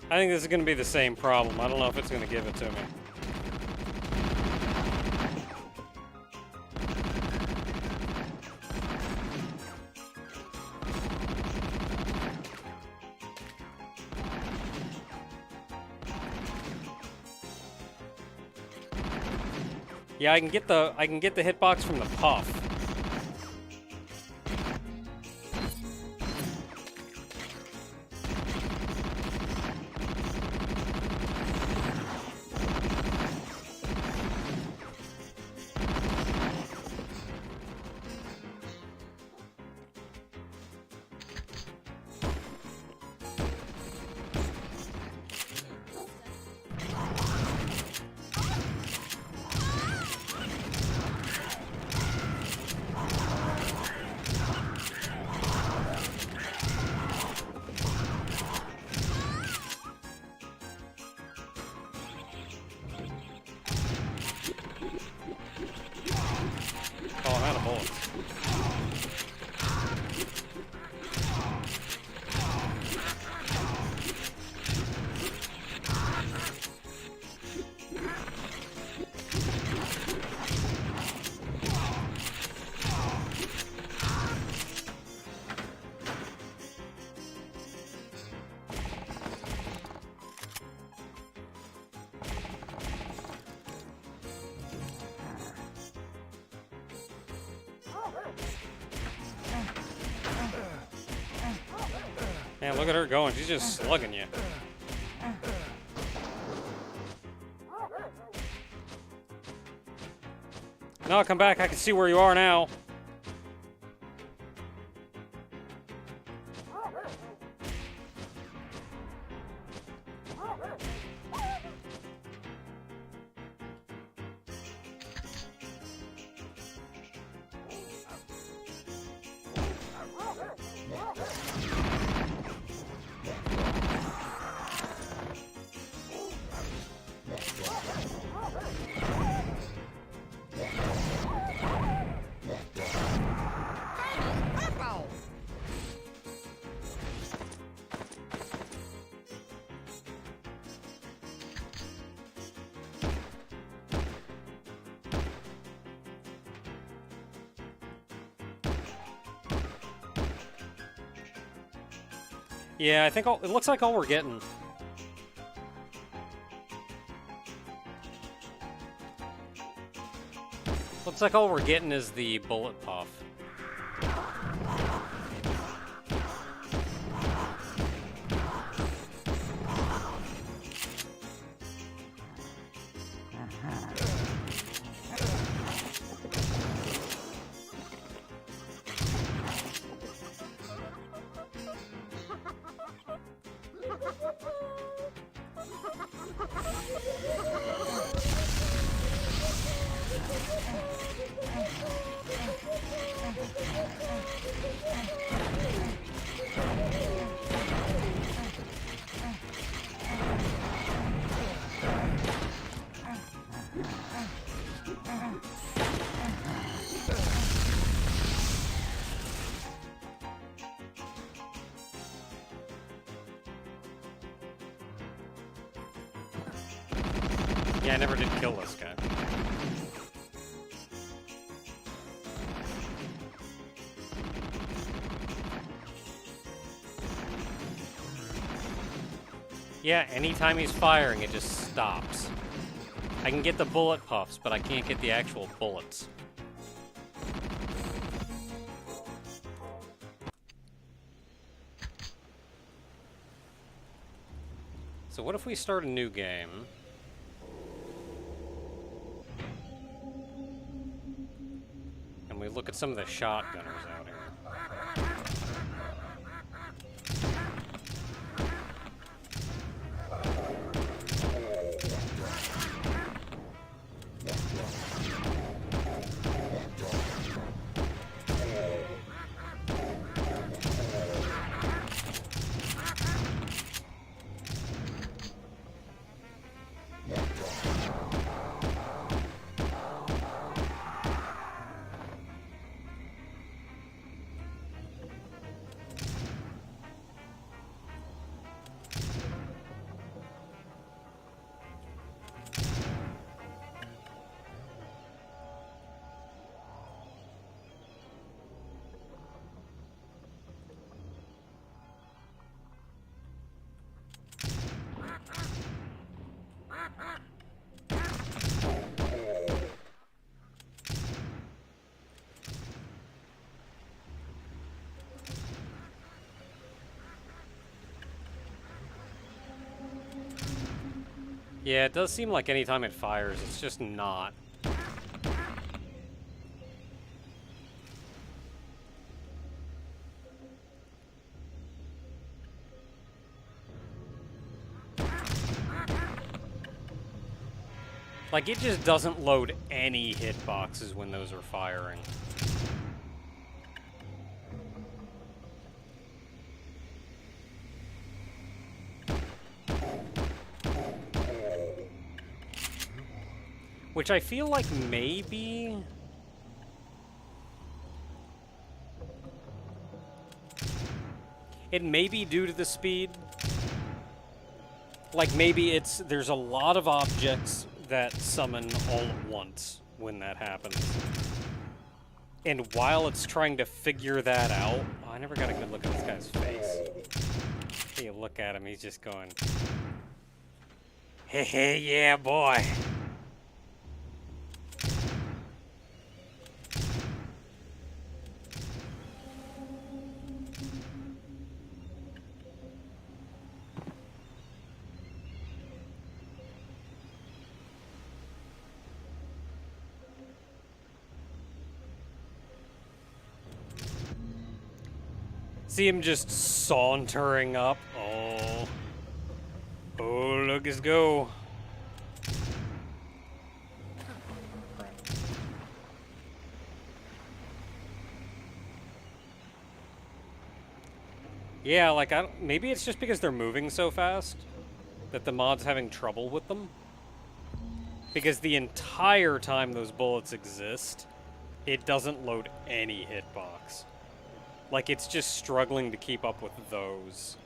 I think this is going to be the same problem. I don't know if it's going to give it to me. Yeah, I can get the hitbox from the puff. Oh, I'm out of bullets. Man, look at her going. She's just slugging you. No, come back. I can see where you are now. Yeah, I think it looks like all we're getting. Looks like all we're getting is the bullet puff. Yeah, I never did kill this guy. Yeah, anytime he's firing, it just stops. I can get the bullet puffs, but I can't get the actual bullets. So what if we start a new game? And we look at some of the shotgunners out here. Yeah, it does seem like anytime it fires, it's just not. Like, it just doesn't load any hitboxes when those are firing. Which I feel like maybe... It may be due to the speed. Like, maybe there's a lot of objects that summon all at once when that happens. And while it's trying to figure that out... Oh, I never got a good look at this guy's face. Hey, you look at him, he's just going... Hey, hey, yeah, boy. See him just sauntering up. Oh. Oh, look us go. Yeah, like, maybe it's just because they're moving so fast that the mod's having trouble with them. Because the entire time those bullets exist, it doesn't load any hitbox. Like, it's just struggling to keep up with those.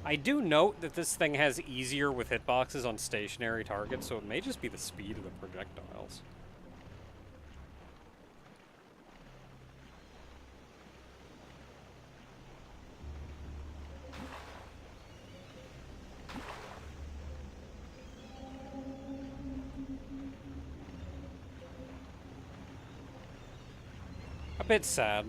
I do note that this thing has easier with hitboxes on stationary targets, so it may just be the speed of the projectiles. A bit sad.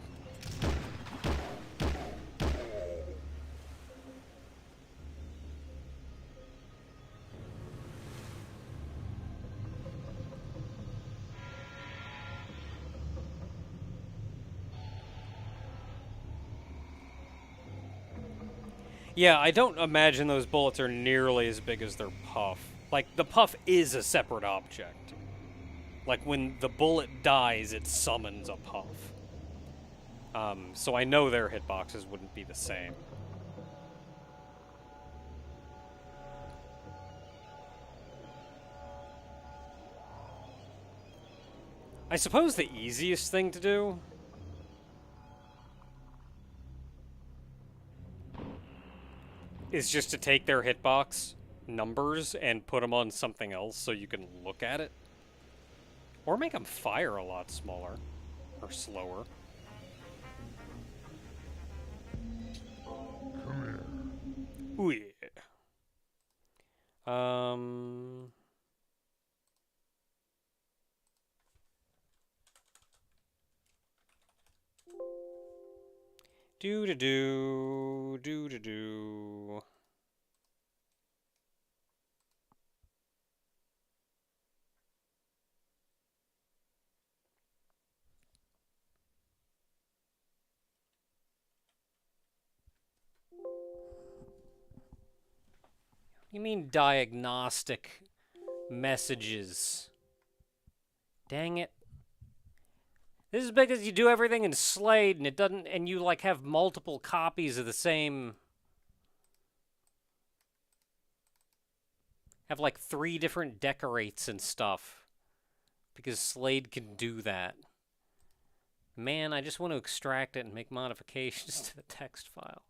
Yeah, I don't imagine those bullets are nearly as big as their puff. Like, the puff is a separate object. Like, when the bullet dies, it summons a puff. So I know their hitboxes wouldn't be the same. I suppose the easiest thing to do is just to take their hitbox numbers and put them on something else so you can look at it. Or make them fire a lot smaller. Or slower. Come here. Ooh, yeah. Do-do-do. You mean diagnostic messages? Dang it. This is because you do everything in Slade and it doesn't, and you like have multiple copies of the same. Have like 3 different decorates and stuff. Because Slade can do that. Man, I just want to extract it and make modifications to the text file.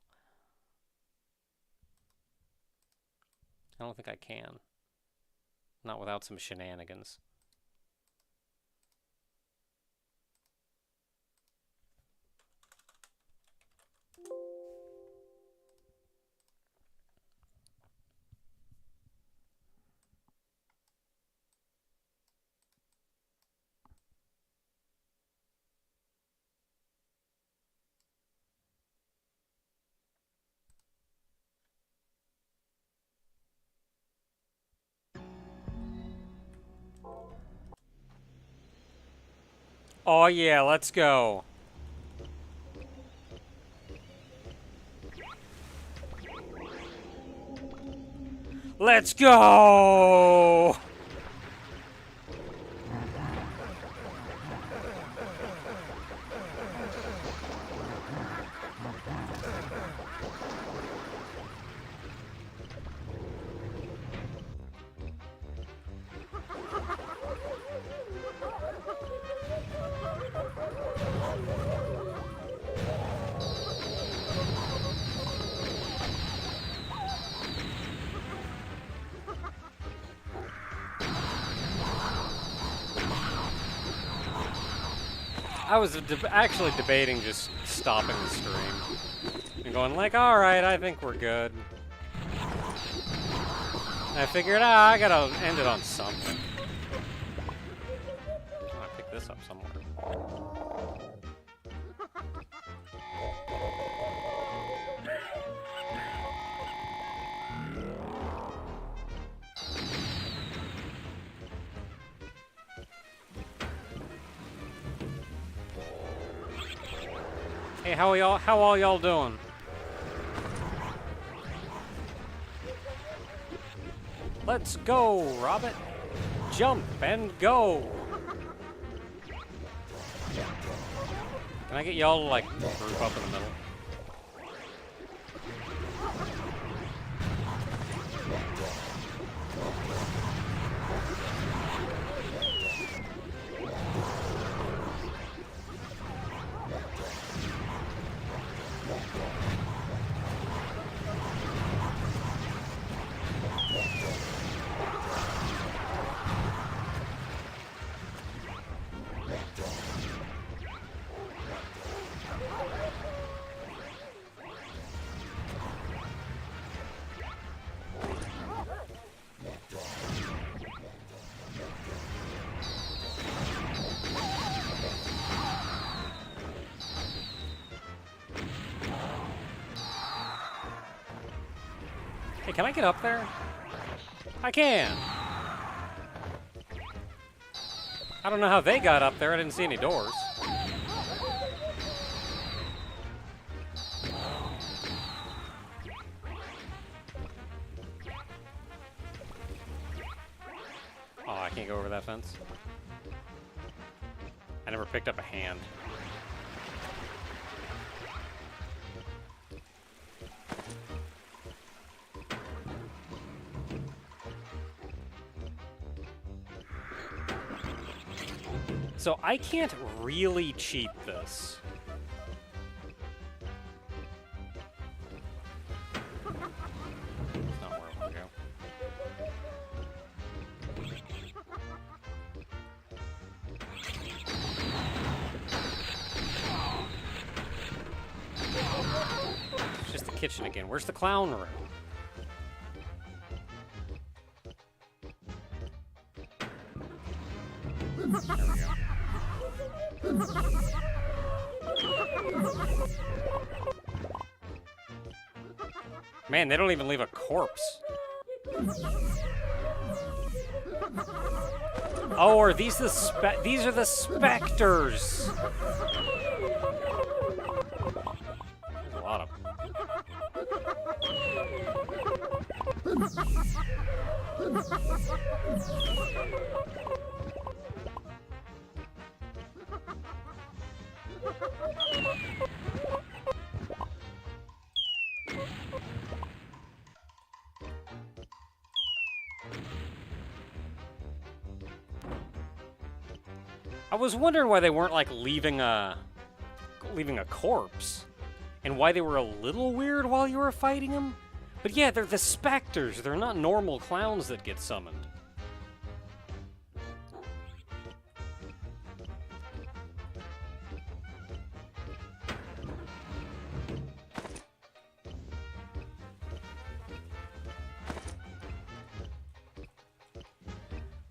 I don't think I can. Not without some shenanigans. Oh yeah, let's go. Let's go! I was actually debating just stopping the stream and going like, all right, I think we're good. And I figured, I gotta end it on something. I pick this up somewhere. Hey, how all y'all doing? Let's go, Robert. Jump and go. Can I get y'all to like group up in the middle? Hey, can I get up there? I can! I don't know how they got up there, I didn't see any doors. Oh, I can't go over that fence. I never picked up a hand. So I can't really cheat this. That's not where I want to go. It's just the kitchen again. Where's the clown room? There we go. Man, they don't even leave a corpse. Oh, are these these are the specters? There's a lot of them. I was wondering why they weren't like leaving a corpse, and why they were a little weird while you were fighting them. But yeah, they're the specters. They're not normal clowns that get summoned.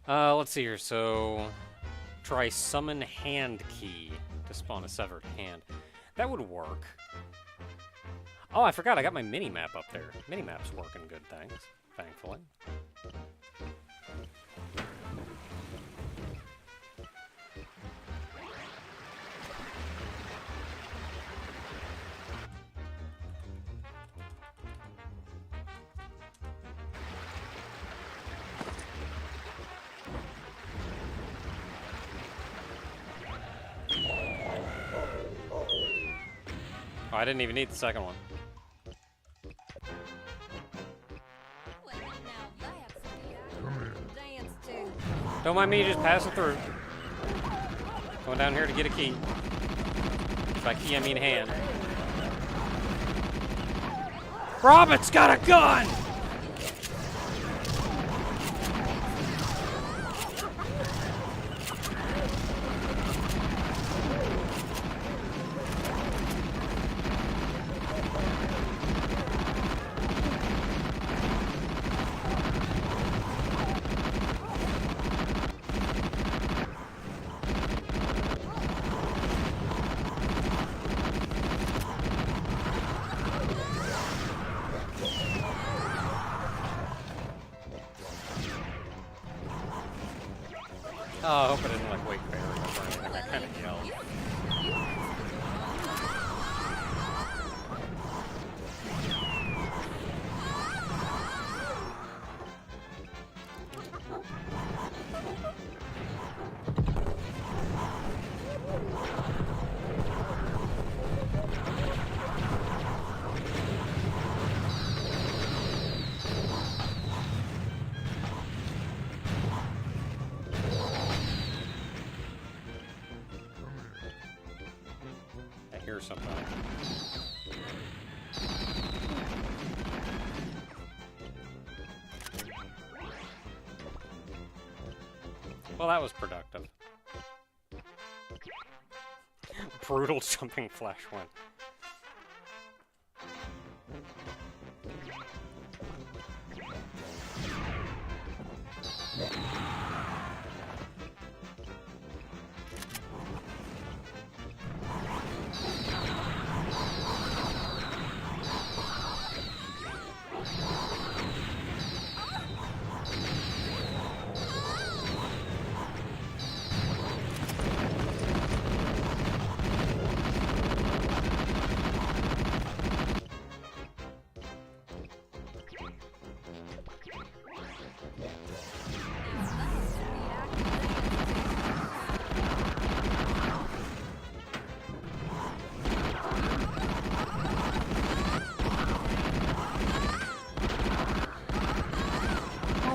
Let's see here. So, try summon hand key to spawn a severed hand. That would work. Oh, I forgot. I got my mini-map up there. Mini-map's working good, thankfully. Oh, I didn't even need the second one. Don't mind me just passing through. Going down here to get a key. By key, I mean hand. Robin's got a gun! Oh, I hope I didn't like wake barriers or anything. I kind of yelled. Or something. Well, that was productive. Brutal jumping flash one.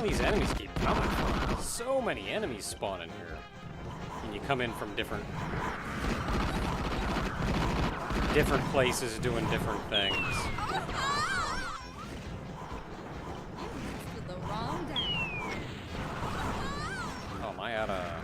These enemies keep coming from. So many enemies spawn in here. And you come in from different places doing different things. Oh, am I out of...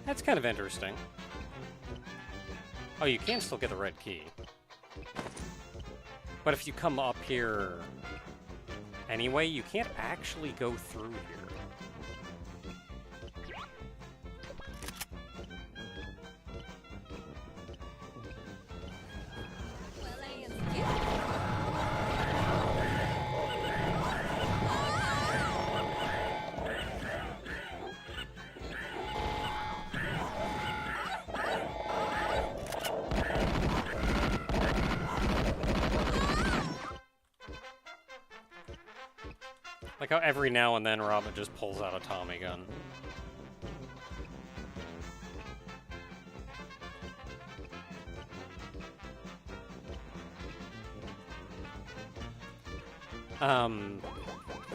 That's kind of interesting. Oh, you can still get the red key. But if you come up here anyway, you can't actually go through here. Like how every now and then Robin just pulls out a Tommy gun.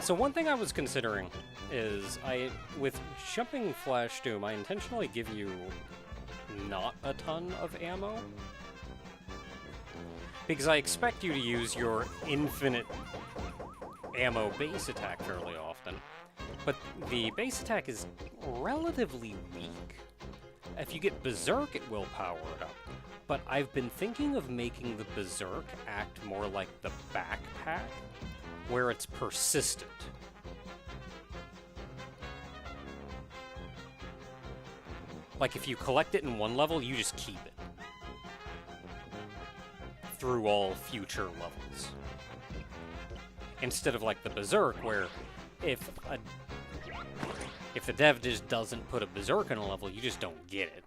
So one thing I was considering is with jumping Flash Doom, I intentionally give you not a ton of ammo. Because I expect you to use your infinite ammo base attack fairly often, but the base attack is relatively weak. If you get Berserk, it will power it up, but I've been thinking of making the Berserk act more like the backpack, where it's persistent. Like if you collect it in one level, you just keep it through all future levels. Instead of like the Berserk, where if If the dev just doesn't put a berserk on a level, you just don't get it.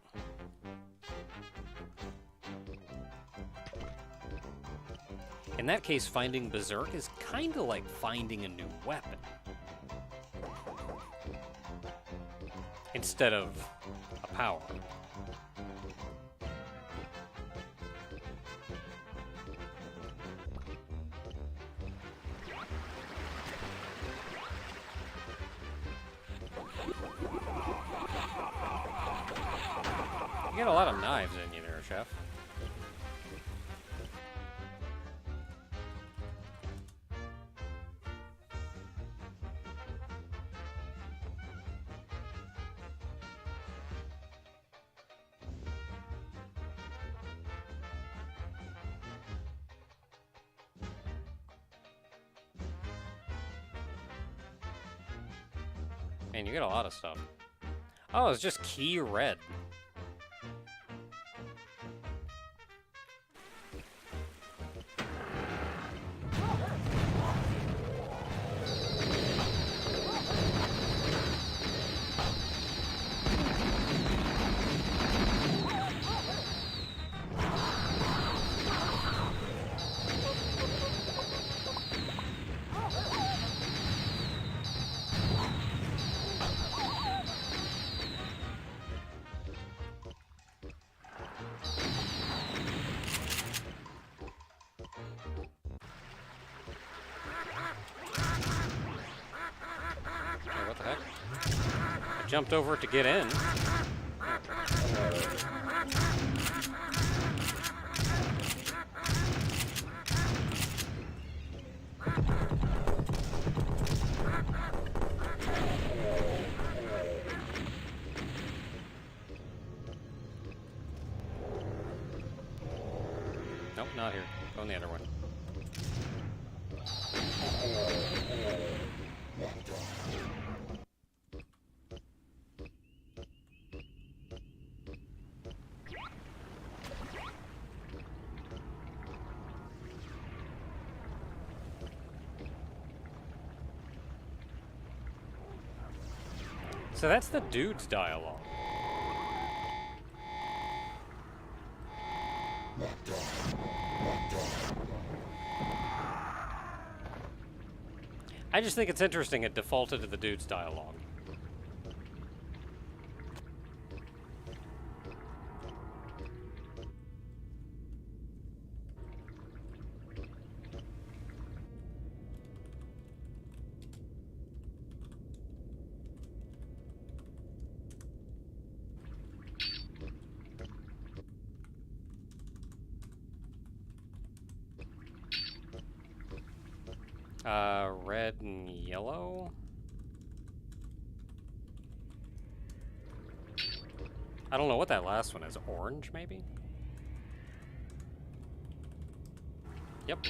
In that case, finding berserk is kind of like finding a new weapon. Instead of a power. You got a lot of knives in you there, Chef. Man, you got a lot of stuff. Oh, it's just key red. Jumped over it to get in. Nope, not here. Go in the other one. So that's the dude's dialogue. I just think it's interesting it defaulted to the dude's dialogue. Red and yellow? I don't know what that last one is. Orange, maybe? Yep.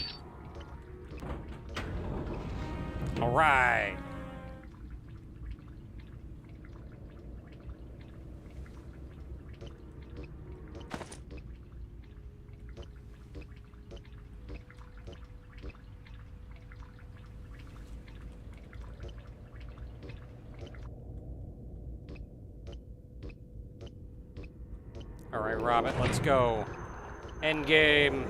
All right. All right, Robert, let's go. End game.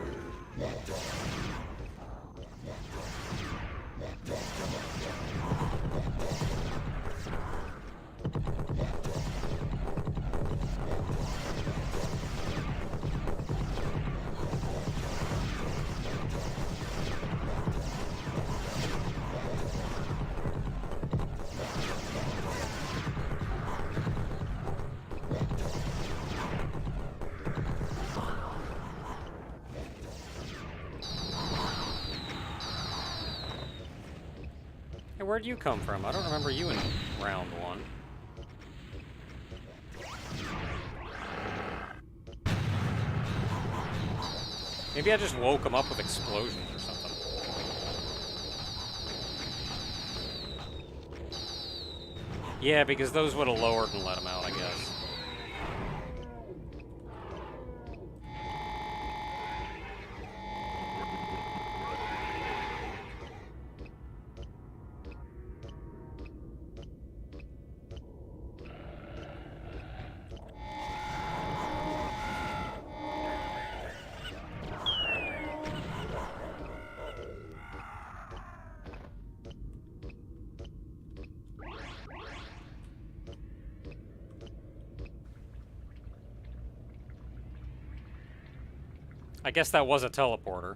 Hey, where'd you come from? I don't remember you in round one. Maybe I just woke him up with explosions or something. Yeah, because those would have lowered and let him out, I guess. I guess that was a teleporter.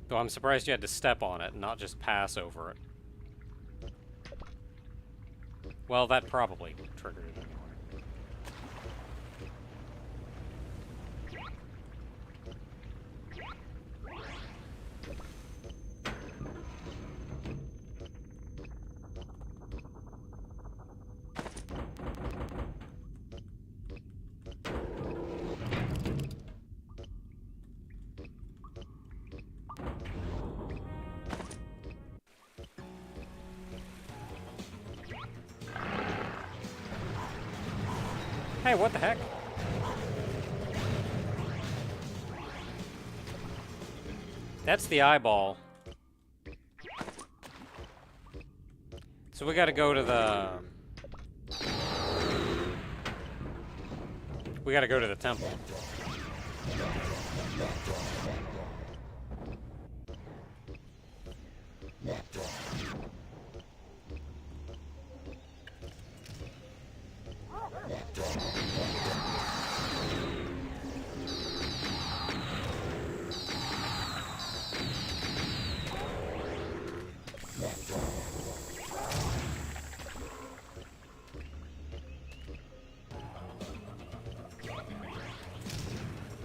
Though I'm surprised you had to step on it and not just pass over it. Well, that probably triggered it anyway. Hey, what the heck? That's the eyeball. So we gotta go to the... We gotta go to the temple.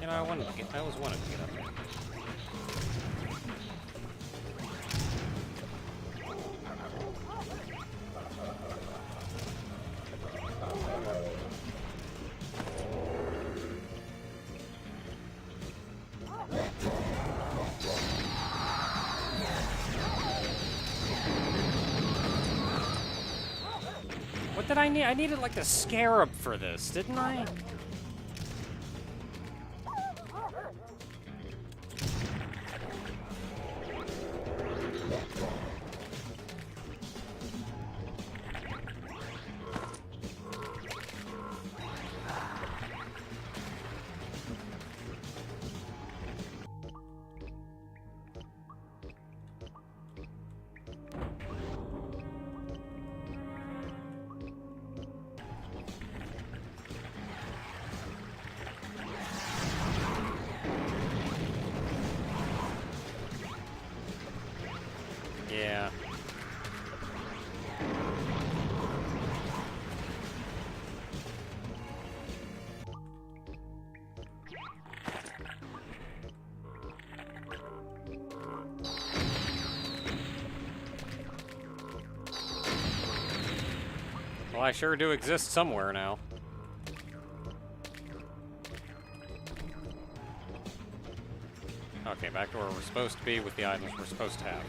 You know, I always wanted to get up there. What did I need? I needed like a scarab for this, didn't I? Yeah. Well, I sure do exist somewhere now. Okay, back to where we're supposed to be with the items we're supposed to have.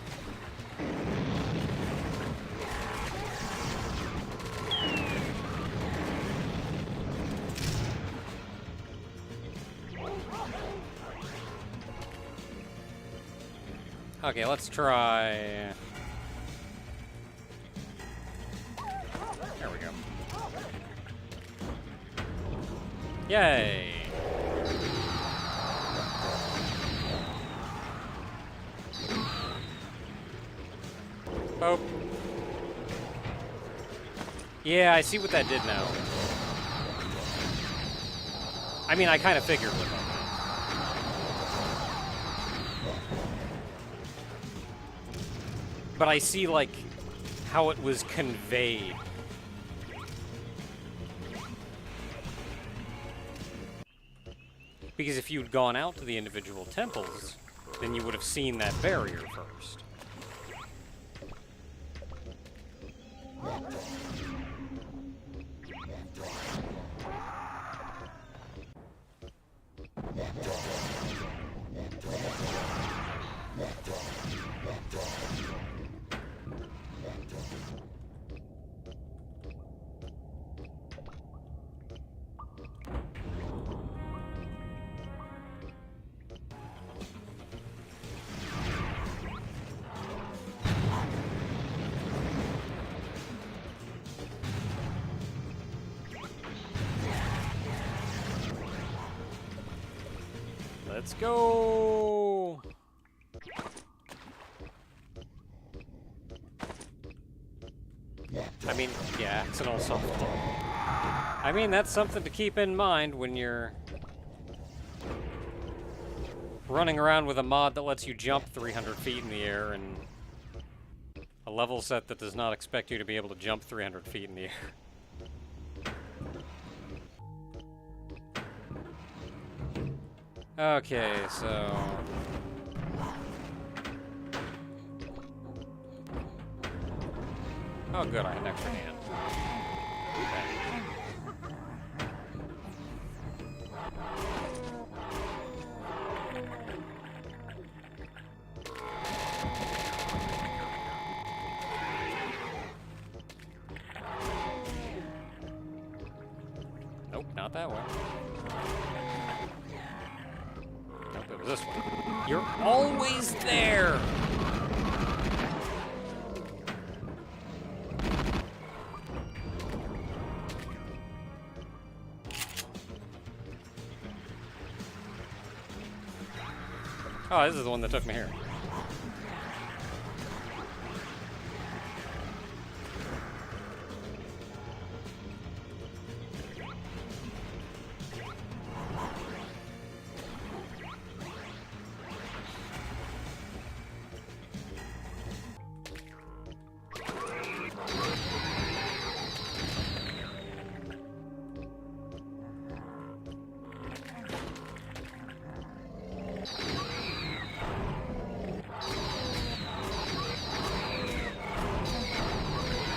Okay, let's try... There we go. Yay! Oh. Yeah, I see what that did now. I mean, I kind of figured with that. But I see, like, how it was conveyed. Because if you'd gone out to the individual temples, then you would have seen that barrier first. Let's go! I mean, yeah, accidental self-destruct. I mean, that's something to keep in mind when you're running around with a mod that lets you jump 300 feet in the air and a level set that does not expect you to be able to jump 300 feet in the air. Okay, so... Oh good, I had an extra hand. Okay. Nope, not that way. Nope, it was this way. You're always there! Oh, this is the one that took me here.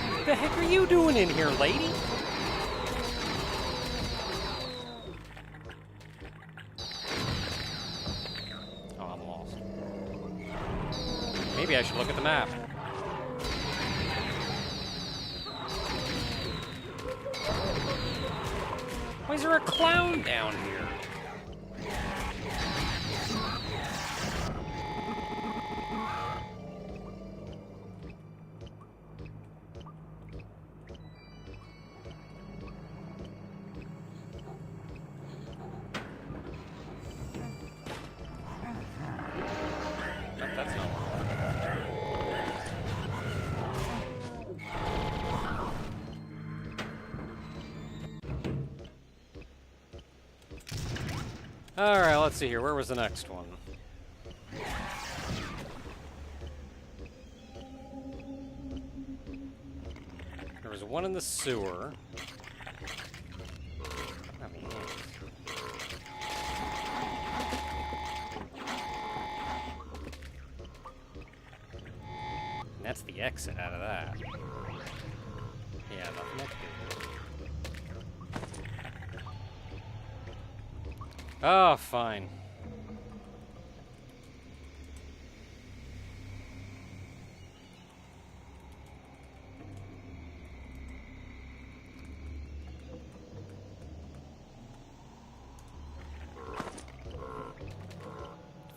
What the heck are you doing in here, lady? Oh, I'm lost. Maybe I should look at the map. Why is there a clown down here? Alright, let's see here. Where was the next one? There was one in the sewer. I mean, and that's the exit out of that. Yeah, nothing else good. Oh, fine.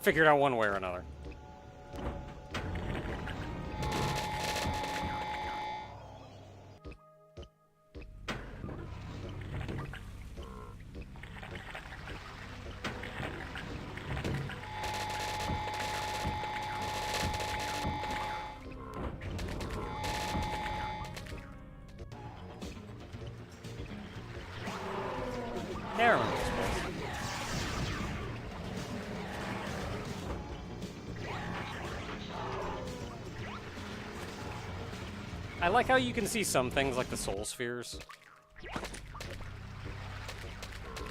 Figured out one way or another. There we go. I like how you can see some things like the soul spheres.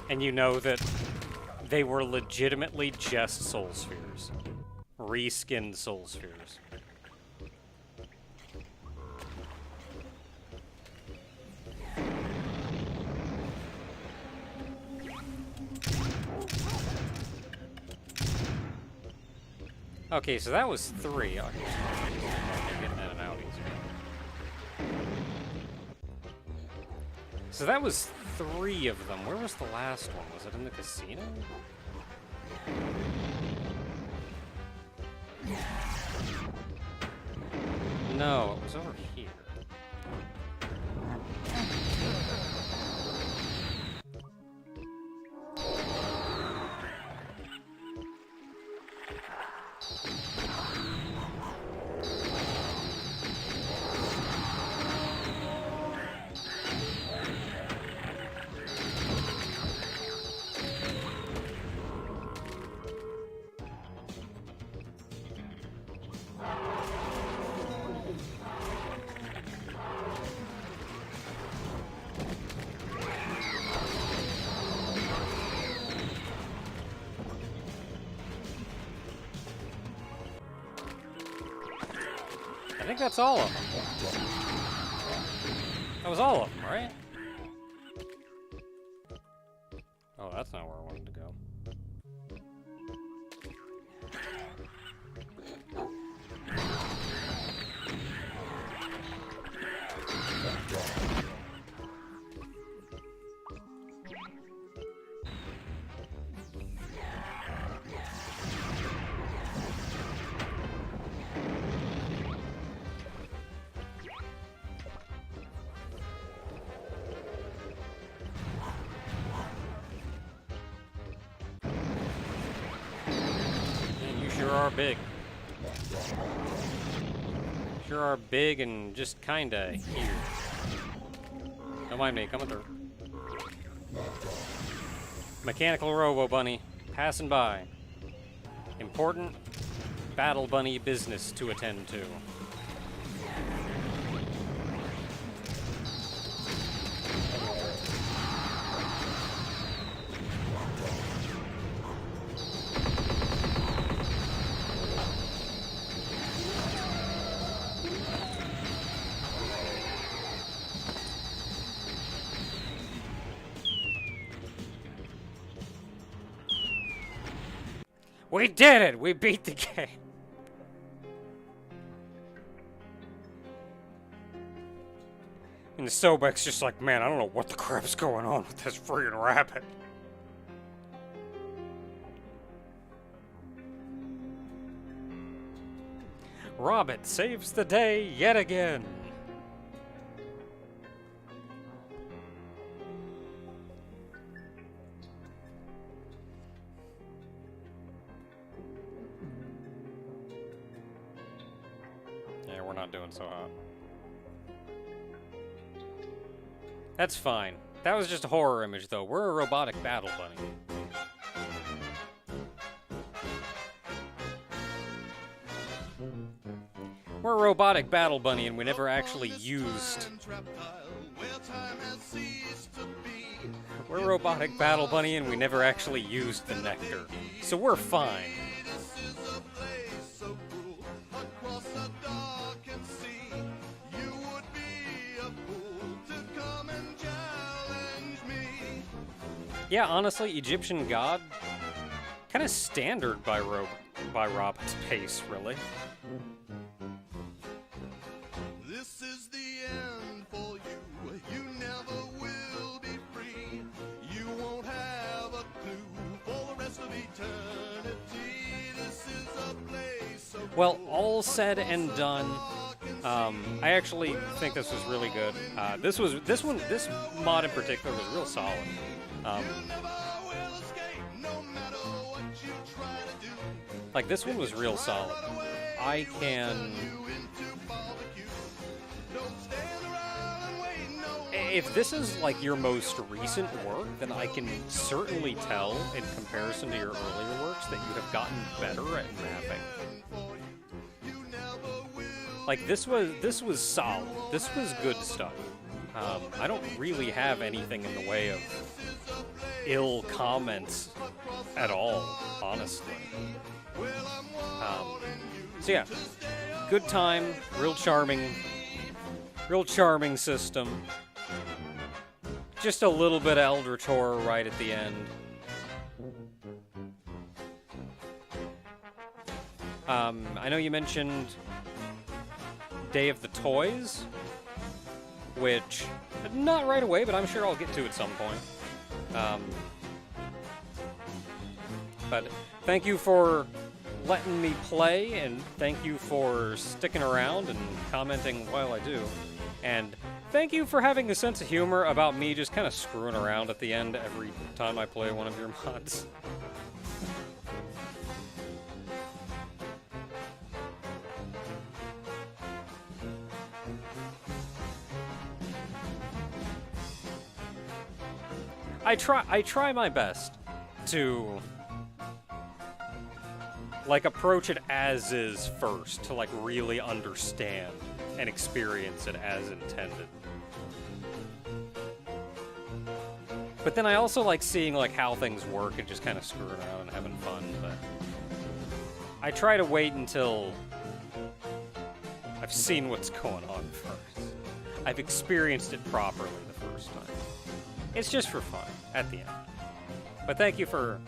And you know that they were legitimately just soul spheres. Reskinned soul spheres. Okay, so that was 3. Oh, getting in and out easier. So that was 3 of them. Where was the last one? Was it in the casino? No, it was over here. think that's all of them. That was all of them, right? Oh, that's not where I wanted to go. Sure are big. Sure are big and just kinda here. Don't mind me, coming through. Mechanical Robo Bunny, passing by. Important Battle Bunny business to attend to. We did it! We beat the game! And the Sobek's just like, man, I don't know what the crap's going on with this friggin' rabbit. Robert saves the day yet again. Yeah, we're not doing so hot. That's fine. That was just a horror image, though. We're a robotic battle bunny. We're a robotic battle bunny, and we never actually used... We're a robotic battle bunny, and we never actually used the nectar. So we're fine. Yeah, honestly, Egyptian God, kind of standard by Robot's pace, really. This is the end for you. You never will be free. You won't have a clue for the rest of eternity. This is a place so well, all said and done, I actually think this was really good. This mod in particular was real solid. Like, this one was real solid. I can... If this is, like, your most recent work, then I can certainly tell, in comparison to your earlier works, that you have gotten better at mapping. Like, this was solid. This was good stuff. I don't really have anything in the way of ill comments at all, honestly. So yeah, good time, real charming system. Just a little bit of Eldritch Horror right at the end. I know you mentioned Day of the Toys, which, not right away, but I'm sure I'll get to at some point. But thank you for letting me play, and thank you for sticking around and commenting while I do. And thank you for having a sense of humor about me just kind of screwing around at the end every time I play one of your mods. I try my best to, like, approach it as is first, to, like, really understand and experience it as intended. But then I also like seeing, like, how things work and just kind of screwing around and having fun, but I try to wait until I've seen what's going on first. I've experienced it properly the first time. It's just for fun, at the end. But thank you for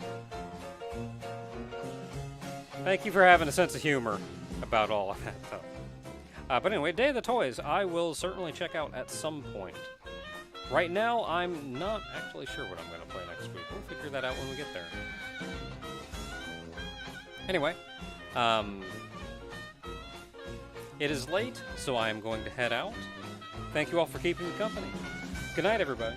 having a sense of humor about all of that, though. But anyway, Day of the Toys, I will certainly check out at some point. Right now, I'm not actually sure what I'm going to play next week. We'll figure that out when we get there. Anyway, it is late, so I am going to head out. Thank you all for keeping me company. Good night, everybody.